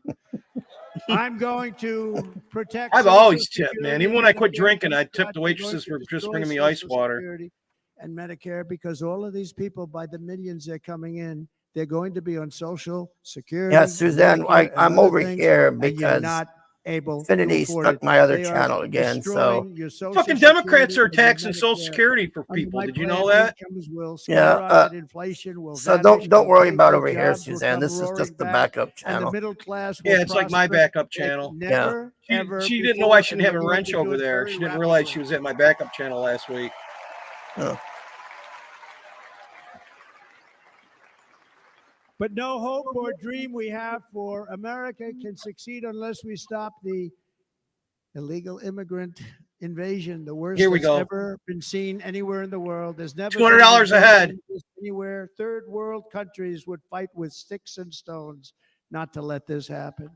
[SPEAKER 1] I'm going to protect.
[SPEAKER 3] I've
[SPEAKER 1] Social
[SPEAKER 3] always tipped, man.
[SPEAKER 1] Security,
[SPEAKER 3] Even when I quit
[SPEAKER 1] Medicare,
[SPEAKER 3] drinking, I
[SPEAKER 1] Social
[SPEAKER 3] tipped the
[SPEAKER 1] Security. They're
[SPEAKER 3] waitresses for
[SPEAKER 1] going to
[SPEAKER 3] just
[SPEAKER 1] destroy
[SPEAKER 3] bringing me ice
[SPEAKER 1] Social
[SPEAKER 3] water.
[SPEAKER 1] Security and Medicare, because all of these people, by the millions they're coming in, they're going to be on Social Security.
[SPEAKER 2] Yeah, Suzanne,
[SPEAKER 1] Medicare, and
[SPEAKER 2] I'm
[SPEAKER 1] other
[SPEAKER 2] over
[SPEAKER 1] things,
[SPEAKER 2] here
[SPEAKER 1] and you're
[SPEAKER 2] because
[SPEAKER 1] not able
[SPEAKER 2] Infinity
[SPEAKER 1] to afford
[SPEAKER 2] stuck
[SPEAKER 1] it.
[SPEAKER 2] my other
[SPEAKER 1] They are
[SPEAKER 2] channel again. So
[SPEAKER 1] destroying your Social
[SPEAKER 3] Fucking Democrats
[SPEAKER 1] Security
[SPEAKER 3] are
[SPEAKER 1] and your
[SPEAKER 3] taxing Social
[SPEAKER 1] Medicare.
[SPEAKER 3] Security for
[SPEAKER 1] Under
[SPEAKER 3] people.
[SPEAKER 1] my
[SPEAKER 3] Did you
[SPEAKER 1] plan,
[SPEAKER 3] know that?
[SPEAKER 1] incomes will
[SPEAKER 2] Yeah,
[SPEAKER 1] skyrocket, inflation will
[SPEAKER 2] so
[SPEAKER 1] vanish,
[SPEAKER 2] don't worry about
[SPEAKER 1] completely,
[SPEAKER 2] over here,
[SPEAKER 1] jobs will
[SPEAKER 2] Suzanne.
[SPEAKER 1] come
[SPEAKER 2] This is
[SPEAKER 1] roaring
[SPEAKER 2] just the
[SPEAKER 1] back,
[SPEAKER 2] backup
[SPEAKER 1] and the
[SPEAKER 2] channel.
[SPEAKER 1] middle class will
[SPEAKER 3] Yeah, it's like my
[SPEAKER 1] prosper
[SPEAKER 3] backup
[SPEAKER 1] like
[SPEAKER 3] channel.
[SPEAKER 1] never, ever
[SPEAKER 3] She didn't know I
[SPEAKER 1] before,
[SPEAKER 3] shouldn't
[SPEAKER 1] and
[SPEAKER 3] have a
[SPEAKER 1] we're going
[SPEAKER 3] wrench
[SPEAKER 1] to do
[SPEAKER 3] over
[SPEAKER 1] it
[SPEAKER 3] there.
[SPEAKER 1] very
[SPEAKER 3] She didn't realize she
[SPEAKER 1] rapidly.
[SPEAKER 3] was at my backup channel last week.
[SPEAKER 2] Oh.
[SPEAKER 1] But no hope or dream we have for America can succeed unless we stop the illegal immigrant invasion, the worst
[SPEAKER 3] Here we
[SPEAKER 1] that's
[SPEAKER 3] go.
[SPEAKER 1] ever been seen anywhere in the world. There's never
[SPEAKER 3] $200
[SPEAKER 1] been an invasion
[SPEAKER 3] a head.
[SPEAKER 1] like this anywhere. Third world countries would fight with sticks and stones not to let this happen.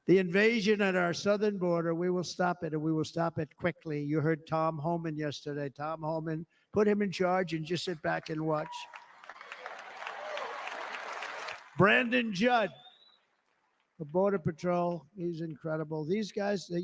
[SPEAKER 1] The invasion at our southern border, we will stop it, and we will stop it quickly. You heard Tom Homan yesterday. Tom Homan, put him in charge and just sit back and watch. Brandon Judd, the Border Patrol, he's incredible. These guys, they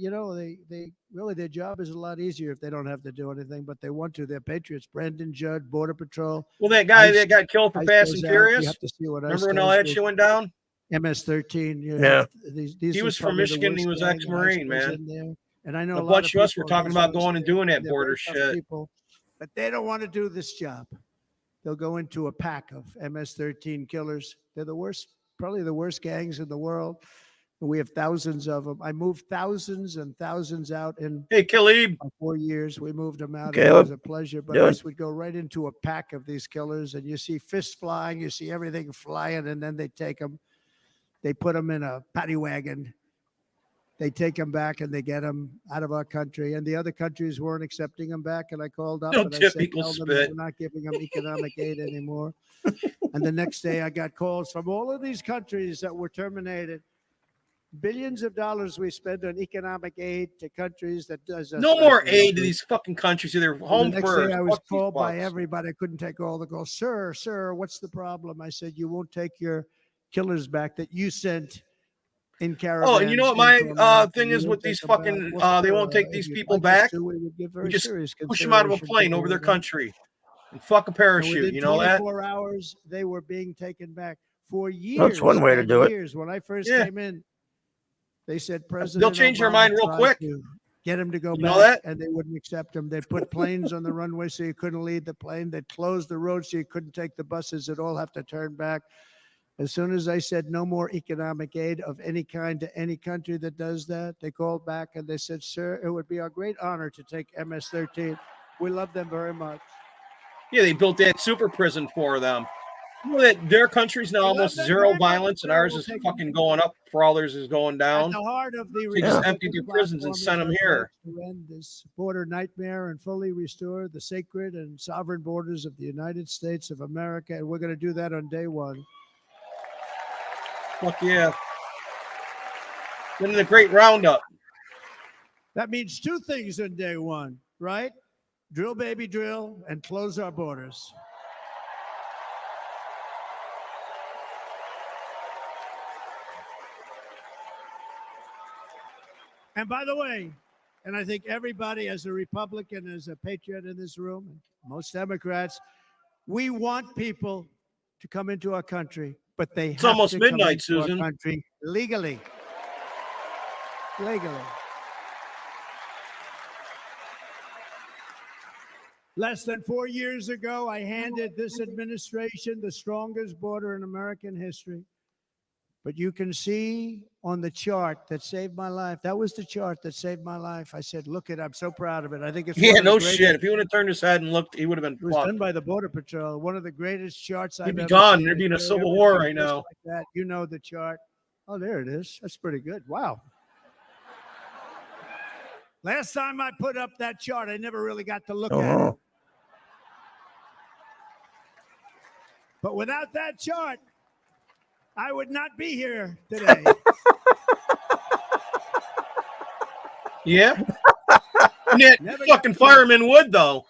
[SPEAKER 1] really, their job is a lot easier if they don't have to do anything, but they want to. They're patriots. Brandon Judd, Border Patrol.
[SPEAKER 3] Well, that guy
[SPEAKER 1] ICE
[SPEAKER 3] that got killed for
[SPEAKER 1] ICE
[SPEAKER 3] Fast
[SPEAKER 1] goes
[SPEAKER 3] and
[SPEAKER 1] out. You
[SPEAKER 3] Furious.
[SPEAKER 1] have to see what
[SPEAKER 3] Remember
[SPEAKER 1] ICE
[SPEAKER 3] when all
[SPEAKER 1] does
[SPEAKER 3] that
[SPEAKER 1] with
[SPEAKER 3] shit went down?
[SPEAKER 1] MS-13.
[SPEAKER 3] Yeah.
[SPEAKER 1] These
[SPEAKER 3] He
[SPEAKER 1] are
[SPEAKER 3] was from
[SPEAKER 1] probably the
[SPEAKER 3] Michigan. He
[SPEAKER 1] worst
[SPEAKER 3] was
[SPEAKER 1] gang.
[SPEAKER 3] ex-Marine,
[SPEAKER 1] ICE goes
[SPEAKER 3] man.
[SPEAKER 1] in there. And I know
[SPEAKER 3] A
[SPEAKER 1] a lot
[SPEAKER 3] bunch of us
[SPEAKER 1] people
[SPEAKER 3] were talking
[SPEAKER 1] in
[SPEAKER 3] about
[SPEAKER 1] those
[SPEAKER 3] going and
[SPEAKER 1] states,
[SPEAKER 3] doing that
[SPEAKER 1] they're
[SPEAKER 3] border
[SPEAKER 1] very tough
[SPEAKER 3] shit.
[SPEAKER 1] people, but they don't want to do this job. They'll go into a pack of MS-13 killers. They're the worst, probably the worst gangs in the world. And we have thousands of them. I moved thousands and thousands out in
[SPEAKER 3] Hey, Khalid.
[SPEAKER 1] 4 years. We moved them out.
[SPEAKER 2] Okay,
[SPEAKER 1] It was a pleasure. But
[SPEAKER 2] doing?
[SPEAKER 1] ICE would go right into a pack of these killers, and you see fists flying, you see everything flying, and then they take them. They put them in a paddy wagon. They take them back and they get them out of our country. And the other countries weren't accepting them back. And I called up
[SPEAKER 3] Don't
[SPEAKER 1] and I
[SPEAKER 3] tip
[SPEAKER 1] said,
[SPEAKER 3] equal
[SPEAKER 1] tell them
[SPEAKER 3] spit.
[SPEAKER 1] we're not giving them economic aid anymore. And the next day I got calls from all of these countries that were terminated. Billions of dollars we spend on economic aid to countries that does us
[SPEAKER 3] No more
[SPEAKER 1] nothing.
[SPEAKER 3] aid to these fucking countries. They're home
[SPEAKER 1] The next
[SPEAKER 3] first.
[SPEAKER 1] day I was
[SPEAKER 3] Fuck these
[SPEAKER 1] called by
[SPEAKER 3] fucks.
[SPEAKER 1] everybody. I couldn't take all the calls. Sir, what's the problem? I said, you won't take your killers back that you sent in caravans.
[SPEAKER 3] Oh, and you know what my
[SPEAKER 1] into America.
[SPEAKER 3] thing
[SPEAKER 1] You
[SPEAKER 3] is
[SPEAKER 1] won't
[SPEAKER 3] with these
[SPEAKER 1] take them
[SPEAKER 3] fucking
[SPEAKER 1] back.
[SPEAKER 3] they won't take
[SPEAKER 1] If
[SPEAKER 3] these
[SPEAKER 1] you'd
[SPEAKER 3] people
[SPEAKER 1] like us
[SPEAKER 3] back.
[SPEAKER 1] to, we would give very
[SPEAKER 3] just
[SPEAKER 1] serious
[SPEAKER 3] push them out of a
[SPEAKER 1] consideration to
[SPEAKER 3] plane over their
[SPEAKER 1] doing that.
[SPEAKER 3] country and fuck a
[SPEAKER 1] And
[SPEAKER 3] parachute.
[SPEAKER 1] within
[SPEAKER 3] You know that?
[SPEAKER 1] 24 hours, they were being taken back for years.
[SPEAKER 2] That's one way to
[SPEAKER 1] and
[SPEAKER 2] do it.
[SPEAKER 1] years. When I first
[SPEAKER 3] Yeah.
[SPEAKER 1] came in, they said President
[SPEAKER 3] They'll change their
[SPEAKER 1] Obama
[SPEAKER 3] mind real
[SPEAKER 1] tried
[SPEAKER 3] quick.
[SPEAKER 1] to get him to go
[SPEAKER 3] You
[SPEAKER 1] back,
[SPEAKER 3] know that?
[SPEAKER 1] and they wouldn't accept him. They'd put planes on the runway so you couldn't lead the plane. They'd close the road so you couldn't take the buses. They'd all have to turn back. As soon as I said no more economic aid of any kind to any country that does that, they called back and they said, sir, it would be our great honor to take MS-13. We love them very much.
[SPEAKER 3] Yeah, they built that super prison for them. You know that their country's now
[SPEAKER 1] We
[SPEAKER 3] almost
[SPEAKER 1] love them
[SPEAKER 3] zero
[SPEAKER 1] very much,
[SPEAKER 3] violence, and
[SPEAKER 1] sir.
[SPEAKER 3] ours
[SPEAKER 1] We'll
[SPEAKER 3] is
[SPEAKER 1] take
[SPEAKER 3] fucking
[SPEAKER 1] them.
[SPEAKER 3] going up for all theirs is going
[SPEAKER 1] At
[SPEAKER 3] down.
[SPEAKER 1] the heart of the
[SPEAKER 3] They just
[SPEAKER 1] Republican
[SPEAKER 3] emptied their prisons and
[SPEAKER 1] platform
[SPEAKER 3] sent
[SPEAKER 1] is
[SPEAKER 3] them
[SPEAKER 1] our
[SPEAKER 3] here.
[SPEAKER 1] pledge to end this border nightmare and fully restore the sacred and sovereign borders of the United States of America. And we're going to do that on day one.
[SPEAKER 3] Fuck yeah. Then the great roundup.
[SPEAKER 1] That means two things on day one, right? Drill, baby, drill, and close our borders. And by the way, and I think everybody as a Republican, as a patriot in this room, and most Democrats, we want people to come into our country, but they have
[SPEAKER 3] almost
[SPEAKER 1] to come
[SPEAKER 3] midnight,
[SPEAKER 1] into our
[SPEAKER 3] Susan.
[SPEAKER 1] country legally. Legally. Less than 4 years ago, I handed this administration the strongest border in American history. But you can see on the chart that saved my life. That was the chart that saved my life. I said, look it, I'm so proud of it. I think it's
[SPEAKER 3] Yeah,
[SPEAKER 1] one of the
[SPEAKER 3] no
[SPEAKER 1] greatest-
[SPEAKER 3] shit. If he would have turned his head and looked, he would have been
[SPEAKER 1] It was
[SPEAKER 3] fucked.
[SPEAKER 1] done by the Border Patrol. One of the greatest charts I've
[SPEAKER 3] He'd be
[SPEAKER 1] ever
[SPEAKER 3] gone.
[SPEAKER 1] seen.
[SPEAKER 3] There'd be a
[SPEAKER 1] They
[SPEAKER 3] civil
[SPEAKER 1] show
[SPEAKER 3] war
[SPEAKER 1] everything
[SPEAKER 3] right
[SPEAKER 1] just
[SPEAKER 3] now.
[SPEAKER 1] like that. You know the chart. Oh, there it is. That's pretty good. Wow. Last time I put up that chart, I never really got to look at it.
[SPEAKER 2] Oh,
[SPEAKER 1] But without that chart, I would not be here today.
[SPEAKER 3] Yeah. Nick,
[SPEAKER 1] Never
[SPEAKER 3] fucking
[SPEAKER 1] got to-
[SPEAKER 3] fireman would, though.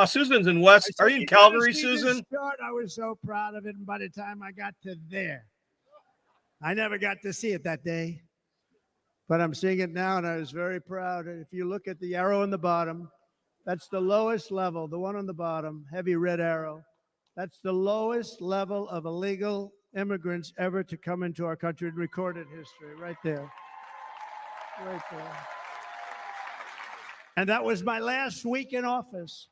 [SPEAKER 3] Susan's in West.
[SPEAKER 1] I
[SPEAKER 3] Are
[SPEAKER 1] said,
[SPEAKER 3] you in
[SPEAKER 1] gotta
[SPEAKER 3] Calgary,
[SPEAKER 1] see this
[SPEAKER 3] Susan?
[SPEAKER 1] chart. I was so proud of it. And by the time I got to there, I never got to see it that day. But I'm seeing it now, and I was very proud. And if you look at the arrow on the bottom, that's the lowest level, the one on the bottom, heavy red arrow. That's the lowest level of illegal immigrants ever to come into our country in recorded history, right there. Right there. And that was my last week in office.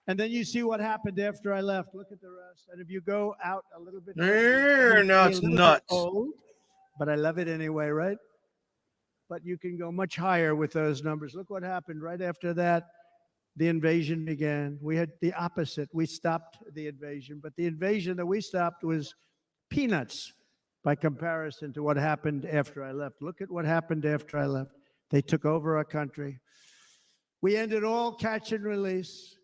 [SPEAKER 1] And then you see what happened after I left. Look at the rest. And if you go out a little bit,
[SPEAKER 3] No,
[SPEAKER 1] a
[SPEAKER 3] it's
[SPEAKER 1] little bit
[SPEAKER 3] nuts.
[SPEAKER 1] old, but I love it anyway, right? But you can go much higher with those numbers. Look what happened right after that. The invasion began. We had the opposite. We stopped the invasion, but the invasion that we stopped was peanuts by comparison to what happened after I left. Look at what happened after I left. They took over our country. We ended all catch and release.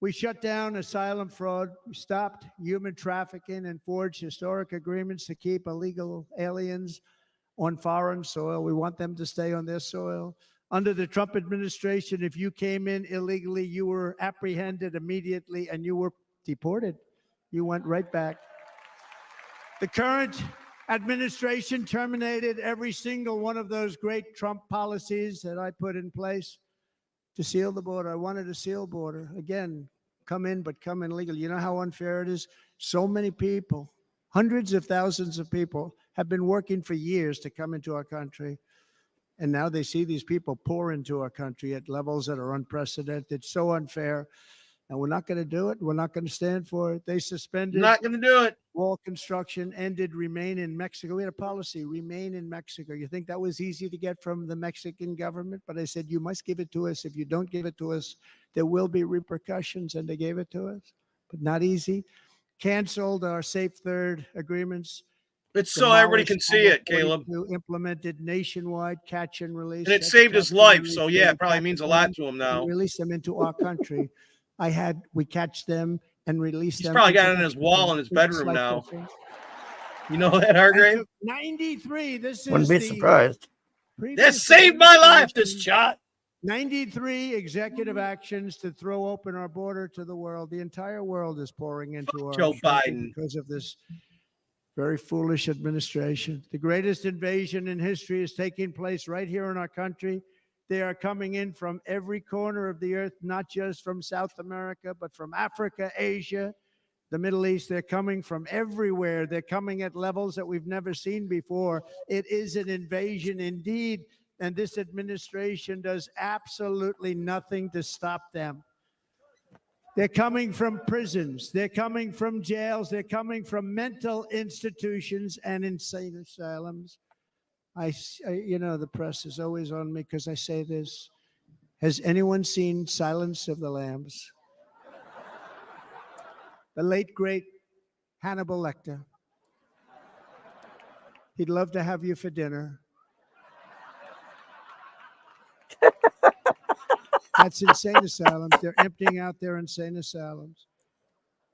[SPEAKER 1] We shut down asylum fraud. We stopped human trafficking and forged historic agreements to keep illegal aliens on foreign soil. We want them to stay on their soil. Under the Trump administration, if you came in illegally, you were apprehended immediately and you were deported. You went right back. The current administration terminated every single one of those great Trump policies that I put in place to seal the border. I wanted a seal border. Again, come in, but come in legal. You know how unfair it is? So many people, hundreds of thousands of people have been working for years to come into our country. And now they see these people pour into our country at levels that are unprecedented, so unfair. And we're not going to do it. We're not going to stand for it. They suspended
[SPEAKER 3] Not going to do it.
[SPEAKER 1] wall construction, ended remain in Mexico. We had a policy, remain in Mexico. You think that was easy to get from the Mexican government? But I said, you must give it to us. If you don't give it to us, there will be repercussions. And they gave it to us, but not easy. Canceled our Safe Third agreements.
[SPEAKER 3] It's so everybody can
[SPEAKER 1] Demolished
[SPEAKER 3] see it,
[SPEAKER 1] almost
[SPEAKER 3] Caleb.
[SPEAKER 1] 42 implemented nationwide catch and release.
[SPEAKER 3] And it
[SPEAKER 1] That's
[SPEAKER 3] saved his
[SPEAKER 1] catch and
[SPEAKER 3] life.
[SPEAKER 1] release.
[SPEAKER 3] So,
[SPEAKER 1] They
[SPEAKER 3] yeah,
[SPEAKER 1] would
[SPEAKER 3] it probably
[SPEAKER 1] catch
[SPEAKER 3] means a
[SPEAKER 1] them
[SPEAKER 3] lot to him
[SPEAKER 1] and
[SPEAKER 3] now.
[SPEAKER 1] release them into our country. We catch them and release
[SPEAKER 3] He's
[SPEAKER 1] them.
[SPEAKER 3] probably got
[SPEAKER 1] into
[SPEAKER 3] it in his
[SPEAKER 1] Mexico.
[SPEAKER 3] wall in his
[SPEAKER 1] Just
[SPEAKER 3] bedroom
[SPEAKER 1] like
[SPEAKER 3] now.
[SPEAKER 1] this,
[SPEAKER 3] You know that,
[SPEAKER 1] and
[SPEAKER 3] Hargrave?
[SPEAKER 1] took 93. This
[SPEAKER 2] wouldn't
[SPEAKER 1] is
[SPEAKER 2] be
[SPEAKER 1] the
[SPEAKER 2] surprised.
[SPEAKER 1] previous
[SPEAKER 3] That saved my life, this
[SPEAKER 1] administration.
[SPEAKER 3] shot.
[SPEAKER 1] 93 executive actions to throw open our border to the world. The entire world is pouring into our
[SPEAKER 3] Joe
[SPEAKER 1] country
[SPEAKER 3] Biden.
[SPEAKER 1] because of this very foolish administration. The greatest invasion in history is taking place right here in our country. They are coming in from every corner of the earth, not just from South America, but from Africa, Asia, the Middle East. They're coming from everywhere. They're coming at levels that we've never seen before. It is an invasion indeed. And this administration does absolutely nothing to stop them. They're coming from prisons. They're coming from jails. They're coming from mental institutions and insane asylums. You know, the press is always on me because I say this. Has anyone seen Silence of the Lambs? The late, great Hannibal Lecter. He'd love to have you for dinner. That's insane asylums. They're emptying out their insane asylums.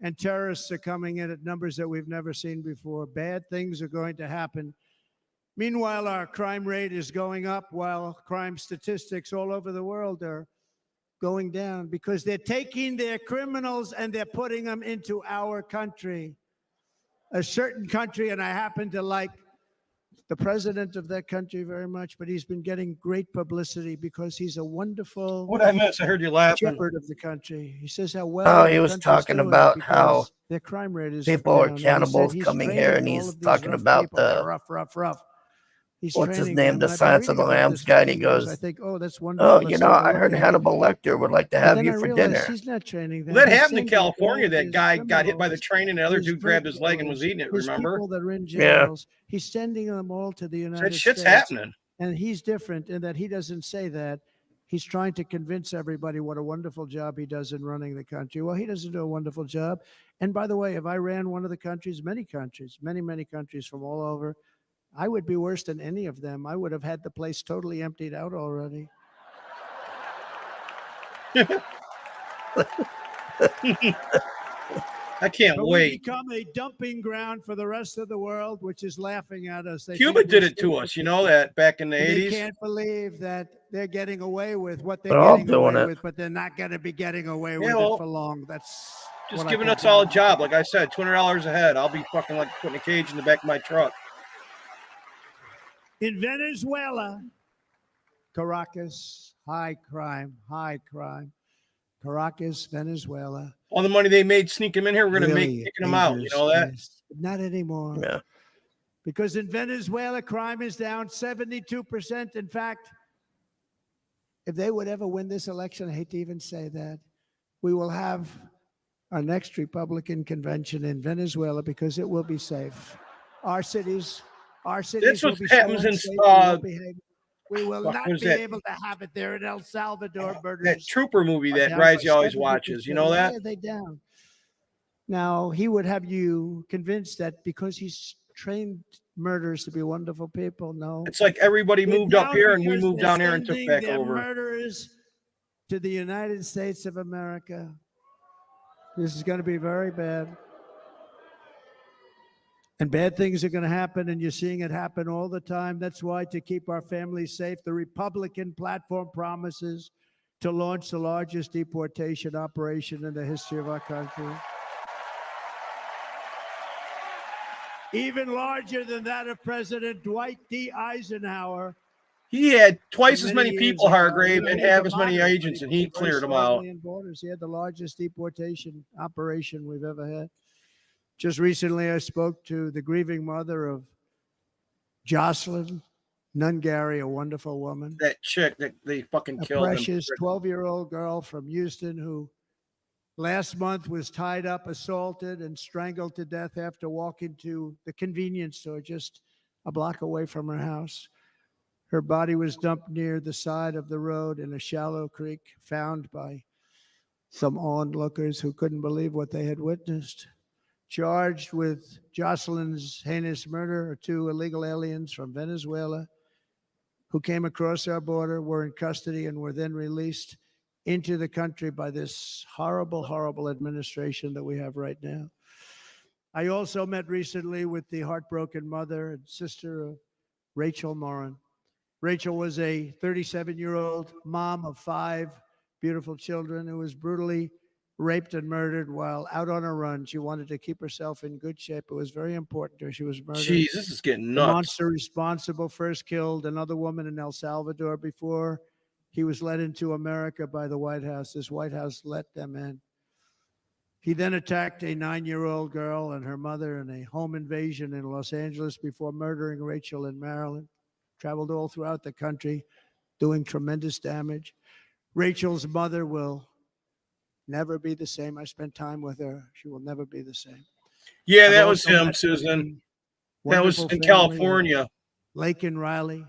[SPEAKER 1] And terrorists are coming in at numbers that we've never seen before. Bad things are going to happen. Meanwhile, our crime rate is going up while crime statistics all over the world are going down because they're taking their criminals and they're putting them into our country. A certain country, and I happen to like the president of that country very much, but he's been getting great publicity because he's a wonderful
[SPEAKER 3] What I miss? I heard you laughing.
[SPEAKER 1] shepherd of the country. He says how well.
[SPEAKER 2] Oh,
[SPEAKER 1] the
[SPEAKER 2] he was
[SPEAKER 1] country's
[SPEAKER 2] talking
[SPEAKER 1] doing
[SPEAKER 2] about how
[SPEAKER 1] because their crime rate is
[SPEAKER 2] people are
[SPEAKER 1] down. And he said
[SPEAKER 2] cannibals
[SPEAKER 1] he's
[SPEAKER 2] coming here, and
[SPEAKER 1] training all
[SPEAKER 2] he's
[SPEAKER 1] of these
[SPEAKER 2] talking
[SPEAKER 1] rough
[SPEAKER 2] about
[SPEAKER 1] people.
[SPEAKER 2] the
[SPEAKER 1] rough. He's
[SPEAKER 2] what's his
[SPEAKER 1] training
[SPEAKER 2] name,
[SPEAKER 1] them,
[SPEAKER 2] the
[SPEAKER 1] and I've been
[SPEAKER 2] Silence of the
[SPEAKER 1] reading about
[SPEAKER 2] Lambs
[SPEAKER 1] this
[SPEAKER 2] guy,
[SPEAKER 1] for
[SPEAKER 2] and he
[SPEAKER 1] 2 years.
[SPEAKER 2] goes,
[SPEAKER 1] I think, oh, that's wonderful.
[SPEAKER 2] "Oh,
[SPEAKER 1] Let's
[SPEAKER 2] you know,
[SPEAKER 1] take a
[SPEAKER 2] I
[SPEAKER 1] look
[SPEAKER 2] heard
[SPEAKER 1] at it."
[SPEAKER 2] Hannibal Lecter would like to
[SPEAKER 1] But
[SPEAKER 2] have
[SPEAKER 1] then
[SPEAKER 2] you
[SPEAKER 1] I
[SPEAKER 2] for
[SPEAKER 1] realized
[SPEAKER 2] dinner."
[SPEAKER 1] he's not training them.
[SPEAKER 3] Well, that
[SPEAKER 1] He's
[SPEAKER 3] happened in
[SPEAKER 1] sending all
[SPEAKER 3] California.
[SPEAKER 1] of
[SPEAKER 3] That
[SPEAKER 1] his
[SPEAKER 3] guy got hit by the
[SPEAKER 1] criminals,
[SPEAKER 3] train and the other
[SPEAKER 1] his
[SPEAKER 3] dude grabbed his leg and was
[SPEAKER 1] drug
[SPEAKER 3] eating it,
[SPEAKER 1] dealers, his
[SPEAKER 3] remember?
[SPEAKER 1] people that are in
[SPEAKER 2] Yeah.
[SPEAKER 1] jails, he's sending them all to the United
[SPEAKER 3] That shit's
[SPEAKER 1] States.
[SPEAKER 3] happening.
[SPEAKER 1] And he's different in that he doesn't say that. He's trying to convince everybody what a wonderful job he does in running the country. Well, he doesn't do a wonderful job. And by the way, if I ran one of the countries, many countries, many countries from all over, I would be worse than any of them. I would have had the place totally emptied out already.
[SPEAKER 3] I can't
[SPEAKER 1] But we
[SPEAKER 3] wait.
[SPEAKER 1] become a dumping ground for the rest of the world, which is laughing at us. They
[SPEAKER 3] Cuba
[SPEAKER 1] think
[SPEAKER 3] did
[SPEAKER 1] we're
[SPEAKER 3] it to
[SPEAKER 1] stupid.
[SPEAKER 3] us. You know that back in the
[SPEAKER 1] And they
[SPEAKER 3] 80s.
[SPEAKER 1] can't believe that they're getting away with what they're
[SPEAKER 2] They're all
[SPEAKER 1] getting away
[SPEAKER 2] doing it.
[SPEAKER 1] with, but they're not going to be getting away
[SPEAKER 3] Yeah,
[SPEAKER 1] with
[SPEAKER 3] well,
[SPEAKER 1] it for long. That's
[SPEAKER 3] Just
[SPEAKER 1] what I
[SPEAKER 3] giving
[SPEAKER 1] can
[SPEAKER 3] us
[SPEAKER 1] tell
[SPEAKER 3] all a
[SPEAKER 1] you.
[SPEAKER 3] job. Like I said, $200 a head. I'll be fucking like putting a cage in the back of my truck.
[SPEAKER 1] In Venezuela, Caracas, high crime. Caracas, Venezuela.
[SPEAKER 3] All the money they made sneaking them in here, we're going to
[SPEAKER 1] Really
[SPEAKER 3] make kicking them out. You
[SPEAKER 1] dangerous
[SPEAKER 3] know that?
[SPEAKER 1] place. Not anymore.
[SPEAKER 2] Yeah.
[SPEAKER 1] Because in Venezuela, crime is down 72%. In fact, if they would ever win this election, I hate to even say that, we will have our next Republican convention in Venezuela because it will be safe. Our cities
[SPEAKER 3] That's
[SPEAKER 1] will
[SPEAKER 3] what
[SPEAKER 1] be
[SPEAKER 3] happens
[SPEAKER 1] so
[SPEAKER 3] in,
[SPEAKER 1] unsafe, we won't behave. We will
[SPEAKER 3] fuck,
[SPEAKER 1] not
[SPEAKER 3] what is
[SPEAKER 1] be
[SPEAKER 3] that?
[SPEAKER 1] able to have it there in El Salvador.
[SPEAKER 3] that
[SPEAKER 1] Murders
[SPEAKER 3] Trooper movie
[SPEAKER 1] are
[SPEAKER 3] that
[SPEAKER 1] down by
[SPEAKER 3] Risey always watches. You
[SPEAKER 1] 70%.
[SPEAKER 3] know
[SPEAKER 1] Why
[SPEAKER 3] that?
[SPEAKER 1] are they down? Now, he would have you convinced that because he's trained murderers to be wonderful people. No.
[SPEAKER 3] It's like everybody
[SPEAKER 1] They're
[SPEAKER 3] moved up
[SPEAKER 1] down
[SPEAKER 3] here and we
[SPEAKER 1] because
[SPEAKER 3] moved
[SPEAKER 1] they're
[SPEAKER 3] down here and took
[SPEAKER 1] sending
[SPEAKER 3] back
[SPEAKER 1] their
[SPEAKER 3] over.
[SPEAKER 1] murderers to the United States of America. This is going to be very bad. And bad things are going to happen, and you're seeing it happen all the time. That's why, to keep our families safe, the Republican platform promises to launch the largest deportation operation in the history of our country. Even larger than that of President Dwight D. Eisenhower.
[SPEAKER 3] He had twice as
[SPEAKER 1] many
[SPEAKER 3] many
[SPEAKER 1] years
[SPEAKER 3] people,
[SPEAKER 1] ago.
[SPEAKER 3] Hargrave,
[SPEAKER 1] You know,
[SPEAKER 3] and
[SPEAKER 1] he was
[SPEAKER 3] have
[SPEAKER 1] a
[SPEAKER 3] as many
[SPEAKER 1] moderate,
[SPEAKER 3] agents,
[SPEAKER 1] but
[SPEAKER 3] and he
[SPEAKER 1] was
[SPEAKER 3] cleared them
[SPEAKER 1] firmly
[SPEAKER 3] out.
[SPEAKER 1] in borders. He had the largest deportation operation we've ever had. Just recently, I spoke to the grieving mother of Jocelyn Nungary, a wonderful woman,
[SPEAKER 3] That chick that they fucking
[SPEAKER 1] a
[SPEAKER 3] killed.
[SPEAKER 1] precious 12-year-old girl from Houston who last month was tied up, assaulted, and strangled to death after walking to the convenience store just a block away from her house. Her body was dumped near the side of the road in a shallow creek, found by some onlookers who couldn't believe what they had witnessed. Charged with Jocelyn's heinous murder are 2 illegal aliens from Venezuela who came across our border, were in custody, and were then released into the country by this horrible administration that we have right now. I also met recently with the heartbroken mother and sister of Rachel Morin. Rachel was a 37-year-old mom of 5 beautiful children who was brutally raped and murdered while out on a run. She wanted to keep herself in good shape. It was very important to her. She was murdered.
[SPEAKER 3] Jeez, this is getting
[SPEAKER 1] The
[SPEAKER 3] nuts.
[SPEAKER 1] monster responsible first killed another woman in El Salvador before he was led into America by the White House. This White House let them in. He then attacked a 9-year-old girl and her mother in a home invasion in Los Angeles before murdering Rachel in Maryland. Traveled all throughout the country, doing tremendous damage. Rachel's mother will never be the same. I spent time with her. She will never be the same.
[SPEAKER 3] Yeah,
[SPEAKER 1] I've
[SPEAKER 3] that was
[SPEAKER 1] also
[SPEAKER 3] him,
[SPEAKER 1] met
[SPEAKER 3] Susan.
[SPEAKER 1] the
[SPEAKER 3] That was
[SPEAKER 1] wonderful
[SPEAKER 3] in
[SPEAKER 1] family of
[SPEAKER 3] California.
[SPEAKER 1] Lake and Riley,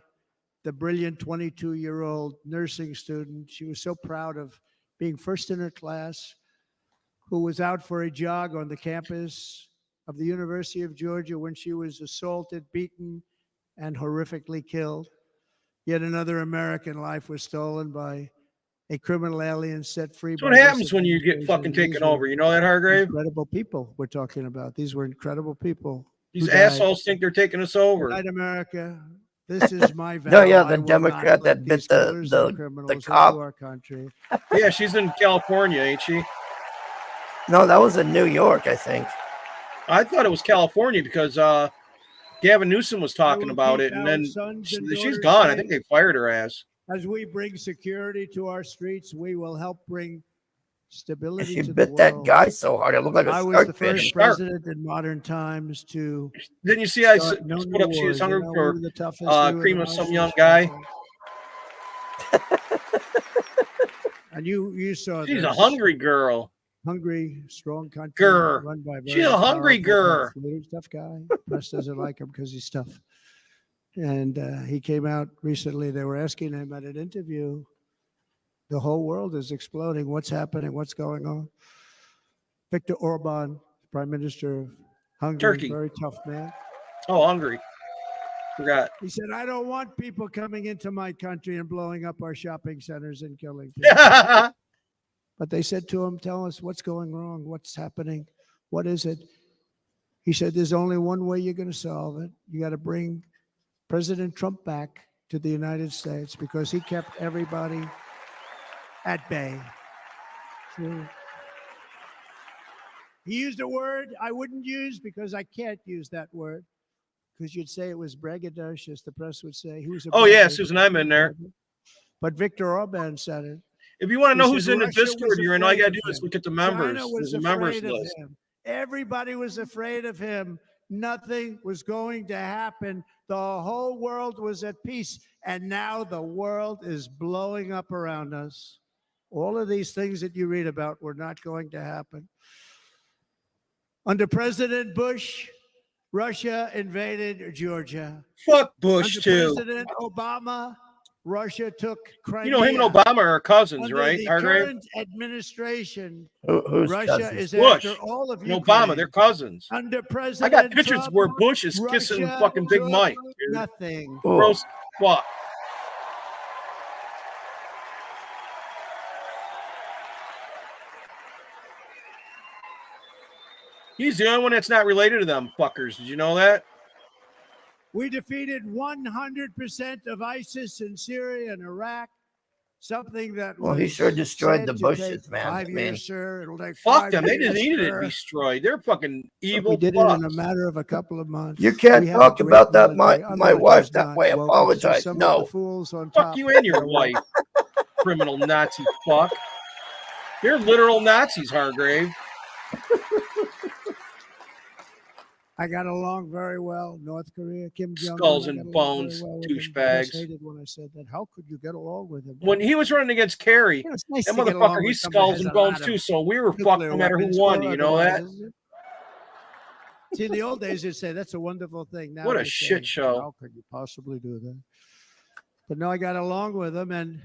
[SPEAKER 1] the brilliant 22-year-old nursing student. She was so proud of being first in her class, who was out for a jog on the campus of the University of Georgia when she was assaulted, beaten, and horrifically killed. Yet another American life was stolen by a criminal alien set free.
[SPEAKER 3] That's
[SPEAKER 1] by
[SPEAKER 3] what
[SPEAKER 1] this
[SPEAKER 3] happens when you get
[SPEAKER 1] administration.
[SPEAKER 3] fucking
[SPEAKER 1] These
[SPEAKER 3] taken
[SPEAKER 1] were
[SPEAKER 3] over. You know that, Hargrave?
[SPEAKER 1] incredible people we're talking about. These were incredible people.
[SPEAKER 3] These
[SPEAKER 1] who died.
[SPEAKER 3] assholes think they're taking us over.
[SPEAKER 1] Good night, America. This is my vow.
[SPEAKER 2] No, yeah,
[SPEAKER 1] I
[SPEAKER 2] the
[SPEAKER 1] will
[SPEAKER 2] Democrat
[SPEAKER 1] not let
[SPEAKER 2] that bit
[SPEAKER 1] these
[SPEAKER 2] the-
[SPEAKER 1] killers
[SPEAKER 2] the-
[SPEAKER 1] and criminals
[SPEAKER 2] cop.
[SPEAKER 1] into our country.
[SPEAKER 3] Yeah, she's in California, ain't she?
[SPEAKER 2] No, that was in New York, I think.
[SPEAKER 3] I thought it was California because Gavin Newsom was talking
[SPEAKER 1] will
[SPEAKER 3] about
[SPEAKER 1] keep
[SPEAKER 3] it, and
[SPEAKER 1] our
[SPEAKER 3] then
[SPEAKER 1] sons and
[SPEAKER 3] she's
[SPEAKER 1] daughters
[SPEAKER 3] gone. I
[SPEAKER 1] safe.
[SPEAKER 3] think they fired her ass.
[SPEAKER 1] As we bring security to our streets, we will help bring stability
[SPEAKER 2] She
[SPEAKER 1] to the
[SPEAKER 2] bit that
[SPEAKER 1] world.
[SPEAKER 2] guy so hard it looked like a
[SPEAKER 1] I was the
[SPEAKER 2] starfish.
[SPEAKER 1] first president in modern times to
[SPEAKER 3] Didn't you see I
[SPEAKER 1] start no
[SPEAKER 3] put up she was
[SPEAKER 1] wars. You
[SPEAKER 3] hungry
[SPEAKER 1] know,
[SPEAKER 3] for
[SPEAKER 1] one of the toughest, we were
[SPEAKER 3] cream
[SPEAKER 1] the
[SPEAKER 3] of some
[SPEAKER 1] most
[SPEAKER 3] young guy?
[SPEAKER 1] responsible. And you saw
[SPEAKER 3] She's a
[SPEAKER 1] this.
[SPEAKER 3] hungry girl.
[SPEAKER 1] Hungry, strong country
[SPEAKER 3] Grr.
[SPEAKER 1] run by
[SPEAKER 3] She's
[SPEAKER 1] very
[SPEAKER 3] a hungry
[SPEAKER 1] powerful,
[SPEAKER 3] grr.
[SPEAKER 1] tough leaders, tough guy. Press doesn't like him because he's tough. And he came out recently. They were asking him at an interview, The whole world is exploding. What's happening? What's going on? Viktor Orban, Prime Minister of Hungary,
[SPEAKER 3] Turkey.
[SPEAKER 1] very tough man.
[SPEAKER 3] Oh, Hungary. Forgot.
[SPEAKER 1] He said, I don't want people coming into my country and blowing up our shopping centers and killing people. But they said to him, tell us what's going wrong, what's happening, what is it? He said, there's only one way you're going to solve it. You got to bring President Trump back to the United States because he kept everybody at bay. So he used a word I wouldn't use because I can't use that word because you'd say it was braggadocious. The press would say he was a
[SPEAKER 3] Oh, yeah,
[SPEAKER 1] braggart.
[SPEAKER 3] Susan, I'm in there.
[SPEAKER 1] But Viktor Orban said it.
[SPEAKER 3] If you want to know
[SPEAKER 1] He
[SPEAKER 3] who's
[SPEAKER 1] said
[SPEAKER 3] in the
[SPEAKER 1] Russia was
[SPEAKER 3] Discord you're in, all you got to
[SPEAKER 1] afraid
[SPEAKER 3] do
[SPEAKER 1] of
[SPEAKER 3] is
[SPEAKER 1] him.
[SPEAKER 3] look at the members.
[SPEAKER 1] China was
[SPEAKER 3] There's a members
[SPEAKER 1] afraid of
[SPEAKER 3] list.
[SPEAKER 1] him. Everybody was afraid of him. Nothing was going to happen. The whole world was at peace. And now the world is blowing up around us. All of these things that you read about were not going to happen. Under President Bush, Russia invaded Georgia.
[SPEAKER 3] Fuck Bush,
[SPEAKER 1] Under
[SPEAKER 3] too.
[SPEAKER 1] President Obama, Russia took Crimea.
[SPEAKER 3] You know, him and Obama are cousins,
[SPEAKER 1] Under
[SPEAKER 3] right,
[SPEAKER 1] the
[SPEAKER 3] Hargrave?
[SPEAKER 1] current administration,
[SPEAKER 2] Who's
[SPEAKER 1] Russia
[SPEAKER 2] cousins?
[SPEAKER 1] is
[SPEAKER 3] Bush
[SPEAKER 1] after all of
[SPEAKER 3] and
[SPEAKER 1] Ukraine.
[SPEAKER 3] Obama, they're cousins.
[SPEAKER 1] Under
[SPEAKER 3] I
[SPEAKER 1] President
[SPEAKER 3] got pictures
[SPEAKER 1] Trump,
[SPEAKER 3] where Bush is kissing
[SPEAKER 1] Russia
[SPEAKER 3] fucking Big
[SPEAKER 1] took
[SPEAKER 3] Mike, dude.
[SPEAKER 1] nothing.
[SPEAKER 2] Ooh.
[SPEAKER 3] Gross fuck. He's the only one that's not related to them fuckers. Did you know that?
[SPEAKER 1] We defeated 100% of ISIS in Syria and Iraq. Something that
[SPEAKER 2] Well, he
[SPEAKER 1] was
[SPEAKER 2] sure destroyed
[SPEAKER 1] said
[SPEAKER 2] the
[SPEAKER 1] to
[SPEAKER 2] Bushes,
[SPEAKER 1] take
[SPEAKER 2] man.
[SPEAKER 1] 5
[SPEAKER 2] I mean-
[SPEAKER 1] years, sir. It'll take
[SPEAKER 3] Fuck
[SPEAKER 1] 5
[SPEAKER 3] them. They
[SPEAKER 1] years,
[SPEAKER 3] needed it
[SPEAKER 1] sir.
[SPEAKER 3] destroyed. They're fucking
[SPEAKER 1] But
[SPEAKER 3] evil
[SPEAKER 1] we did it
[SPEAKER 3] fucks.
[SPEAKER 1] in a matter of a couple of months.
[SPEAKER 2] You can't
[SPEAKER 1] We have
[SPEAKER 2] talk
[SPEAKER 1] a great
[SPEAKER 2] about that.
[SPEAKER 1] military.
[SPEAKER 2] My
[SPEAKER 1] Our
[SPEAKER 2] wife
[SPEAKER 1] military's
[SPEAKER 2] that
[SPEAKER 1] not
[SPEAKER 2] way.
[SPEAKER 1] woke. It's just
[SPEAKER 2] Apologize.
[SPEAKER 1] some of
[SPEAKER 2] No.
[SPEAKER 1] the fools on
[SPEAKER 3] Fuck
[SPEAKER 1] top
[SPEAKER 3] you and your
[SPEAKER 1] that are woke.
[SPEAKER 3] wife, criminal Nazi fuck. They're literal Nazis, Hargrave.
[SPEAKER 1] I got along very well. North Korea, Kim Jong-un.
[SPEAKER 3] Skulls
[SPEAKER 1] I
[SPEAKER 3] and
[SPEAKER 1] got along
[SPEAKER 3] bones,
[SPEAKER 1] very well with him. The
[SPEAKER 3] douchebags.
[SPEAKER 1] press hated when I said that. How could you get along with him?
[SPEAKER 3] When he was running against Kerry,
[SPEAKER 1] You know, it's nice
[SPEAKER 3] that
[SPEAKER 1] to get along
[SPEAKER 3] motherfucker,
[SPEAKER 1] with
[SPEAKER 3] he's
[SPEAKER 1] somebody
[SPEAKER 3] skulls
[SPEAKER 1] that
[SPEAKER 3] and
[SPEAKER 1] has a lot
[SPEAKER 3] bones
[SPEAKER 1] of
[SPEAKER 3] too, so we were fucked
[SPEAKER 1] nuclear
[SPEAKER 3] no matter who
[SPEAKER 1] weapons,
[SPEAKER 3] won,
[SPEAKER 1] or
[SPEAKER 3] you know that?
[SPEAKER 1] otherwise, isn't it? See, in the old days, they'd say that's a wonderful thing. Now
[SPEAKER 3] What a
[SPEAKER 1] they say,
[SPEAKER 3] shit show.
[SPEAKER 1] How could you possibly do that? But no, I got along with them, and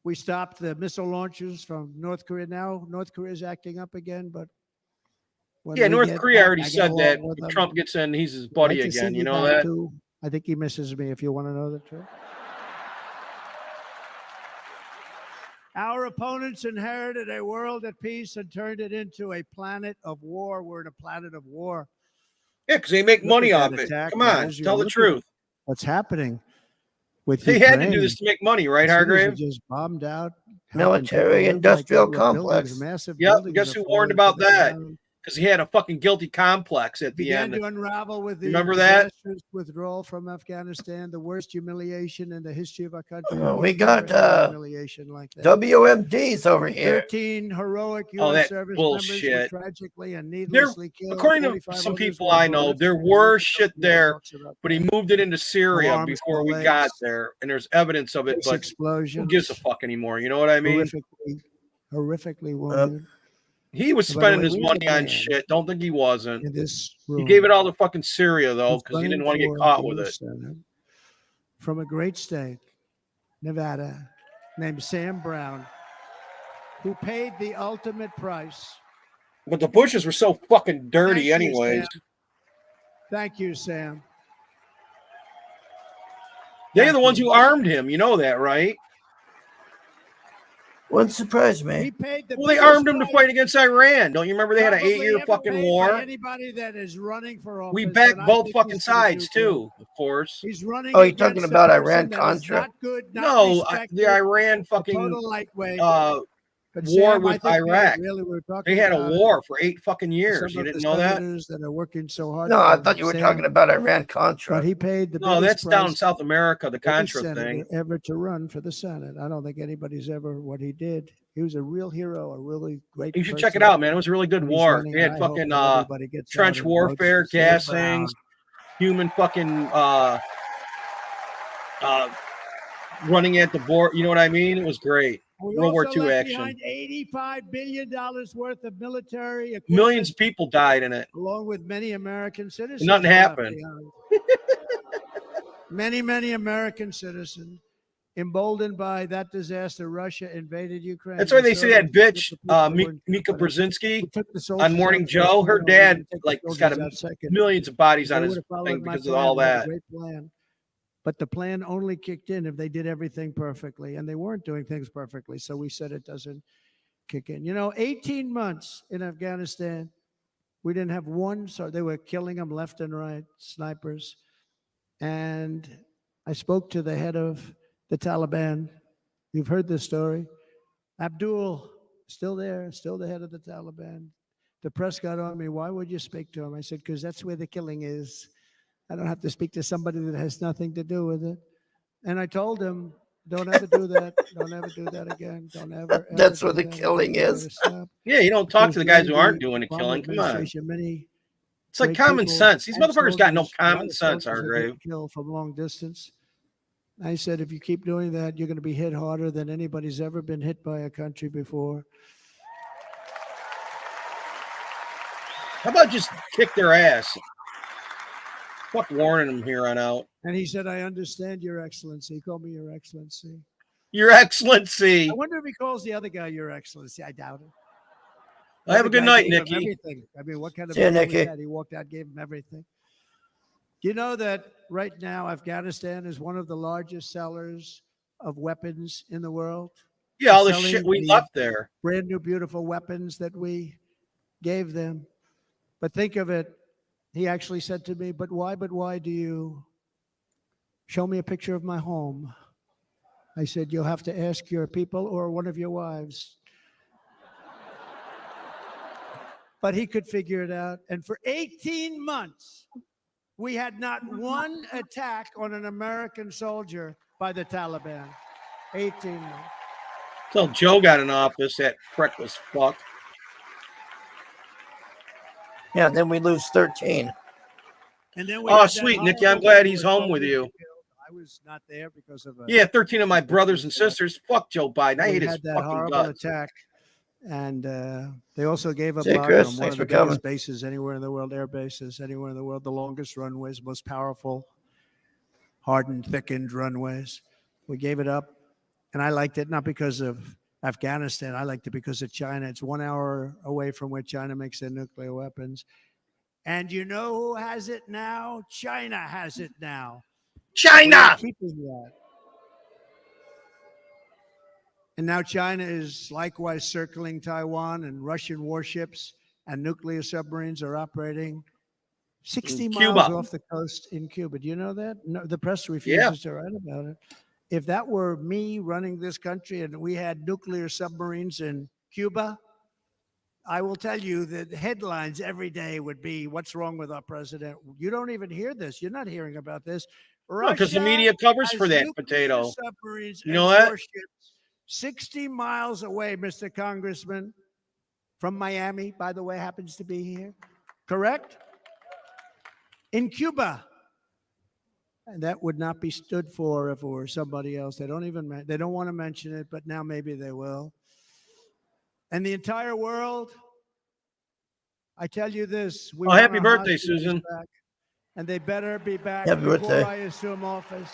[SPEAKER 1] we stopped the missile launches from North Korea. Now North Korea is acting up again, but when
[SPEAKER 3] Yeah,
[SPEAKER 1] we
[SPEAKER 3] North
[SPEAKER 1] get
[SPEAKER 3] Korea
[SPEAKER 1] back,
[SPEAKER 3] already
[SPEAKER 1] I get
[SPEAKER 3] said that.
[SPEAKER 1] along with
[SPEAKER 3] If
[SPEAKER 1] them.
[SPEAKER 3] Trump gets in, he's his
[SPEAKER 1] I'd
[SPEAKER 3] buddy
[SPEAKER 1] like to see
[SPEAKER 3] again. You
[SPEAKER 1] me
[SPEAKER 3] know
[SPEAKER 1] back,
[SPEAKER 3] that?
[SPEAKER 1] too. I think he misses me, if you want to know the truth. Our opponents inherited a world at peace and turned it into a planet of war. We're in a planet of war.
[SPEAKER 3] Yeah, because they make
[SPEAKER 1] Look
[SPEAKER 3] money
[SPEAKER 1] at
[SPEAKER 3] off
[SPEAKER 1] that
[SPEAKER 3] it.
[SPEAKER 1] attack
[SPEAKER 3] Come
[SPEAKER 1] on
[SPEAKER 3] on,
[SPEAKER 1] Israel.
[SPEAKER 3] tell the
[SPEAKER 1] Look at
[SPEAKER 3] truth.
[SPEAKER 1] What's happening with
[SPEAKER 3] They
[SPEAKER 1] Ukraine?
[SPEAKER 3] had to do this to make money, right,
[SPEAKER 1] As soon as they
[SPEAKER 3] Hargrave?
[SPEAKER 1] just bombed out.
[SPEAKER 2] Military industrial complex.
[SPEAKER 1] Massive
[SPEAKER 3] Yep,
[SPEAKER 1] buildings
[SPEAKER 3] guess
[SPEAKER 1] are
[SPEAKER 3] who warned
[SPEAKER 1] falling
[SPEAKER 3] about
[SPEAKER 1] to the
[SPEAKER 3] that?
[SPEAKER 1] ground.
[SPEAKER 3] Because he had a fucking guilty complex at the
[SPEAKER 1] Began
[SPEAKER 3] end.
[SPEAKER 1] to unravel with the
[SPEAKER 3] Remember that?
[SPEAKER 1] disastrous withdrawal from Afghanistan, the worst humiliation in the history of our country.
[SPEAKER 2] Oh,
[SPEAKER 1] We've
[SPEAKER 2] we got,
[SPEAKER 1] never had a humiliation like that.
[SPEAKER 2] WMDs over here.
[SPEAKER 1] 13 heroic
[SPEAKER 3] Oh,
[SPEAKER 1] U.S.
[SPEAKER 3] that
[SPEAKER 1] service
[SPEAKER 3] bullshit.
[SPEAKER 1] members were tragically and needlessly killed.
[SPEAKER 3] According to
[SPEAKER 1] 45
[SPEAKER 3] some
[SPEAKER 1] others
[SPEAKER 3] people
[SPEAKER 1] were
[SPEAKER 3] I know, there
[SPEAKER 1] horrifically
[SPEAKER 3] were
[SPEAKER 1] wounded.
[SPEAKER 3] shit
[SPEAKER 1] Nobody
[SPEAKER 3] there,
[SPEAKER 1] talks about
[SPEAKER 3] but he
[SPEAKER 1] that.
[SPEAKER 3] moved it into Syria
[SPEAKER 1] Alarms,
[SPEAKER 3] before we
[SPEAKER 1] delays,
[SPEAKER 3] got there, and there's evidence of it,
[SPEAKER 1] Six
[SPEAKER 3] but
[SPEAKER 1] explosions.
[SPEAKER 3] who gives a fuck anymore? You know what I mean?
[SPEAKER 1] Horrifically wounded.
[SPEAKER 3] He was
[SPEAKER 1] By the
[SPEAKER 3] spending
[SPEAKER 1] way,
[SPEAKER 3] his
[SPEAKER 1] we
[SPEAKER 3] money
[SPEAKER 1] had a
[SPEAKER 3] on
[SPEAKER 1] man
[SPEAKER 3] shit. Don't think he wasn't.
[SPEAKER 1] in this
[SPEAKER 3] He
[SPEAKER 1] room.
[SPEAKER 3] gave it all to fucking Syria, though,
[SPEAKER 1] who's
[SPEAKER 3] because he didn't
[SPEAKER 1] running
[SPEAKER 3] want to get
[SPEAKER 1] for
[SPEAKER 3] caught
[SPEAKER 1] the
[SPEAKER 3] with it.
[SPEAKER 1] US Senate from a great state, Nevada, named Sam Brown, who paid the ultimate price.
[SPEAKER 3] But the Bushes were so fucking dirty,
[SPEAKER 1] Thank you,
[SPEAKER 3] anyways.
[SPEAKER 1] Sam. Thank you, Sam.
[SPEAKER 3] They're
[SPEAKER 1] Thank
[SPEAKER 3] the ones
[SPEAKER 1] you.
[SPEAKER 3] who armed him. You know that, right?
[SPEAKER 2] Wouldn't surprise
[SPEAKER 1] He
[SPEAKER 2] me.
[SPEAKER 1] paid the
[SPEAKER 3] Well, they
[SPEAKER 1] biggest
[SPEAKER 3] armed him to
[SPEAKER 1] price
[SPEAKER 3] fight against Iran. Don't you remember they had an
[SPEAKER 1] probably
[SPEAKER 3] 8-year
[SPEAKER 1] ever
[SPEAKER 3] fucking
[SPEAKER 1] paid by
[SPEAKER 3] war?
[SPEAKER 1] Anybody that is running for office.
[SPEAKER 3] We
[SPEAKER 1] and
[SPEAKER 3] backed
[SPEAKER 1] I
[SPEAKER 3] both
[SPEAKER 1] think
[SPEAKER 3] fucking
[SPEAKER 1] he's gonna
[SPEAKER 3] sides,
[SPEAKER 1] do good.
[SPEAKER 3] too, of course.
[SPEAKER 1] He's running.
[SPEAKER 2] Oh, you're talking
[SPEAKER 1] against a
[SPEAKER 2] about
[SPEAKER 1] person
[SPEAKER 2] Iran
[SPEAKER 1] that is
[SPEAKER 2] Contra?
[SPEAKER 1] Not good. Not
[SPEAKER 3] No,
[SPEAKER 1] respected,
[SPEAKER 3] the Iran
[SPEAKER 1] a
[SPEAKER 3] fucking
[SPEAKER 1] total lightweight.
[SPEAKER 3] war
[SPEAKER 1] But Sam,
[SPEAKER 3] with
[SPEAKER 1] I think
[SPEAKER 3] Iraq.
[SPEAKER 1] Really, we're talking
[SPEAKER 3] They had a
[SPEAKER 1] about
[SPEAKER 3] war for 8 fucking
[SPEAKER 1] some
[SPEAKER 3] years.
[SPEAKER 1] of
[SPEAKER 3] You didn't
[SPEAKER 1] the
[SPEAKER 3] know that?
[SPEAKER 1] senators that are working so hard.
[SPEAKER 2] No, I
[SPEAKER 1] for
[SPEAKER 2] thought you were
[SPEAKER 1] Sam,
[SPEAKER 2] talking about Iran Contra.
[SPEAKER 1] But he paid the
[SPEAKER 3] No,
[SPEAKER 1] biggest
[SPEAKER 3] that's down in
[SPEAKER 1] price
[SPEAKER 3] South America, the
[SPEAKER 1] for any
[SPEAKER 3] Contra
[SPEAKER 1] senator
[SPEAKER 3] thing.
[SPEAKER 1] ever to run for the Senate. I don't think anybody's ever what he did. He was a real hero, a really great.
[SPEAKER 3] You should check it
[SPEAKER 1] person.
[SPEAKER 3] out, man. It was a really good
[SPEAKER 1] When he's
[SPEAKER 3] war.
[SPEAKER 1] running,
[SPEAKER 3] They had
[SPEAKER 1] I hope
[SPEAKER 3] fucking
[SPEAKER 1] that everybody gets out
[SPEAKER 3] trench
[SPEAKER 1] and votes
[SPEAKER 3] warfare,
[SPEAKER 1] for Sam
[SPEAKER 3] gas
[SPEAKER 1] Brown.
[SPEAKER 3] things, human fucking running at the board. You know what I mean? It was great.
[SPEAKER 1] We
[SPEAKER 3] World War
[SPEAKER 1] also
[SPEAKER 3] II
[SPEAKER 1] left
[SPEAKER 3] action.
[SPEAKER 1] behind $85 billion worth of military equipment,
[SPEAKER 3] Millions of people died in it.
[SPEAKER 1] along with many American citizens.
[SPEAKER 3] nothing
[SPEAKER 1] left
[SPEAKER 3] happened.
[SPEAKER 1] behind. Many American citizens emboldened by that disaster, Russia invaded Ukraine.
[SPEAKER 3] That's why they say that bitch,
[SPEAKER 1] Mika
[SPEAKER 3] Mika Brzezinski
[SPEAKER 1] on
[SPEAKER 3] on Morning Joe. Her dad, like, has got millions of bodies on his thing because of all that.
[SPEAKER 1] Great plan. But the plan only kicked in if they did everything perfectly, and they weren't doing things perfectly. So we said it doesn't kick in. 18 months in Afghanistan, we didn't have one. So they were killing them left and right, snipers. And I spoke to the head of the Taliban. You've heard this story. Abdul, still there, still the head of the Taliban. The press got on me. Why would you speak to him? I said, because that's where the killing is. I don't have to speak to somebody that has nothing to do with it. And I told him, don't ever do that. Don't ever do that again. Don't ever.
[SPEAKER 2] That's where the killing is.
[SPEAKER 3] Yeah, you don't talk to the guys who aren't doing the killing. Come on. It's like common sense. These motherfuckers got no common sense, Hargrave.
[SPEAKER 1] Kill from long distance. I said, if you keep doing that, you're going to be hit harder than anybody's ever been hit by a country before.
[SPEAKER 3] How about just kick their ass? Fuck warning them here on out.
[SPEAKER 1] And he said, I understand, Your Excellency. He called me Your Excellency.
[SPEAKER 3] Your Excellency.
[SPEAKER 1] I wonder if he calls the other guy Your Excellency. I doubt it.
[SPEAKER 3] Have a good night, Nikki.
[SPEAKER 1] Everything. I mean, what kind of
[SPEAKER 2] Nikki.
[SPEAKER 1] He walked out, gave him everything. You know that right now Afghanistan is one of the largest sellers of weapons in the world?
[SPEAKER 3] Yeah, all the shit we left there.
[SPEAKER 1] Brand new, beautiful weapons that we gave them. But think of it. He actually said to me, but why do you show me a picture of my home? I said, you'll have to ask your people or one of your wives. But he could figure it out. And for 18 months, we had not one attack on an American soldier by the Taliban. 18 months.
[SPEAKER 3] Until Joe got in office, that prick was fucked.
[SPEAKER 2] Yeah, then we lose 13.
[SPEAKER 1] And then we
[SPEAKER 3] sweet, Nikki. I'm glad he's home with you.
[SPEAKER 1] I was not there because of
[SPEAKER 3] 13 of my brothers and sisters. Fuck Joe Biden. I hate his
[SPEAKER 1] that
[SPEAKER 3] fucking
[SPEAKER 1] horrible
[SPEAKER 3] guts.
[SPEAKER 1] attack. And they also gave up
[SPEAKER 2] Chris,
[SPEAKER 1] on one
[SPEAKER 2] thanks
[SPEAKER 1] of the
[SPEAKER 2] for coming.
[SPEAKER 1] biggest bases anywhere in the world, air bases anywhere in the world, the longest runways, most powerful, hardened, thickened runways. We gave it up. And I liked it not because of Afghanistan. I liked it because of China. It's 1 hour away from where China makes their nuclear weapons. And you know who has it now? China has it now.
[SPEAKER 3] China!
[SPEAKER 1] Keeping that. And now China is likewise circling Taiwan, and Russian warships and nuclear submarines are operating 60 miles off the coast in Cuba. Do you know that? No, the press refuses to write about it. If that were me running this country and we had nuclear submarines in Cuba, I will tell you that headlines every day would be, what's wrong with our president? You don't even hear this. You're not hearing about this.
[SPEAKER 3] Because the media covers for that potato.
[SPEAKER 1] You know that? 60 miles away, Mr. Congressman, from Miami, by the way, happens to be here. Correct? In Cuba. And that would not be stood for if it were somebody else. They don't want to mention it, but now maybe they will. And the entire world, I tell you this.
[SPEAKER 3] Happy birthday, Susan.
[SPEAKER 1] Back, and they better be back
[SPEAKER 2] happy
[SPEAKER 1] before
[SPEAKER 2] birthday.
[SPEAKER 1] I assume office.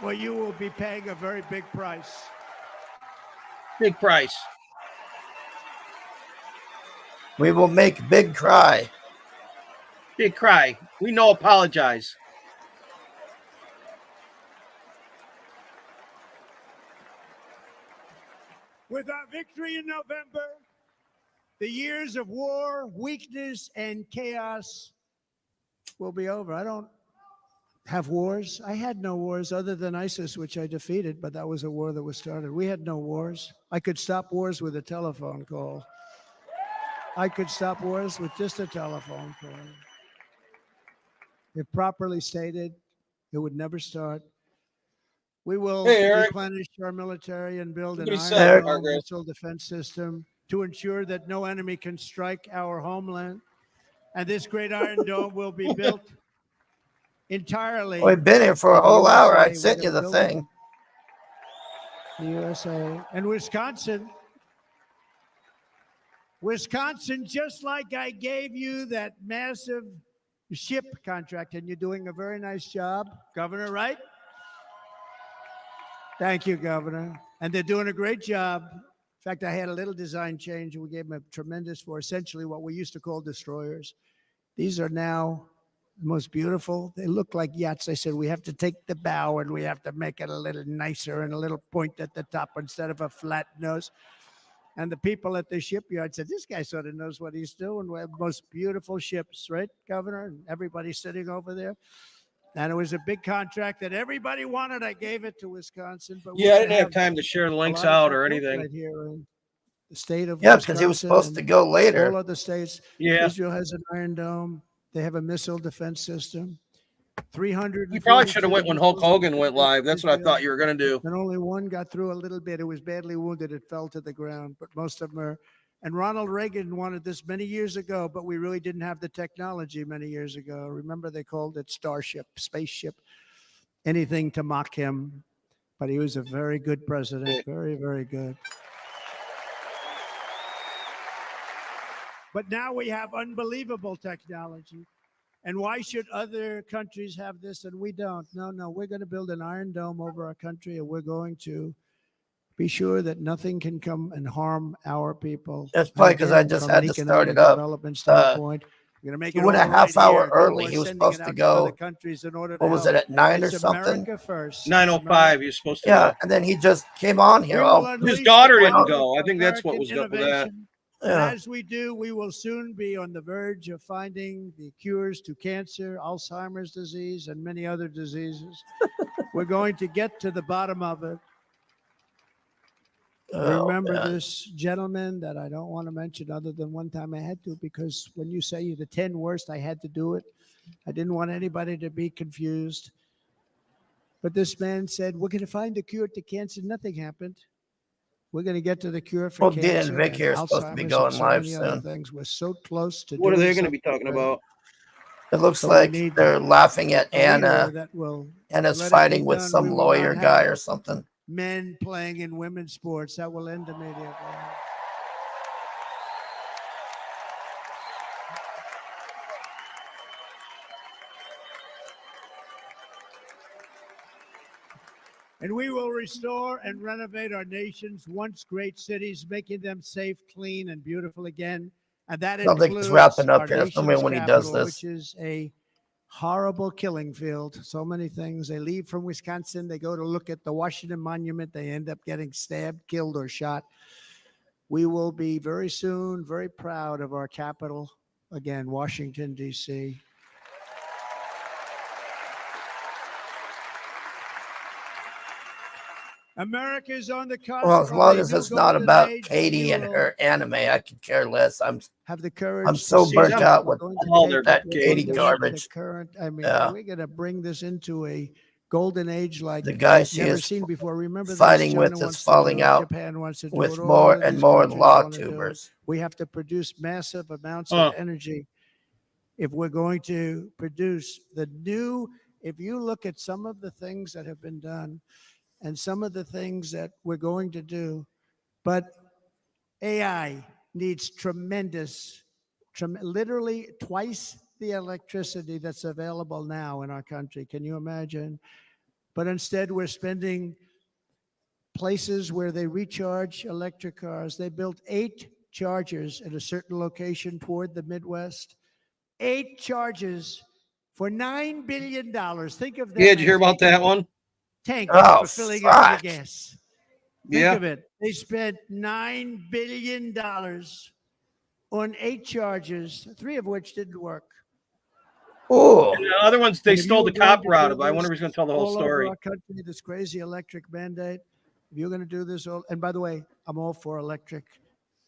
[SPEAKER 1] Well, you will be paying a very big price.
[SPEAKER 3] Big price.
[SPEAKER 2] We will make big cry.
[SPEAKER 3] Big cry. We no apologize.
[SPEAKER 1] With our victory in November, the years of war, weakness, and chaos will be over. I don't have wars. I had no wars other than ISIS, which I defeated, but that was a war that was started. We had no wars. I could stop wars with a telephone call. I could stop wars with just a telephone call. If properly stated, it would never start. We will replenish our military and build an Iron Dome missile defense system to ensure that no enemy can strike our homeland. And this great Iron Dome will be built entirely.
[SPEAKER 2] We've been here for a whole hour. I sent you the thing.
[SPEAKER 1] The USA and Wisconsin. Wisconsin, just like I gave you that massive ship contract, and you're doing a very nice job, Governor, right? Thank you, Governor. And they're doing a great job. In fact, I had a little design change. We gave them a tremendous for essentially what we used to call destroyers. These are now the most beautiful. They look like yachts. I said, we have to take the bow and we have to make it a little nicer and a little point at the top instead of a flat nose. And the people at the shipyard said, this guy sort of knows what he's doing. We have the most beautiful ships, right, Governor? And everybody sitting over there. And it was a big contract that everybody wanted. I gave it to Wisconsin. But
[SPEAKER 3] Yeah, I didn't have time to share the links out or anything.
[SPEAKER 1] Right here in the state of
[SPEAKER 2] Yeah, because he was
[SPEAKER 1] Wisconsin
[SPEAKER 2] supposed to go later.
[SPEAKER 1] all other states.
[SPEAKER 3] Yeah.
[SPEAKER 1] Israel has an Iron Dome. They have a missile defense system. 300.
[SPEAKER 3] We probably should have went when Hulk Hogan went live. That's what I thought you were going to do.
[SPEAKER 1] And only one got through a little bit. It was badly wounded. It fell to the ground, but most of them are. And Ronald Reagan wanted this many years ago, but we really didn't have the technology many years ago. Remember, they called it Starship, spaceship, anything to mock him. But he was a very good president. Very, very good. But now we have unbelievable technology. And why should other countries have this and we don't? No, we're going to build an Iron Dome over our country, and we're going to be sure that nothing can come and harm our people.
[SPEAKER 2] That's probably because I just had to start it up.
[SPEAKER 1] Development standpoint. We're going to make it
[SPEAKER 2] went a
[SPEAKER 1] all
[SPEAKER 2] half
[SPEAKER 1] right
[SPEAKER 2] hour
[SPEAKER 1] here.
[SPEAKER 2] early.
[SPEAKER 1] People
[SPEAKER 2] He
[SPEAKER 1] are
[SPEAKER 2] was
[SPEAKER 1] sending
[SPEAKER 2] supposed
[SPEAKER 1] it
[SPEAKER 2] to
[SPEAKER 1] out
[SPEAKER 2] go.
[SPEAKER 1] other countries in order to
[SPEAKER 2] What was
[SPEAKER 1] help.
[SPEAKER 2] it, at 9 or
[SPEAKER 1] It's
[SPEAKER 2] something?
[SPEAKER 1] America first.
[SPEAKER 3] 9:05. You're supposed to.
[SPEAKER 2] Yeah, and then he just came on here. Oh,
[SPEAKER 3] His daughter didn't go. I think that's what
[SPEAKER 1] American
[SPEAKER 3] was up with that.
[SPEAKER 1] innovation.
[SPEAKER 2] yeah.
[SPEAKER 1] And as we do, we will soon be on the verge of finding the cures to cancer, Alzheimer's disease, and many other diseases. We're going to get to the bottom of it.
[SPEAKER 2] Oh,
[SPEAKER 1] Remember
[SPEAKER 2] man.
[SPEAKER 1] this gentleman that I don't want to mention other than one time I had to, because when you say the 10 worst, I had to do it. I didn't want anybody to be confused. But this man said, we're going to find a cure to cancer. Nothing happened. We're going to get to the cure for
[SPEAKER 2] Well,
[SPEAKER 1] cancer.
[SPEAKER 2] Dan and Vic here are supposed to be going live
[SPEAKER 1] many other
[SPEAKER 2] soon.
[SPEAKER 1] things. We're so close to
[SPEAKER 3] What are
[SPEAKER 1] doing
[SPEAKER 3] they going to be
[SPEAKER 1] something
[SPEAKER 3] talking
[SPEAKER 1] great.
[SPEAKER 3] about?
[SPEAKER 2] It looks
[SPEAKER 1] So we
[SPEAKER 2] like
[SPEAKER 1] need
[SPEAKER 2] they're laughing at
[SPEAKER 1] A leader
[SPEAKER 2] Anna.
[SPEAKER 1] that will
[SPEAKER 2] Anna's
[SPEAKER 1] let it
[SPEAKER 2] fighting
[SPEAKER 1] be
[SPEAKER 2] with
[SPEAKER 1] done.
[SPEAKER 2] some
[SPEAKER 1] We will
[SPEAKER 2] lawyer
[SPEAKER 1] not
[SPEAKER 2] guy
[SPEAKER 1] have
[SPEAKER 2] or something.
[SPEAKER 1] men playing in women's sports. That will end immediately. And we will restore and renovate our nation's once great cities, making them safe, clean, and beautiful again. And that
[SPEAKER 2] I think
[SPEAKER 1] includes
[SPEAKER 2] it's wrapping up
[SPEAKER 1] our
[SPEAKER 2] here. It's
[SPEAKER 1] nation's
[SPEAKER 2] when he does
[SPEAKER 1] capital,
[SPEAKER 2] this.
[SPEAKER 1] which is a horrible killing field. So many things. They leave from Wisconsin. They go to look at the Washington Monument. They end up getting stabbed, killed, or shot. We will be very soon very proud of our capital, again, Washington, D.C. America is on the cusp.
[SPEAKER 2] Well, as
[SPEAKER 1] of
[SPEAKER 2] long
[SPEAKER 1] a
[SPEAKER 2] as
[SPEAKER 1] new
[SPEAKER 2] it's not
[SPEAKER 1] golden
[SPEAKER 2] about
[SPEAKER 1] age.
[SPEAKER 2] Katie
[SPEAKER 1] We
[SPEAKER 2] and
[SPEAKER 1] will
[SPEAKER 2] her anime, I could care less.
[SPEAKER 1] have the courage.
[SPEAKER 2] I'm
[SPEAKER 1] to
[SPEAKER 2] so
[SPEAKER 1] seize
[SPEAKER 2] burnt
[SPEAKER 1] it.
[SPEAKER 2] out
[SPEAKER 1] We're
[SPEAKER 2] with
[SPEAKER 1] going to
[SPEAKER 3] all
[SPEAKER 1] take
[SPEAKER 3] their
[SPEAKER 1] it.
[SPEAKER 2] that
[SPEAKER 1] We're
[SPEAKER 2] Katie
[SPEAKER 1] going to make
[SPEAKER 2] garbage.
[SPEAKER 1] The current, I mean,
[SPEAKER 2] Yeah.
[SPEAKER 1] we're going to bring this into a golden age like
[SPEAKER 2] The guy she
[SPEAKER 1] never
[SPEAKER 2] is
[SPEAKER 1] seen before. Remember,
[SPEAKER 2] fighting
[SPEAKER 1] this,
[SPEAKER 2] with
[SPEAKER 1] China
[SPEAKER 2] is
[SPEAKER 1] wants to
[SPEAKER 2] falling
[SPEAKER 1] do it,
[SPEAKER 2] out
[SPEAKER 1] Japan wants to do
[SPEAKER 2] with
[SPEAKER 1] it, all
[SPEAKER 2] more
[SPEAKER 1] of
[SPEAKER 2] and
[SPEAKER 1] these
[SPEAKER 2] more
[SPEAKER 1] countries
[SPEAKER 2] law
[SPEAKER 1] wanna do it.
[SPEAKER 2] tubers.
[SPEAKER 1] We have to produce massive amounts
[SPEAKER 3] Huh.
[SPEAKER 1] of energy if we're going to produce the new. If you look at some of the things that have been done and some of the things that we're going to do, but AI needs tremendous, literally twice the electricity that's available now in our country. Can you imagine? But instead, we're spending places where they recharge electric cars. They built 8 chargers at a certain location toward the Midwest. 8 chargers for $9 billion. Think of that.
[SPEAKER 3] Yeah, did you hear about that one?
[SPEAKER 1] Tank
[SPEAKER 2] Oh,
[SPEAKER 1] for filling up
[SPEAKER 2] fuck.
[SPEAKER 1] your gas. Think
[SPEAKER 3] Yeah.
[SPEAKER 1] of it. They spent $9 billion on 8 chargers, 3 of which didn't work.
[SPEAKER 2] Oh,
[SPEAKER 3] And the other ones, they
[SPEAKER 1] And if
[SPEAKER 3] stole
[SPEAKER 1] you
[SPEAKER 3] the
[SPEAKER 1] were going to
[SPEAKER 3] copper out
[SPEAKER 1] do
[SPEAKER 3] of it. I wonder if
[SPEAKER 1] this
[SPEAKER 3] he's going to tell the whole
[SPEAKER 1] all over
[SPEAKER 3] story.
[SPEAKER 1] our country, this crazy electric mandate. If you're going to do this, and by the way, I'm all for electric.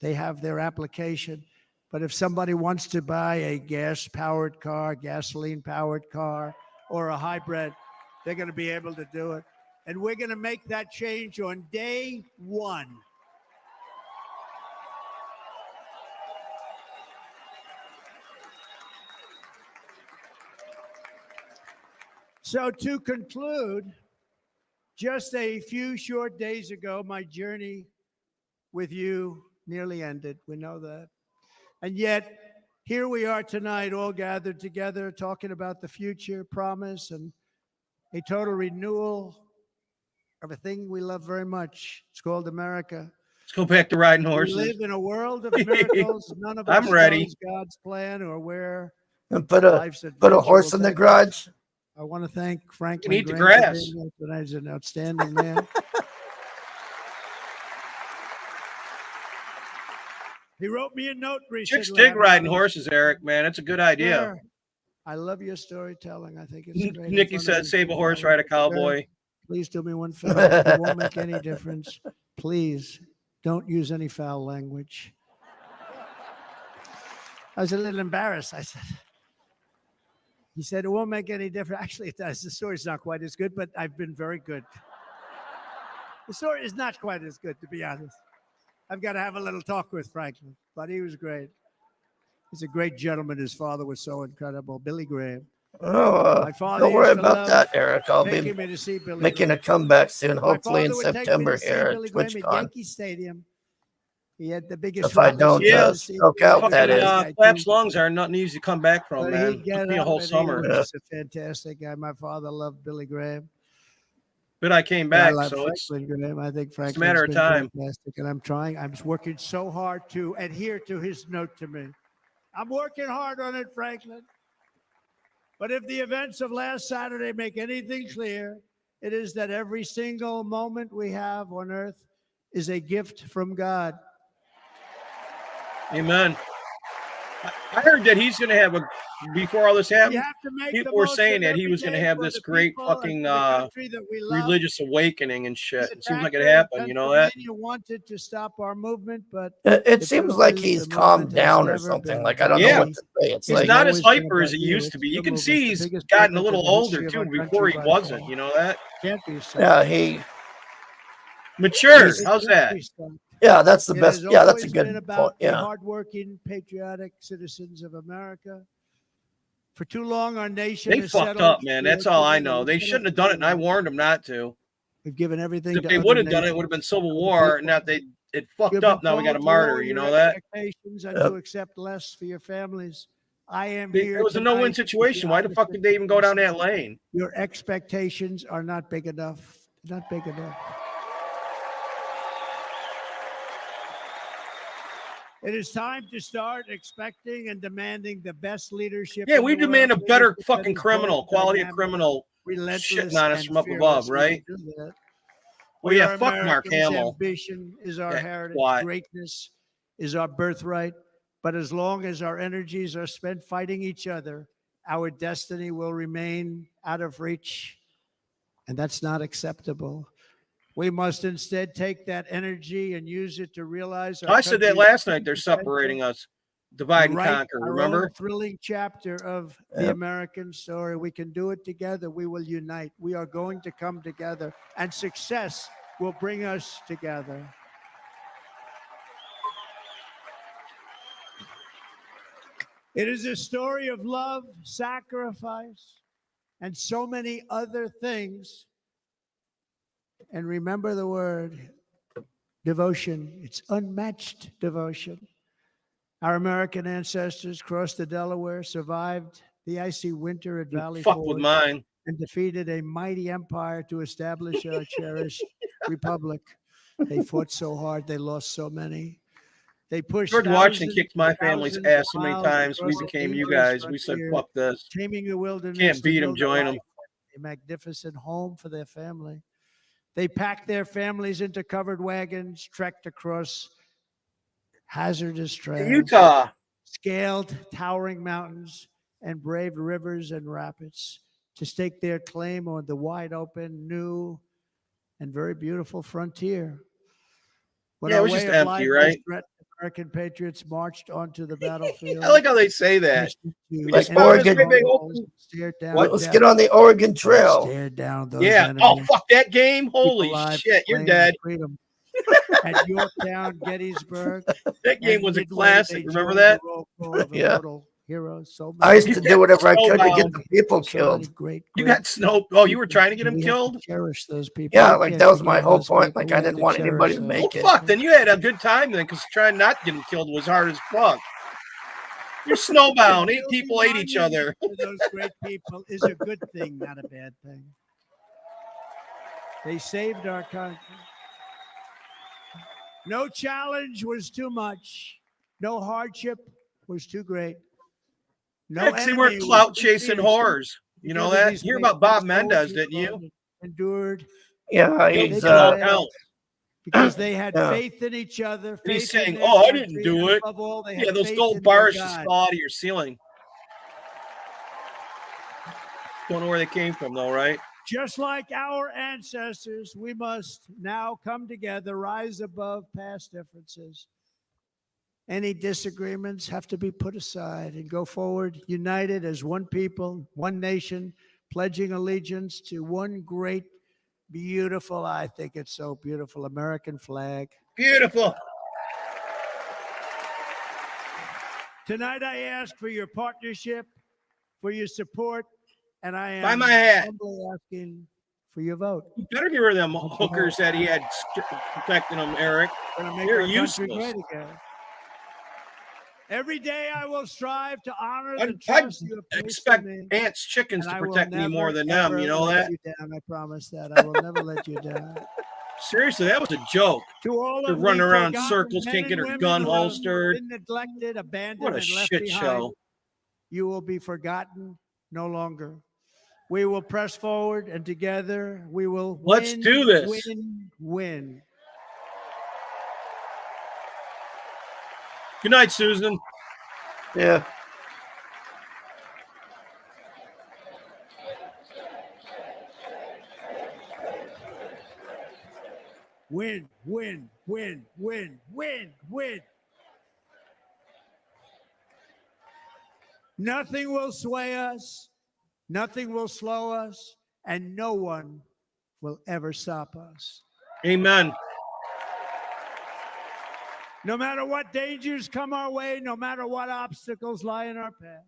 [SPEAKER 1] They have their application. But if somebody wants to buy a gas-powered car, gasoline-powered car, or a hybrid, they're going to be able to do it. And we're going to make that change on day 1. So to conclude, just a few short days ago, my journey with you nearly ended. We know that. And yet, here we are tonight, all gathered together, talking about the future, promise, and a total renewal of a thing we love very much. It's called America.
[SPEAKER 3] Let's go back to riding
[SPEAKER 1] We
[SPEAKER 3] horses.
[SPEAKER 1] live in a world of miracles. None of us
[SPEAKER 3] I'm ready.
[SPEAKER 1] knows God's plan or where
[SPEAKER 2] And put
[SPEAKER 1] life's
[SPEAKER 2] a
[SPEAKER 1] adventure
[SPEAKER 2] horse
[SPEAKER 1] will
[SPEAKER 2] in the
[SPEAKER 1] take us.
[SPEAKER 2] garage.
[SPEAKER 1] I want to thank Franklin
[SPEAKER 3] eat the
[SPEAKER 1] Graham for
[SPEAKER 3] grass.
[SPEAKER 1] being here tonight. He's an outstanding man. He wrote me a note recently.
[SPEAKER 3] Chicks dig riding
[SPEAKER 1] about it.
[SPEAKER 3] horses, Eric. Man, it's a good idea.
[SPEAKER 1] Sure. I love your storytelling. I think it's great.
[SPEAKER 3] Nikki
[SPEAKER 1] It's
[SPEAKER 3] said,
[SPEAKER 1] funny.
[SPEAKER 3] "Save a horse, ride a cowboy."
[SPEAKER 1] Please do me one favor. It won't make any difference. Please don't use any foul language. I was a little embarrassed. I said, he said, it won't make any difference. Actually, it does. The story's not quite as good, but I've been very good. The story is not quite as good, to be honest. I've got to have a little talk with Franklin, but he was great. He's a great gentleman. His father was so incredible. Billy Graham.
[SPEAKER 2] Oh,
[SPEAKER 1] My father
[SPEAKER 2] don't worry
[SPEAKER 1] used to
[SPEAKER 2] about
[SPEAKER 1] love
[SPEAKER 2] that, Eric. I'll
[SPEAKER 1] taking
[SPEAKER 2] be
[SPEAKER 1] me to see Billy
[SPEAKER 2] making
[SPEAKER 1] Graham.
[SPEAKER 2] a comeback soon,
[SPEAKER 1] My
[SPEAKER 2] hopefully in
[SPEAKER 1] father would take me
[SPEAKER 2] September
[SPEAKER 1] to see
[SPEAKER 2] here
[SPEAKER 1] Billy
[SPEAKER 2] at
[SPEAKER 1] Graham at
[SPEAKER 2] TwitchCon.
[SPEAKER 1] Yankee Stadium. He had the biggest.
[SPEAKER 2] If I
[SPEAKER 1] roof
[SPEAKER 2] don't,
[SPEAKER 1] to see
[SPEAKER 2] stroke
[SPEAKER 1] Billy
[SPEAKER 2] out, that
[SPEAKER 1] Graham.
[SPEAKER 2] is.
[SPEAKER 3] Collapsed lungs are nothing easy to come back from,
[SPEAKER 1] But
[SPEAKER 3] man.
[SPEAKER 1] he'd get
[SPEAKER 3] Took me a
[SPEAKER 1] up
[SPEAKER 3] whole
[SPEAKER 1] and he
[SPEAKER 3] summer,
[SPEAKER 1] was just a fantastic guy. My father loved Billy Graham.
[SPEAKER 3] but I came
[SPEAKER 1] And I
[SPEAKER 3] back,
[SPEAKER 1] love
[SPEAKER 3] so it's
[SPEAKER 1] Franklin Graham. I think Franklin's
[SPEAKER 3] matter of
[SPEAKER 1] been
[SPEAKER 3] time.
[SPEAKER 1] fantastic, and I'm trying. I'm working so hard to adhere to his note to me. I'm working hard on it, Franklin. But if the events of last Saturday make anything clear, it is that every single moment we have on earth is a gift from God.
[SPEAKER 3] amen. I heard that he's going to have before all this
[SPEAKER 1] We
[SPEAKER 3] happened.
[SPEAKER 1] have to make the
[SPEAKER 3] People were
[SPEAKER 1] most
[SPEAKER 3] saying
[SPEAKER 1] of
[SPEAKER 3] that he
[SPEAKER 1] every
[SPEAKER 3] was going to
[SPEAKER 1] day
[SPEAKER 3] have
[SPEAKER 1] for
[SPEAKER 3] this
[SPEAKER 1] the
[SPEAKER 3] great
[SPEAKER 1] people and
[SPEAKER 3] fucking
[SPEAKER 1] for the country that we love.
[SPEAKER 3] religious awakening and shit.
[SPEAKER 1] The
[SPEAKER 3] It seems like it
[SPEAKER 1] attacker in
[SPEAKER 3] happened. You know that?
[SPEAKER 1] Pennsylvania wanted to stop our movement, but
[SPEAKER 2] It
[SPEAKER 1] the
[SPEAKER 2] seems
[SPEAKER 1] truth
[SPEAKER 2] like
[SPEAKER 1] is
[SPEAKER 2] he's
[SPEAKER 1] the
[SPEAKER 2] calmed
[SPEAKER 1] movement has
[SPEAKER 2] down or
[SPEAKER 1] never
[SPEAKER 2] something.
[SPEAKER 1] been
[SPEAKER 2] Like, I don't
[SPEAKER 3] Yeah.
[SPEAKER 2] know what to say. It's
[SPEAKER 3] He's
[SPEAKER 2] like,
[SPEAKER 3] not as
[SPEAKER 1] always been
[SPEAKER 3] hyper as he
[SPEAKER 1] about you.
[SPEAKER 3] used to
[SPEAKER 1] It's
[SPEAKER 3] be. You
[SPEAKER 1] the
[SPEAKER 3] can
[SPEAKER 1] movement,
[SPEAKER 3] see
[SPEAKER 1] the
[SPEAKER 3] he's
[SPEAKER 1] biggest
[SPEAKER 3] gotten a
[SPEAKER 1] movement
[SPEAKER 3] little
[SPEAKER 1] in the
[SPEAKER 3] older
[SPEAKER 1] history of
[SPEAKER 3] too.
[SPEAKER 1] our
[SPEAKER 3] Before he
[SPEAKER 1] country by
[SPEAKER 3] wasn't.
[SPEAKER 1] far.
[SPEAKER 3] You know that?
[SPEAKER 1] Can't be so.
[SPEAKER 2] yeah, he,
[SPEAKER 3] Mature.
[SPEAKER 2] He's-
[SPEAKER 3] How's that?
[SPEAKER 2] yeah, that's the
[SPEAKER 1] It
[SPEAKER 2] best.
[SPEAKER 1] has
[SPEAKER 2] Yeah, that's a
[SPEAKER 1] always
[SPEAKER 2] good
[SPEAKER 1] been
[SPEAKER 2] point.
[SPEAKER 1] about the
[SPEAKER 2] Yeah.
[SPEAKER 1] hardworking, patriotic citizens of America. For too long, our nation
[SPEAKER 3] They
[SPEAKER 1] has
[SPEAKER 3] fucked
[SPEAKER 1] settled
[SPEAKER 3] up, man.
[SPEAKER 1] for
[SPEAKER 3] That's all I
[SPEAKER 1] giving a
[SPEAKER 3] know. They
[SPEAKER 1] little
[SPEAKER 3] shouldn't have done it, and I
[SPEAKER 1] freedom.
[SPEAKER 3] warned them not to.
[SPEAKER 1] We've given everything
[SPEAKER 3] If
[SPEAKER 1] to
[SPEAKER 3] they
[SPEAKER 1] other
[SPEAKER 3] would have done it, it
[SPEAKER 1] nations,
[SPEAKER 3] would have been civil
[SPEAKER 1] other
[SPEAKER 3] war.
[SPEAKER 1] people.
[SPEAKER 3] Not it
[SPEAKER 1] You
[SPEAKER 3] fucked
[SPEAKER 1] have
[SPEAKER 3] up.
[SPEAKER 1] been
[SPEAKER 3] Now we got a
[SPEAKER 1] told to
[SPEAKER 3] martyr.
[SPEAKER 1] lower
[SPEAKER 3] You
[SPEAKER 1] your
[SPEAKER 3] know that?
[SPEAKER 1] expectations and
[SPEAKER 2] Yep.
[SPEAKER 1] to accept less for your families. I am
[SPEAKER 3] It
[SPEAKER 1] here.
[SPEAKER 3] was a no-win
[SPEAKER 1] tonight to
[SPEAKER 3] situation.
[SPEAKER 1] be
[SPEAKER 3] Why the
[SPEAKER 1] honest
[SPEAKER 3] fuck
[SPEAKER 1] with
[SPEAKER 3] did they even go down
[SPEAKER 1] you.
[SPEAKER 3] that lane?
[SPEAKER 1] Your expectations are not big enough. Not big enough. It is time to start expecting and demanding the best leadership.
[SPEAKER 3] Yeah,
[SPEAKER 1] in
[SPEAKER 3] we
[SPEAKER 1] the
[SPEAKER 3] demand a
[SPEAKER 1] world,
[SPEAKER 3] better
[SPEAKER 1] leadership that
[SPEAKER 3] fucking
[SPEAKER 1] is both
[SPEAKER 3] criminal, quality of
[SPEAKER 1] dynamic,
[SPEAKER 3] criminal
[SPEAKER 1] relentless,
[SPEAKER 3] shitting on us
[SPEAKER 1] and
[SPEAKER 3] from up
[SPEAKER 1] fearless.
[SPEAKER 3] above,
[SPEAKER 1] We
[SPEAKER 3] right?
[SPEAKER 1] can do that.
[SPEAKER 3] Well,
[SPEAKER 1] We
[SPEAKER 3] yeah,
[SPEAKER 1] are
[SPEAKER 3] fuck Mark
[SPEAKER 1] Americans.
[SPEAKER 3] Hamill.
[SPEAKER 1] Ambition is our
[SPEAKER 3] Yeah,
[SPEAKER 1] heritage.
[SPEAKER 3] what?
[SPEAKER 1] Greatness is our birthright. But as long as our energies are spent fighting each other, our destiny will remain out of reach. And that's not acceptable. We must instead take that energy and use it to realize our
[SPEAKER 3] I said that
[SPEAKER 1] country's
[SPEAKER 3] last night. They're
[SPEAKER 1] potential
[SPEAKER 3] separating us, divide and
[SPEAKER 1] write
[SPEAKER 3] conquer.
[SPEAKER 1] our
[SPEAKER 3] Remember?
[SPEAKER 1] own thrilling chapter of the
[SPEAKER 2] Yep.
[SPEAKER 1] American story. We can do it together. We will unite. We are going to come together, and success will bring us together. It is a story of love, sacrifice, and so many other things. And remember the word devotion. It's unmatched devotion. Our American ancestors crossed the Delaware, survived the icy winter at Valley
[SPEAKER 3] Fuck with
[SPEAKER 1] Forge,
[SPEAKER 3] mine.
[SPEAKER 1] and defeated a mighty empire to establish our cherished republic. They fought so hard, they lost so many. They pushed
[SPEAKER 3] George Washington
[SPEAKER 1] thousands
[SPEAKER 3] kicked my
[SPEAKER 1] and
[SPEAKER 3] family's
[SPEAKER 1] thousands of
[SPEAKER 3] ass so many
[SPEAKER 1] miles
[SPEAKER 3] times. We
[SPEAKER 1] across the
[SPEAKER 3] became you
[SPEAKER 1] dangerous
[SPEAKER 3] guys. We said,
[SPEAKER 1] frontier,
[SPEAKER 3] fuck this.
[SPEAKER 1] taming the wilderness.
[SPEAKER 3] Can't
[SPEAKER 1] to
[SPEAKER 3] beat him,
[SPEAKER 1] build a
[SPEAKER 3] join
[SPEAKER 1] life,
[SPEAKER 3] him.
[SPEAKER 1] a magnificent home for their family. They packed their families into covered wagons, trekked across hazardous trails,
[SPEAKER 3] Utah.
[SPEAKER 1] scaled towering mountains, and braved rivers and rapids to stake their claim on the wide open, new, and very beautiful frontier. When
[SPEAKER 3] Yeah, it
[SPEAKER 1] our
[SPEAKER 3] was
[SPEAKER 1] way
[SPEAKER 3] just
[SPEAKER 1] of
[SPEAKER 3] empty,
[SPEAKER 1] life
[SPEAKER 3] right?
[SPEAKER 1] was threatened, American patriots marched onto the battlefield.
[SPEAKER 3] I like how they say that.
[SPEAKER 2] Like
[SPEAKER 1] enemy
[SPEAKER 2] Oregon-
[SPEAKER 1] strongholds, stared down
[SPEAKER 2] Let's
[SPEAKER 1] death,
[SPEAKER 2] get on the Oregon Trail.
[SPEAKER 1] stared down those
[SPEAKER 3] Yeah.
[SPEAKER 1] enemies.
[SPEAKER 3] Oh, fuck that game.
[SPEAKER 1] Keep
[SPEAKER 3] Holy
[SPEAKER 1] alive,
[SPEAKER 3] shit. You're
[SPEAKER 1] claim
[SPEAKER 3] dead.
[SPEAKER 1] freedom. At Yorktown, Gettysburg,
[SPEAKER 3] That game
[SPEAKER 1] and
[SPEAKER 3] was a
[SPEAKER 1] midway,
[SPEAKER 3] classic.
[SPEAKER 1] they
[SPEAKER 3] Remember
[SPEAKER 1] joined
[SPEAKER 3] that?
[SPEAKER 1] the roll call of
[SPEAKER 2] Yeah.
[SPEAKER 1] immortal heroes. So
[SPEAKER 2] I used
[SPEAKER 1] many-
[SPEAKER 2] to do whatever I could to get
[SPEAKER 3] Snowbound.
[SPEAKER 2] the people
[SPEAKER 1] so many
[SPEAKER 2] killed.
[SPEAKER 1] great,
[SPEAKER 3] You
[SPEAKER 1] great
[SPEAKER 3] got Snow. Oh, you were trying to get him
[SPEAKER 1] we have to
[SPEAKER 3] killed?
[SPEAKER 1] cherish those people.
[SPEAKER 2] Yeah,
[SPEAKER 1] We
[SPEAKER 2] like
[SPEAKER 1] can't
[SPEAKER 2] that was my
[SPEAKER 1] forget
[SPEAKER 2] whole
[SPEAKER 1] those
[SPEAKER 2] point.
[SPEAKER 1] people.
[SPEAKER 2] Like
[SPEAKER 1] We
[SPEAKER 2] I
[SPEAKER 1] have
[SPEAKER 2] didn't
[SPEAKER 1] to
[SPEAKER 2] want
[SPEAKER 1] cherish
[SPEAKER 2] anybody to
[SPEAKER 1] those
[SPEAKER 2] make it.
[SPEAKER 1] people.
[SPEAKER 3] Fuck. Then you had a good time then because trying not to get him killed was hard as fuck. You're snowbound. 8 people ate each other.
[SPEAKER 1] To those great people is a good thing, not a bad thing. They saved our country. No challenge was too much. No hardship was too great. No
[SPEAKER 3] Heck, they weren't
[SPEAKER 1] enemy was
[SPEAKER 3] clout
[SPEAKER 1] too
[SPEAKER 3] chasing
[SPEAKER 1] fierce.
[SPEAKER 3] whores. You know
[SPEAKER 1] Together
[SPEAKER 3] that?
[SPEAKER 1] these
[SPEAKER 3] You hear
[SPEAKER 1] brave
[SPEAKER 3] about Bob
[SPEAKER 1] men
[SPEAKER 3] Mendez,
[SPEAKER 1] soldiers
[SPEAKER 3] didn't you?
[SPEAKER 1] endured
[SPEAKER 2] Yeah,
[SPEAKER 3] Guilty
[SPEAKER 2] he's
[SPEAKER 3] till all
[SPEAKER 1] prevailed
[SPEAKER 3] counts.
[SPEAKER 1] because they had
[SPEAKER 2] Yeah.
[SPEAKER 1] faith in each other.
[SPEAKER 3] And he's
[SPEAKER 1] Faith in
[SPEAKER 3] saying,
[SPEAKER 1] their
[SPEAKER 3] "Oh, I
[SPEAKER 1] country,
[SPEAKER 3] didn't do
[SPEAKER 1] and
[SPEAKER 3] it."
[SPEAKER 1] above all, they
[SPEAKER 3] Yeah,
[SPEAKER 1] had
[SPEAKER 3] those
[SPEAKER 1] faith
[SPEAKER 3] gold
[SPEAKER 1] in their
[SPEAKER 3] bars just
[SPEAKER 1] God.
[SPEAKER 3] fall out of your ceiling. Don't know where they came from, though, right?
[SPEAKER 1] Just like our ancestors, we must now come together, rise above past differences. Any disagreements have to be put aside and go forward, united as one people, one nation, pledging allegiance to one great, beautiful, I think it's so beautiful, American flag.
[SPEAKER 3] Beautiful.
[SPEAKER 1] Tonight, I ask for your partnership, for your support, and I
[SPEAKER 3] Buy
[SPEAKER 1] am
[SPEAKER 3] my hat.
[SPEAKER 1] humbly asking for your vote.
[SPEAKER 3] You better get rid of them hookers that he had protecting them, Eric.
[SPEAKER 1] Gonna make
[SPEAKER 3] They're
[SPEAKER 1] our country
[SPEAKER 3] useless.
[SPEAKER 1] great again. Every day I will strive to honor the
[SPEAKER 3] I'd
[SPEAKER 1] trust you have placed
[SPEAKER 3] expect
[SPEAKER 1] in me.
[SPEAKER 3] Ants Chickens
[SPEAKER 1] And
[SPEAKER 3] to
[SPEAKER 1] I will
[SPEAKER 3] protect me more
[SPEAKER 1] never,
[SPEAKER 3] than them.
[SPEAKER 1] ever
[SPEAKER 3] You know
[SPEAKER 1] let
[SPEAKER 3] that?
[SPEAKER 1] you down. I promise that. I will never let you down.
[SPEAKER 3] Seriously, that was a joke.
[SPEAKER 1] To all
[SPEAKER 3] They're
[SPEAKER 1] of
[SPEAKER 3] running
[SPEAKER 1] the
[SPEAKER 3] around in
[SPEAKER 1] forgotten
[SPEAKER 3] circles,
[SPEAKER 1] men
[SPEAKER 3] can't get
[SPEAKER 1] and
[SPEAKER 3] her
[SPEAKER 1] women
[SPEAKER 3] gun
[SPEAKER 1] who have
[SPEAKER 3] holstered.
[SPEAKER 1] been neglected, abandoned,
[SPEAKER 3] What a
[SPEAKER 1] and left
[SPEAKER 3] shit
[SPEAKER 1] behind,
[SPEAKER 3] show.
[SPEAKER 1] you will be forgotten no longer. We will press forward, and together we will
[SPEAKER 3] Let's
[SPEAKER 1] win,
[SPEAKER 3] do this.
[SPEAKER 1] win, win.
[SPEAKER 3] Good night, Susan.
[SPEAKER 2] Yeah.
[SPEAKER 1] Win, win, win, win, win, win. Nothing will sway us, nothing will slow us, and no one will ever stop us.
[SPEAKER 3] Amen.
[SPEAKER 1] No matter what dangers come our way, no matter what obstacles lie in our path,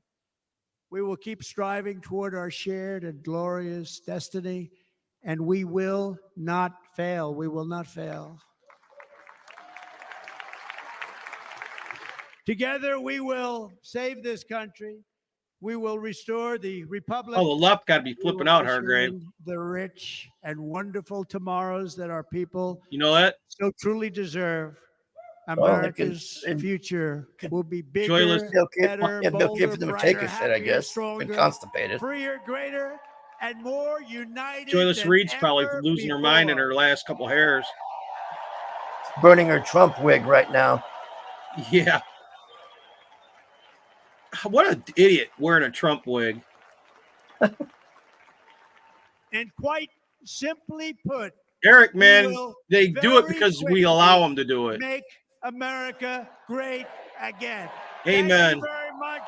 [SPEAKER 1] we will keep striving toward our shared and glorious destiny, and we will not fail. We will not fail. Together, we will save this country. We will restore the republic.
[SPEAKER 3] Oh, the left got to be
[SPEAKER 1] We
[SPEAKER 3] flipping
[SPEAKER 1] will
[SPEAKER 3] out,
[SPEAKER 1] usher
[SPEAKER 3] Hargrave.
[SPEAKER 1] in the rich and wonderful tomorrows that our people
[SPEAKER 3] You know that?
[SPEAKER 1] so truly deserve.
[SPEAKER 2] Well, they could-
[SPEAKER 1] America's future will be bigger,
[SPEAKER 3] Joyless.
[SPEAKER 2] They'll keep,
[SPEAKER 1] better,
[SPEAKER 2] yeah, they'll keep
[SPEAKER 1] bolder,
[SPEAKER 2] them
[SPEAKER 1] brighter,
[SPEAKER 2] take shit, I
[SPEAKER 1] happier,
[SPEAKER 2] guess.
[SPEAKER 1] stronger,
[SPEAKER 2] Been constipated.
[SPEAKER 1] freer, greater, and more united.
[SPEAKER 3] Joyless
[SPEAKER 1] than
[SPEAKER 3] Reed's probably
[SPEAKER 1] ever
[SPEAKER 3] losing her mind in
[SPEAKER 1] before.
[SPEAKER 3] her last couple hairs.
[SPEAKER 2] Burning her Trump wig right now.
[SPEAKER 3] Yeah. What an idiot wearing a Trump wig.
[SPEAKER 1] And quite simply put,
[SPEAKER 3] Eric,
[SPEAKER 1] we
[SPEAKER 3] man,
[SPEAKER 1] will
[SPEAKER 3] they do it
[SPEAKER 1] very
[SPEAKER 3] because we
[SPEAKER 1] quickly
[SPEAKER 3] allow them to do it.
[SPEAKER 1] make America great again.
[SPEAKER 3] Amen.
[SPEAKER 1] Thank you very much.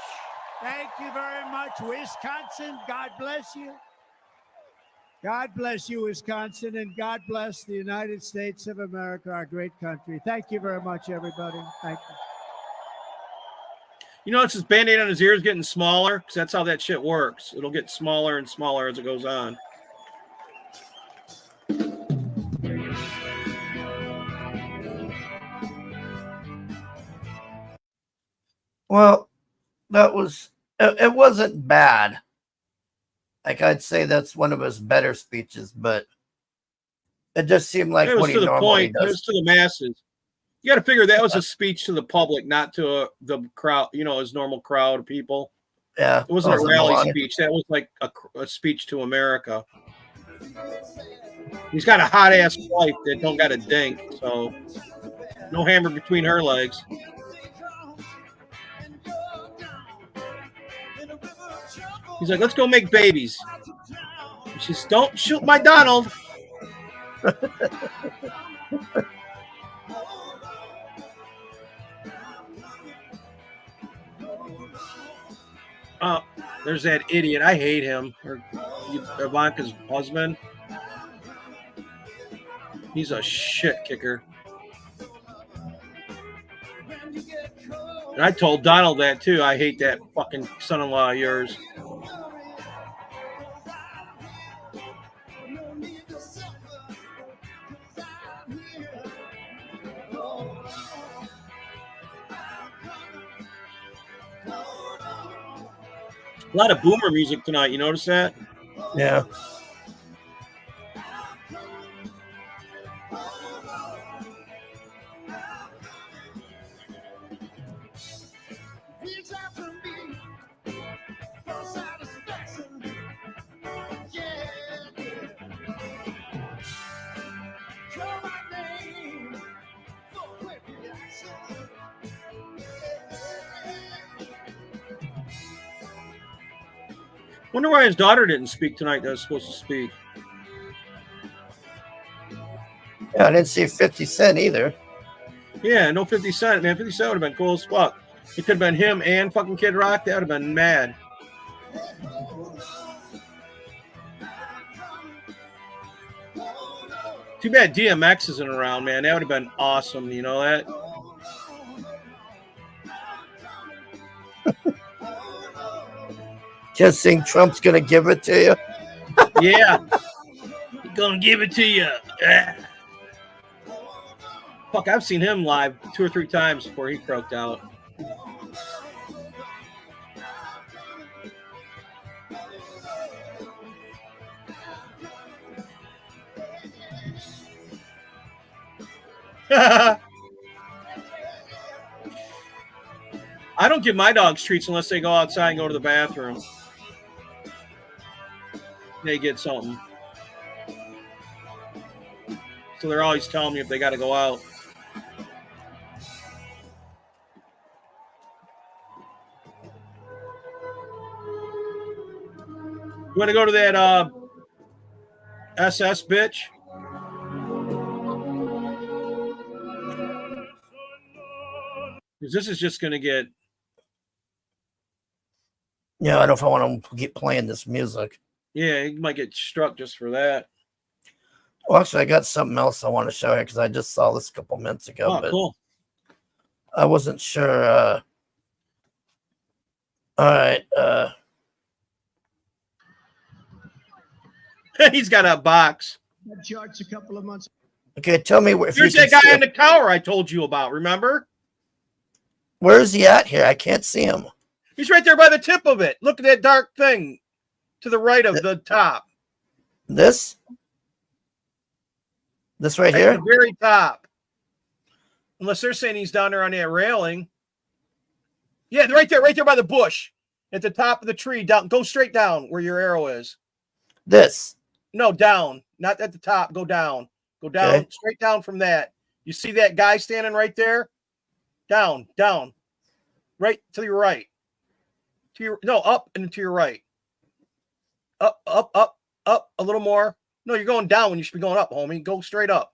[SPEAKER 1] Thank you very much, Wisconsin. God bless you. God bless you, Wisconsin, and God bless the United States of America, our great country. Thank you very much, everybody. Thank you.
[SPEAKER 3] You know, it's his Band-Aid on his ears getting smaller because that's how that shit works. It'll get smaller and smaller as it goes on.
[SPEAKER 2] Well, that was, it wasn't bad. Like, I'd say that's one of his better speeches, but it just seemed like
[SPEAKER 3] It was
[SPEAKER 2] what he
[SPEAKER 3] to the
[SPEAKER 2] normally
[SPEAKER 3] point. It was
[SPEAKER 2] does.
[SPEAKER 3] to the masses. You got to figure that was a speech to the public, not to the crowd, you know, his normal crowd of people.
[SPEAKER 2] Yeah.
[SPEAKER 3] It wasn't a
[SPEAKER 2] wasn't
[SPEAKER 3] rally
[SPEAKER 2] Melania.
[SPEAKER 3] speech. That was like a speech to America. He's got a hot ass wife that don't got a dink, so no hammer between her legs. He's like, let's go make babies. She says, don't shoot my Donald. There's that idiot. I hate him. Or Ivanka's husband. He's a shit kicker. And I told Donald that too. I hate that fucking son-in-law of yours. A lot of boomer music tonight. You notice that?
[SPEAKER 2] Yeah.
[SPEAKER 3] Wonder why his daughter didn't speak tonight that was supposed to speak.
[SPEAKER 2] Yeah, I didn't see 50 Cent either.
[SPEAKER 3] Yeah, no 50 Cent, man. 50 Cent would have been cool as fuck. It could have been him and fucking Kid Rock. That would have been mad. Too bad DMX isn't around, man. That would have been awesome. You know that?
[SPEAKER 2] Just think Trump's gonna give it to you.
[SPEAKER 3] Yeah. He's gonna give it to you. Fuck, I've seen him live 2 or 3 times before he croaked out. I don't give my dogs treats unless they go outside and go to the bathroom. They get something. So they're always telling me if they got to go out. You want to go to that SS bitch? Because this is just going to get...
[SPEAKER 2] Yeah, I don't know if I want to keep playing this music.
[SPEAKER 3] Yeah, you might get struck just for that.
[SPEAKER 2] Well, actually, I got something else I want to show you because I just saw this a couple minutes ago.
[SPEAKER 3] Oh,
[SPEAKER 2] but
[SPEAKER 3] cool.
[SPEAKER 2] I wasn't sure. All right.
[SPEAKER 3] He's got a box.
[SPEAKER 1] That chart's a couple of months.
[SPEAKER 2] Okay, tell me if
[SPEAKER 3] There's
[SPEAKER 2] you
[SPEAKER 3] that
[SPEAKER 2] can
[SPEAKER 3] guy
[SPEAKER 2] see
[SPEAKER 3] in the tower I told you about, remember?
[SPEAKER 2] Where is he at here? I can't see him.
[SPEAKER 3] He's right there by the tip of it. Look at that dark thing to the right of the top.
[SPEAKER 2] This right
[SPEAKER 3] At
[SPEAKER 2] here?
[SPEAKER 3] the very top. Unless they're saying he's down there on that railing. Yeah, right there by the bush. At the top of the tree. Down. Go straight down where your arrow is.
[SPEAKER 2] This.
[SPEAKER 3] No, down. Not at the top. Go down. Go down.
[SPEAKER 2] Okay.
[SPEAKER 3] Straight down from that. You see that guy standing right there? Down. Right to your right. Up and to your right. Up a little more. No, you're going down when you should be going up, homie. Go straight up.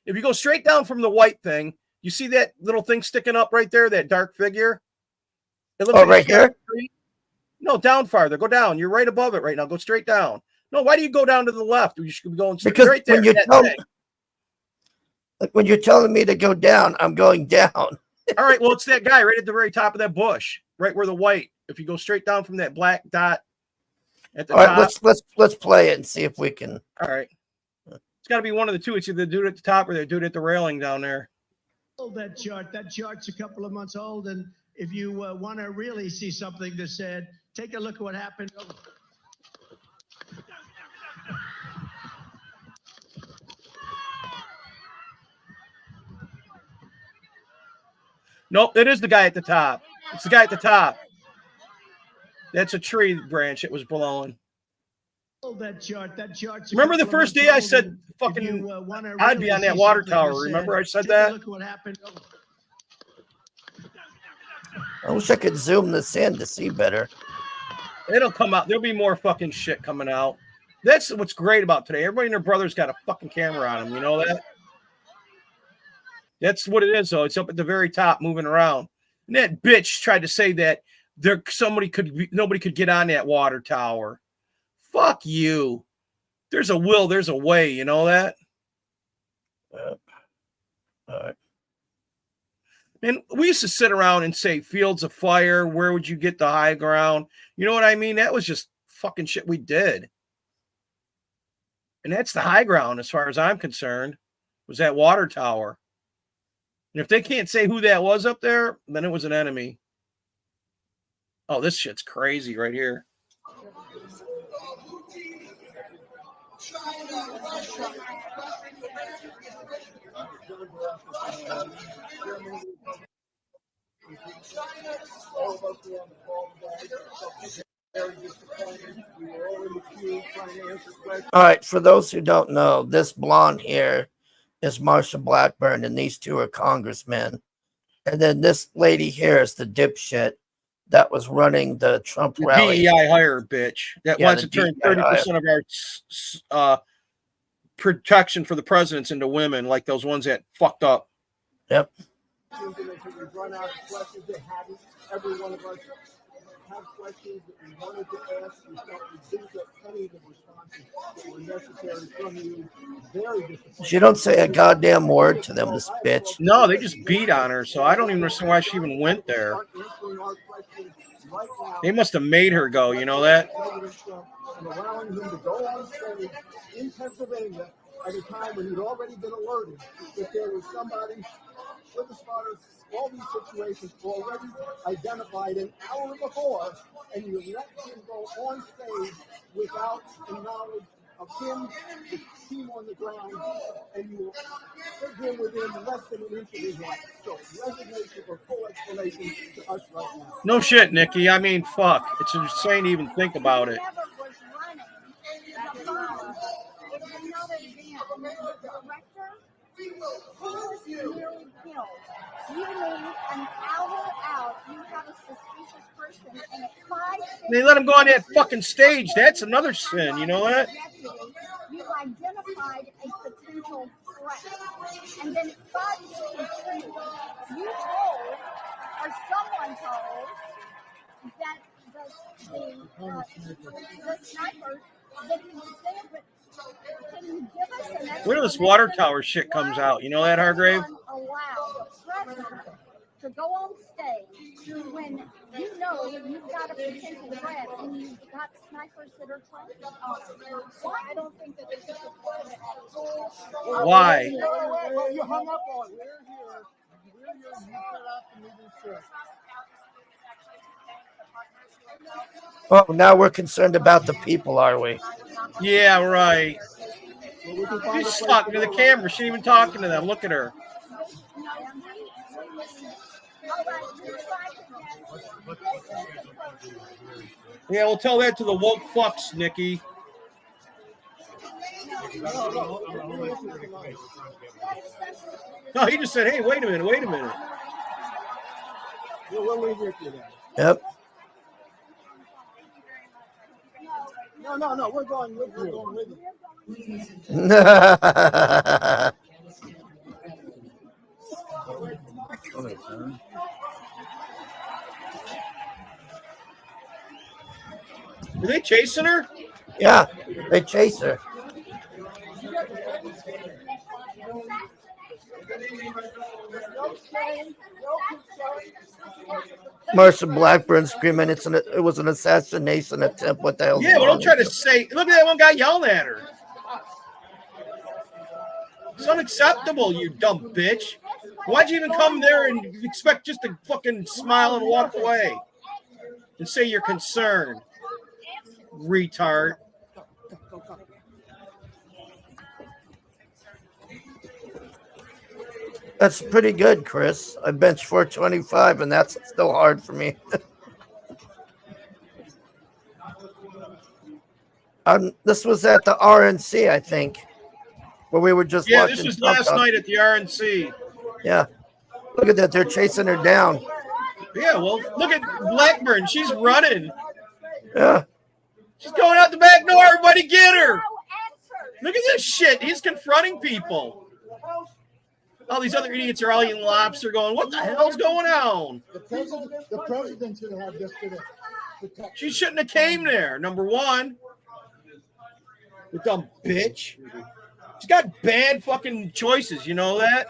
[SPEAKER 3] If you go straight down from the white thing, you see that little thing sticking up right there, that dark figure? It looks
[SPEAKER 2] Oh,
[SPEAKER 3] like
[SPEAKER 2] right here?
[SPEAKER 3] No, down farther. Go down. You're right above it right now. Go straight down. No, why do you go down to the left? You should be going straight
[SPEAKER 2] Because
[SPEAKER 3] right there.
[SPEAKER 2] when you're telling me to go down, I'm going down.
[SPEAKER 3] All right, well, it's that guy right at the very top of that bush, right where the white. If you go straight down from that black dot at the
[SPEAKER 2] All
[SPEAKER 3] top.
[SPEAKER 2] right, let's play it and see if we can.
[SPEAKER 3] All right. It's got to be one of the two. It's either the dude at the top or the dude at the railing down there.
[SPEAKER 1] That chart's a couple of months old, and if you want to really see something that's said, take a look at what happened.
[SPEAKER 3] Nope, it is the guy at the top. It's the guy at the top. That's a tree branch that was blowing.
[SPEAKER 1] That chart's
[SPEAKER 3] Remember the first day I said fucking I'd be on that water tower. Remember I said that?
[SPEAKER 1] Look at what happened.
[SPEAKER 2] I wish I could zoom this in to see better.
[SPEAKER 3] It'll come out. There'll be more fucking shit coming out. That's what's great about today. Everybody and their brother's got a fucking camera on them. You know that? That's what it is, though. It's up at the very top, moving around. And that bitch tried to say that nobody could get on that water tower. Fuck you. There's a will, there's a way. You know that?
[SPEAKER 2] All right.
[SPEAKER 3] And we used to sit around and say fields of fire. Where would you get the high ground? You know what I mean? That was just fucking shit we did. And that's the high ground, as far as I'm concerned, was that water tower. And if they can't say who that was up there, then it was an enemy. Oh, this shit's crazy right here.
[SPEAKER 2] All right, for those who don't know, this blonde here is Marsha Blackburn, and these two are congressmen. And then this lady here is the dipshit. that was running the Trump
[SPEAKER 3] The
[SPEAKER 2] rally.
[SPEAKER 3] DEI hire bitch that
[SPEAKER 2] Yeah,
[SPEAKER 3] wants
[SPEAKER 2] the
[SPEAKER 3] to turn
[SPEAKER 2] DEI
[SPEAKER 3] 30% of our protection for the presidents into women, like those ones that fucked up.
[SPEAKER 2] Yep.
[SPEAKER 4] Run out of questions. They hadn't. Every one of us have questions that we wanted to ask. We felt we didn't get any of the responses that were necessary from you. Very disappointing.
[SPEAKER 2] She don't say a goddamn word to them, this bitch.
[SPEAKER 3] No, they just beat on her, so I don't even understand why she even went there. They must have made her go, you know that?
[SPEAKER 4] And allowing him to go on stage in Pennsylvania at a time when he'd already been alerted that there was somebody with the spotters, all these situations already identified an hour before, and you let him go on stage without the knowledge of him, the team on the ground, and you put him within less than an inch of his life. So resignation or full explanation to us right now.
[SPEAKER 3] No shit, Nikki. I mean, fuck. It's insane to even think about it. They let him go on that fucking stage. That's another sin. You know that?
[SPEAKER 5] You identified a potential threat, and then 5 days later, you told, or someone told, that the sniper that he was there. But can you give us an
[SPEAKER 3] Where this water tower shit comes out? You know that, Hargrave?
[SPEAKER 5] Allow the president to go on stage when you know you've got a potential threat and you've got snipers that are trained on it. Why? I don't think that there's a requirement at all.
[SPEAKER 3] Why?
[SPEAKER 4] Well, you hung up on. We're here. You cut out the meeting short.
[SPEAKER 2] Well, now we're concerned about the people, are we?
[SPEAKER 3] Yeah, right. She's talking to the camera. She ain't even talking to them. Look at her. Yeah, we'll tell that to the woke fucks, Nikki. No, he just said, hey, wait a minute.
[SPEAKER 4] We'll leave it to that.
[SPEAKER 2] Yep.
[SPEAKER 4] No, we're going with it.
[SPEAKER 3] Are they chasing her?
[SPEAKER 2] Yeah, they chase her. Marsha Blackburn screaming, it was an assassination attempt. What the hell?
[SPEAKER 3] Yeah, but don't try to say, look at that one guy yelling at her. It's unacceptable, you dumb bitch. Why'd you even come there and expect just to fucking smile and walk away and say you're concerned? Retard.
[SPEAKER 2] That's pretty good, Chris. I benched 425, and that's still hard for me. This was at the RNC, I think, where we were just watching.
[SPEAKER 3] This was last night at the RNC.
[SPEAKER 2] Yeah. Look at that. They're chasing her down.
[SPEAKER 3] Yeah, well, look at Blackburn. She's running.
[SPEAKER 2] Yeah.
[SPEAKER 3] She's going out the back door. Everybody get her. Look at this shit. He's confronting people. All these other idiots are all eating lobster going, what the hell's going on?
[SPEAKER 4] The president should have this today.
[SPEAKER 3] She shouldn't have came there, number one. You dumb bitch. She's got bad fucking choices, you know that?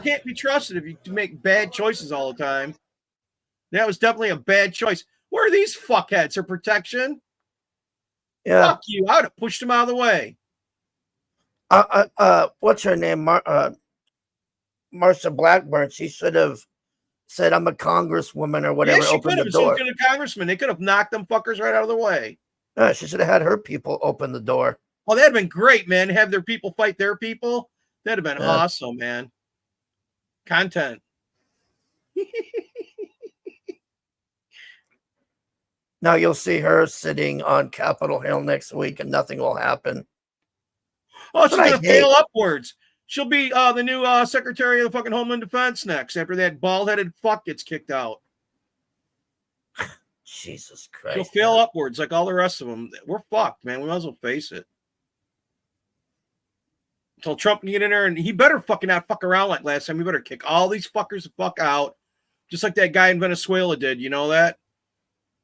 [SPEAKER 3] Can't be trusted if you make bad choices all the time. That was definitely a bad choice. Where are these fuckheads? Her protection?
[SPEAKER 2] Yeah.
[SPEAKER 3] Fuck you. I would have pushed them out of the way.
[SPEAKER 2] What's her name? Marsha Blackburn. She should have said, I'm a congresswoman or whatever.
[SPEAKER 3] Yeah, she
[SPEAKER 2] open
[SPEAKER 3] could have.
[SPEAKER 2] the door.
[SPEAKER 3] She's a congressman. They could have knocked them fuckers right out of the way.
[SPEAKER 2] She should have had her people open the door.
[SPEAKER 3] Oh, that'd have been great, man. Have their people fight their people. That'd have been
[SPEAKER 2] Yeah.
[SPEAKER 3] awesome, man. Content.
[SPEAKER 2] Now you'll see her sitting on Capitol Hill next week and nothing will happen.
[SPEAKER 3] Oh, she's
[SPEAKER 2] But I
[SPEAKER 3] going to
[SPEAKER 2] hate-
[SPEAKER 3] fail upwards. She'll be the new Secretary of the fucking Homeland Defense next after that bald-headed fuck gets kicked out.
[SPEAKER 2] Jesus
[SPEAKER 3] She'll
[SPEAKER 2] Christ.
[SPEAKER 3] fail upwards like all the rest of them. We're fucked, man. We might as well face it. Until Trump can get in there, and he better fucking not fuck around like last time. He better kick all these fuckers the fuck out, just like that guy in Venezuela did. You know that?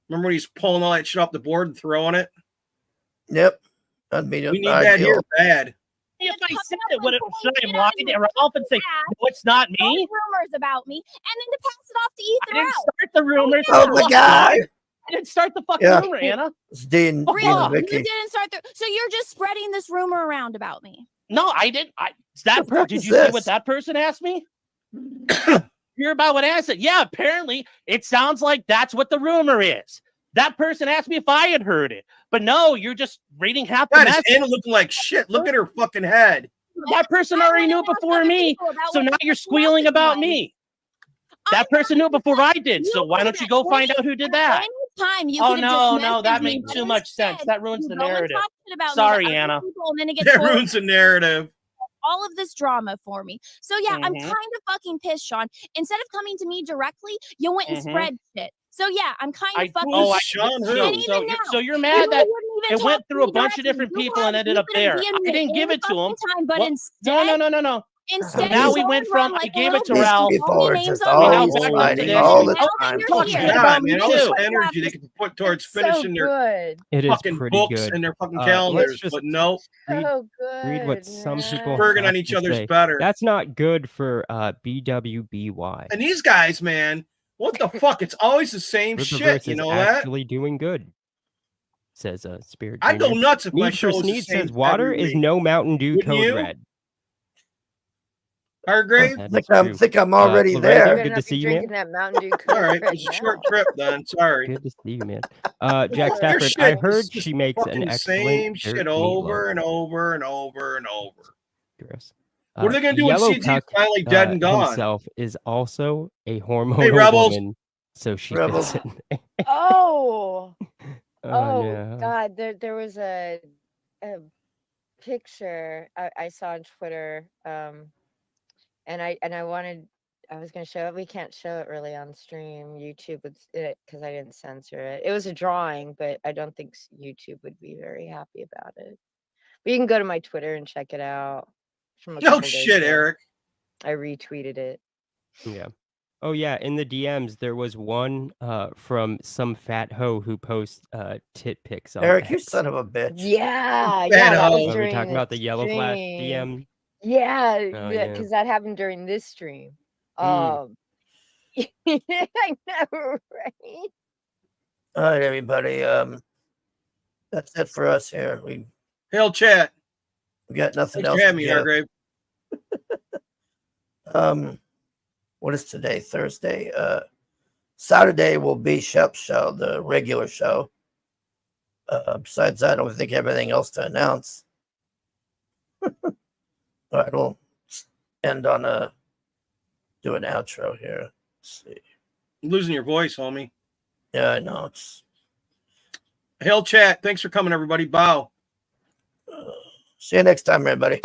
[SPEAKER 3] Remember when he's pulling all that shit off the board and throwing it?
[SPEAKER 2] Yep. That'd be
[SPEAKER 3] We need that here bad.
[SPEAKER 6] If I said it, should I lie to Ralph and say, no, it's not me?
[SPEAKER 5] Rumors about me, and then to pass it off to Ethan
[SPEAKER 6] I didn't
[SPEAKER 5] Ralph.
[SPEAKER 6] start the rumors.
[SPEAKER 2] Oh my God.
[SPEAKER 6] I didn't start the fucking
[SPEAKER 2] Yeah.
[SPEAKER 6] rumor, Anna.
[SPEAKER 2] It's Dean,
[SPEAKER 6] Oh,
[SPEAKER 2] Dean and
[SPEAKER 5] You
[SPEAKER 2] Vicky.
[SPEAKER 5] didn't start the. So you're just spreading this rumor around about me.
[SPEAKER 6] No, I didn't.
[SPEAKER 2] the fuck
[SPEAKER 6] Did
[SPEAKER 2] is
[SPEAKER 6] you see
[SPEAKER 2] this?
[SPEAKER 6] what that person asked me? Hear about what I said? Yeah, apparently it sounds like that's what the rumor is. That person asked me if I had heard it, but no, you're just reading half the
[SPEAKER 3] God, is
[SPEAKER 6] message.
[SPEAKER 3] Anna looking like shit? Look at her fucking head.
[SPEAKER 6] That person already knew it before me, so now you're squealing about me. That person knew it before I did, so why don't you go find out who did that?
[SPEAKER 5] Time you
[SPEAKER 6] Oh,
[SPEAKER 5] could've
[SPEAKER 6] no,
[SPEAKER 5] just
[SPEAKER 6] no, that
[SPEAKER 5] messaged me,
[SPEAKER 6] makes
[SPEAKER 5] but
[SPEAKER 6] too much
[SPEAKER 5] instead,
[SPEAKER 6] sense. That ruins
[SPEAKER 5] you
[SPEAKER 6] the
[SPEAKER 5] go and
[SPEAKER 6] narrative.
[SPEAKER 5] talk shit about me to
[SPEAKER 6] Sorry,
[SPEAKER 5] other
[SPEAKER 6] Anna.
[SPEAKER 5] people, and then it gets
[SPEAKER 3] That
[SPEAKER 5] full of
[SPEAKER 3] ruins the narrative.
[SPEAKER 5] all of this drama for me. So yeah, I'm
[SPEAKER 6] Mhm.
[SPEAKER 5] kind of fucking pissed, Sean. Instead of coming to me directly, you went and
[SPEAKER 6] Mhm.
[SPEAKER 5] spread shit. So yeah, I'm kind of fucking.
[SPEAKER 3] Sean who?
[SPEAKER 5] And
[SPEAKER 6] So,
[SPEAKER 5] even now,
[SPEAKER 6] so you're
[SPEAKER 5] you
[SPEAKER 6] mad that
[SPEAKER 5] wouldn't even
[SPEAKER 6] it went
[SPEAKER 5] talk to
[SPEAKER 6] through a
[SPEAKER 5] me
[SPEAKER 6] bunch of
[SPEAKER 5] directly.
[SPEAKER 6] different
[SPEAKER 5] You
[SPEAKER 6] people
[SPEAKER 5] had-
[SPEAKER 6] and ended
[SPEAKER 5] you
[SPEAKER 6] up
[SPEAKER 5] could've
[SPEAKER 6] there.
[SPEAKER 5] DM'd
[SPEAKER 6] I
[SPEAKER 5] me
[SPEAKER 6] didn't give
[SPEAKER 5] any
[SPEAKER 6] it to him.
[SPEAKER 5] fucking time, but
[SPEAKER 6] What?
[SPEAKER 5] instead,
[SPEAKER 6] No.
[SPEAKER 5] instead,
[SPEAKER 6] Now
[SPEAKER 5] you
[SPEAKER 6] we
[SPEAKER 5] go
[SPEAKER 6] went
[SPEAKER 5] and
[SPEAKER 6] from
[SPEAKER 5] run
[SPEAKER 6] I
[SPEAKER 5] like
[SPEAKER 6] gave
[SPEAKER 5] a
[SPEAKER 6] it to
[SPEAKER 5] little
[SPEAKER 2] These
[SPEAKER 6] Ralph.
[SPEAKER 2] people
[SPEAKER 5] Call me
[SPEAKER 2] are
[SPEAKER 5] names
[SPEAKER 2] just
[SPEAKER 5] on
[SPEAKER 6] now
[SPEAKER 2] always
[SPEAKER 6] back
[SPEAKER 5] Facebook.
[SPEAKER 6] into
[SPEAKER 2] fighting
[SPEAKER 6] this.
[SPEAKER 2] all the
[SPEAKER 5] Now that
[SPEAKER 2] time.
[SPEAKER 5] you're
[SPEAKER 6] Talk
[SPEAKER 5] here,
[SPEAKER 6] shit
[SPEAKER 3] Yeah,
[SPEAKER 6] about me
[SPEAKER 3] man, all this
[SPEAKER 6] too.
[SPEAKER 3] energy they could put towards
[SPEAKER 7] So
[SPEAKER 3] finishing their
[SPEAKER 7] good.
[SPEAKER 8] It is
[SPEAKER 3] fucking
[SPEAKER 8] pretty
[SPEAKER 3] books
[SPEAKER 8] good.
[SPEAKER 3] and their fucking
[SPEAKER 8] Let's
[SPEAKER 3] calendars,
[SPEAKER 8] just
[SPEAKER 3] but no,
[SPEAKER 8] read,
[SPEAKER 7] So good.
[SPEAKER 8] read what some people
[SPEAKER 7] man.
[SPEAKER 3] berging
[SPEAKER 8] have
[SPEAKER 3] on each
[SPEAKER 8] to
[SPEAKER 3] other's
[SPEAKER 8] say.
[SPEAKER 3] better.
[SPEAKER 8] That's not good for BWBY.
[SPEAKER 3] And these guys, man, what the fuck? It's always the same
[SPEAKER 8] Ripperverse
[SPEAKER 3] shit. You
[SPEAKER 8] is
[SPEAKER 3] know that?
[SPEAKER 8] actually doing good, says Spirit
[SPEAKER 3] I'd go
[SPEAKER 8] Junior.
[SPEAKER 3] nuts if my
[SPEAKER 8] Need
[SPEAKER 3] show
[SPEAKER 8] for
[SPEAKER 3] was the
[SPEAKER 8] Sneed
[SPEAKER 3] same
[SPEAKER 8] says water
[SPEAKER 3] every
[SPEAKER 8] is
[SPEAKER 3] week.
[SPEAKER 8] no Mountain Dew
[SPEAKER 3] Wouldn't
[SPEAKER 8] Code
[SPEAKER 3] you?
[SPEAKER 8] Red.
[SPEAKER 3] Hargrave?
[SPEAKER 8] That
[SPEAKER 2] I
[SPEAKER 8] is
[SPEAKER 2] think
[SPEAKER 8] true.
[SPEAKER 2] think I'm already
[SPEAKER 8] Lorenzo,
[SPEAKER 7] You're
[SPEAKER 2] there.
[SPEAKER 8] good
[SPEAKER 7] gonna
[SPEAKER 8] to
[SPEAKER 7] have
[SPEAKER 8] see
[SPEAKER 7] to
[SPEAKER 8] you,
[SPEAKER 7] drinking
[SPEAKER 8] man.
[SPEAKER 7] that Mountain Dew
[SPEAKER 3] All
[SPEAKER 7] Coke
[SPEAKER 3] right,
[SPEAKER 7] right
[SPEAKER 3] it was a
[SPEAKER 7] now.
[SPEAKER 3] short trip then. Sorry.
[SPEAKER 8] Good to see you, man. Jack
[SPEAKER 7] Your
[SPEAKER 8] Stafford,
[SPEAKER 3] shit
[SPEAKER 8] I
[SPEAKER 3] is
[SPEAKER 8] heard
[SPEAKER 3] just
[SPEAKER 8] she makes an
[SPEAKER 3] fucking
[SPEAKER 8] excellent
[SPEAKER 3] same
[SPEAKER 8] dirt
[SPEAKER 3] shit over
[SPEAKER 8] meatloaf.
[SPEAKER 3] and over and over and over.
[SPEAKER 8] Gross.
[SPEAKER 3] What are they gonna do when
[SPEAKER 8] Yellow
[SPEAKER 3] CG's
[SPEAKER 8] Cuck
[SPEAKER 3] finally dead and gone?
[SPEAKER 8] himself is also a hormonal
[SPEAKER 3] Rebels.
[SPEAKER 8] woman, so she
[SPEAKER 2] Rebels.
[SPEAKER 8] fits in.
[SPEAKER 7] Oh,
[SPEAKER 8] Oh, no.
[SPEAKER 7] God! There was a picture I saw on Twitter, and I was gonna show it. We can't show it really on stream. YouTube would because I didn't censor it. It was a drawing, but I don't think YouTube would be very happy about it. But you can go to my Twitter and check it out. From a
[SPEAKER 3] No
[SPEAKER 7] couple days
[SPEAKER 3] shit,
[SPEAKER 7] ago.
[SPEAKER 3] Eric.
[SPEAKER 7] I retweeted it.
[SPEAKER 8] Yeah. Oh yeah, in the DMs there was one from some fat hoe who posts tit pics on
[SPEAKER 2] Eric, you
[SPEAKER 8] X.
[SPEAKER 2] son of a bitch.
[SPEAKER 7] Yeah,
[SPEAKER 3] Bad
[SPEAKER 7] that
[SPEAKER 3] hoe.
[SPEAKER 7] was
[SPEAKER 8] Are we
[SPEAKER 7] during
[SPEAKER 8] talking about the yellow flash
[SPEAKER 7] stream.
[SPEAKER 8] DM?
[SPEAKER 7] Yeah,
[SPEAKER 8] Oh, yeah.
[SPEAKER 7] because that happened during this stream.
[SPEAKER 8] Mm.
[SPEAKER 7] I know, right?
[SPEAKER 2] All right, everybody. That's it for us here. We
[SPEAKER 3] Hail chat.
[SPEAKER 2] got nothing
[SPEAKER 3] Thanks
[SPEAKER 2] else.
[SPEAKER 3] for
[SPEAKER 2] to
[SPEAKER 3] having me,
[SPEAKER 2] give.
[SPEAKER 3] Hargrave.
[SPEAKER 2] What is today? Thursday. Saturday will be Shep's show, the regular show. Besides that, I don't think everything else to announce. All right, we'll end on do an outro here. Let's see.
[SPEAKER 3] I'm losing your voice, homie.
[SPEAKER 2] Yeah, I know. It's
[SPEAKER 3] Hail chat. Thanks for coming, everybody. Bow.
[SPEAKER 2] see you next time, everybody.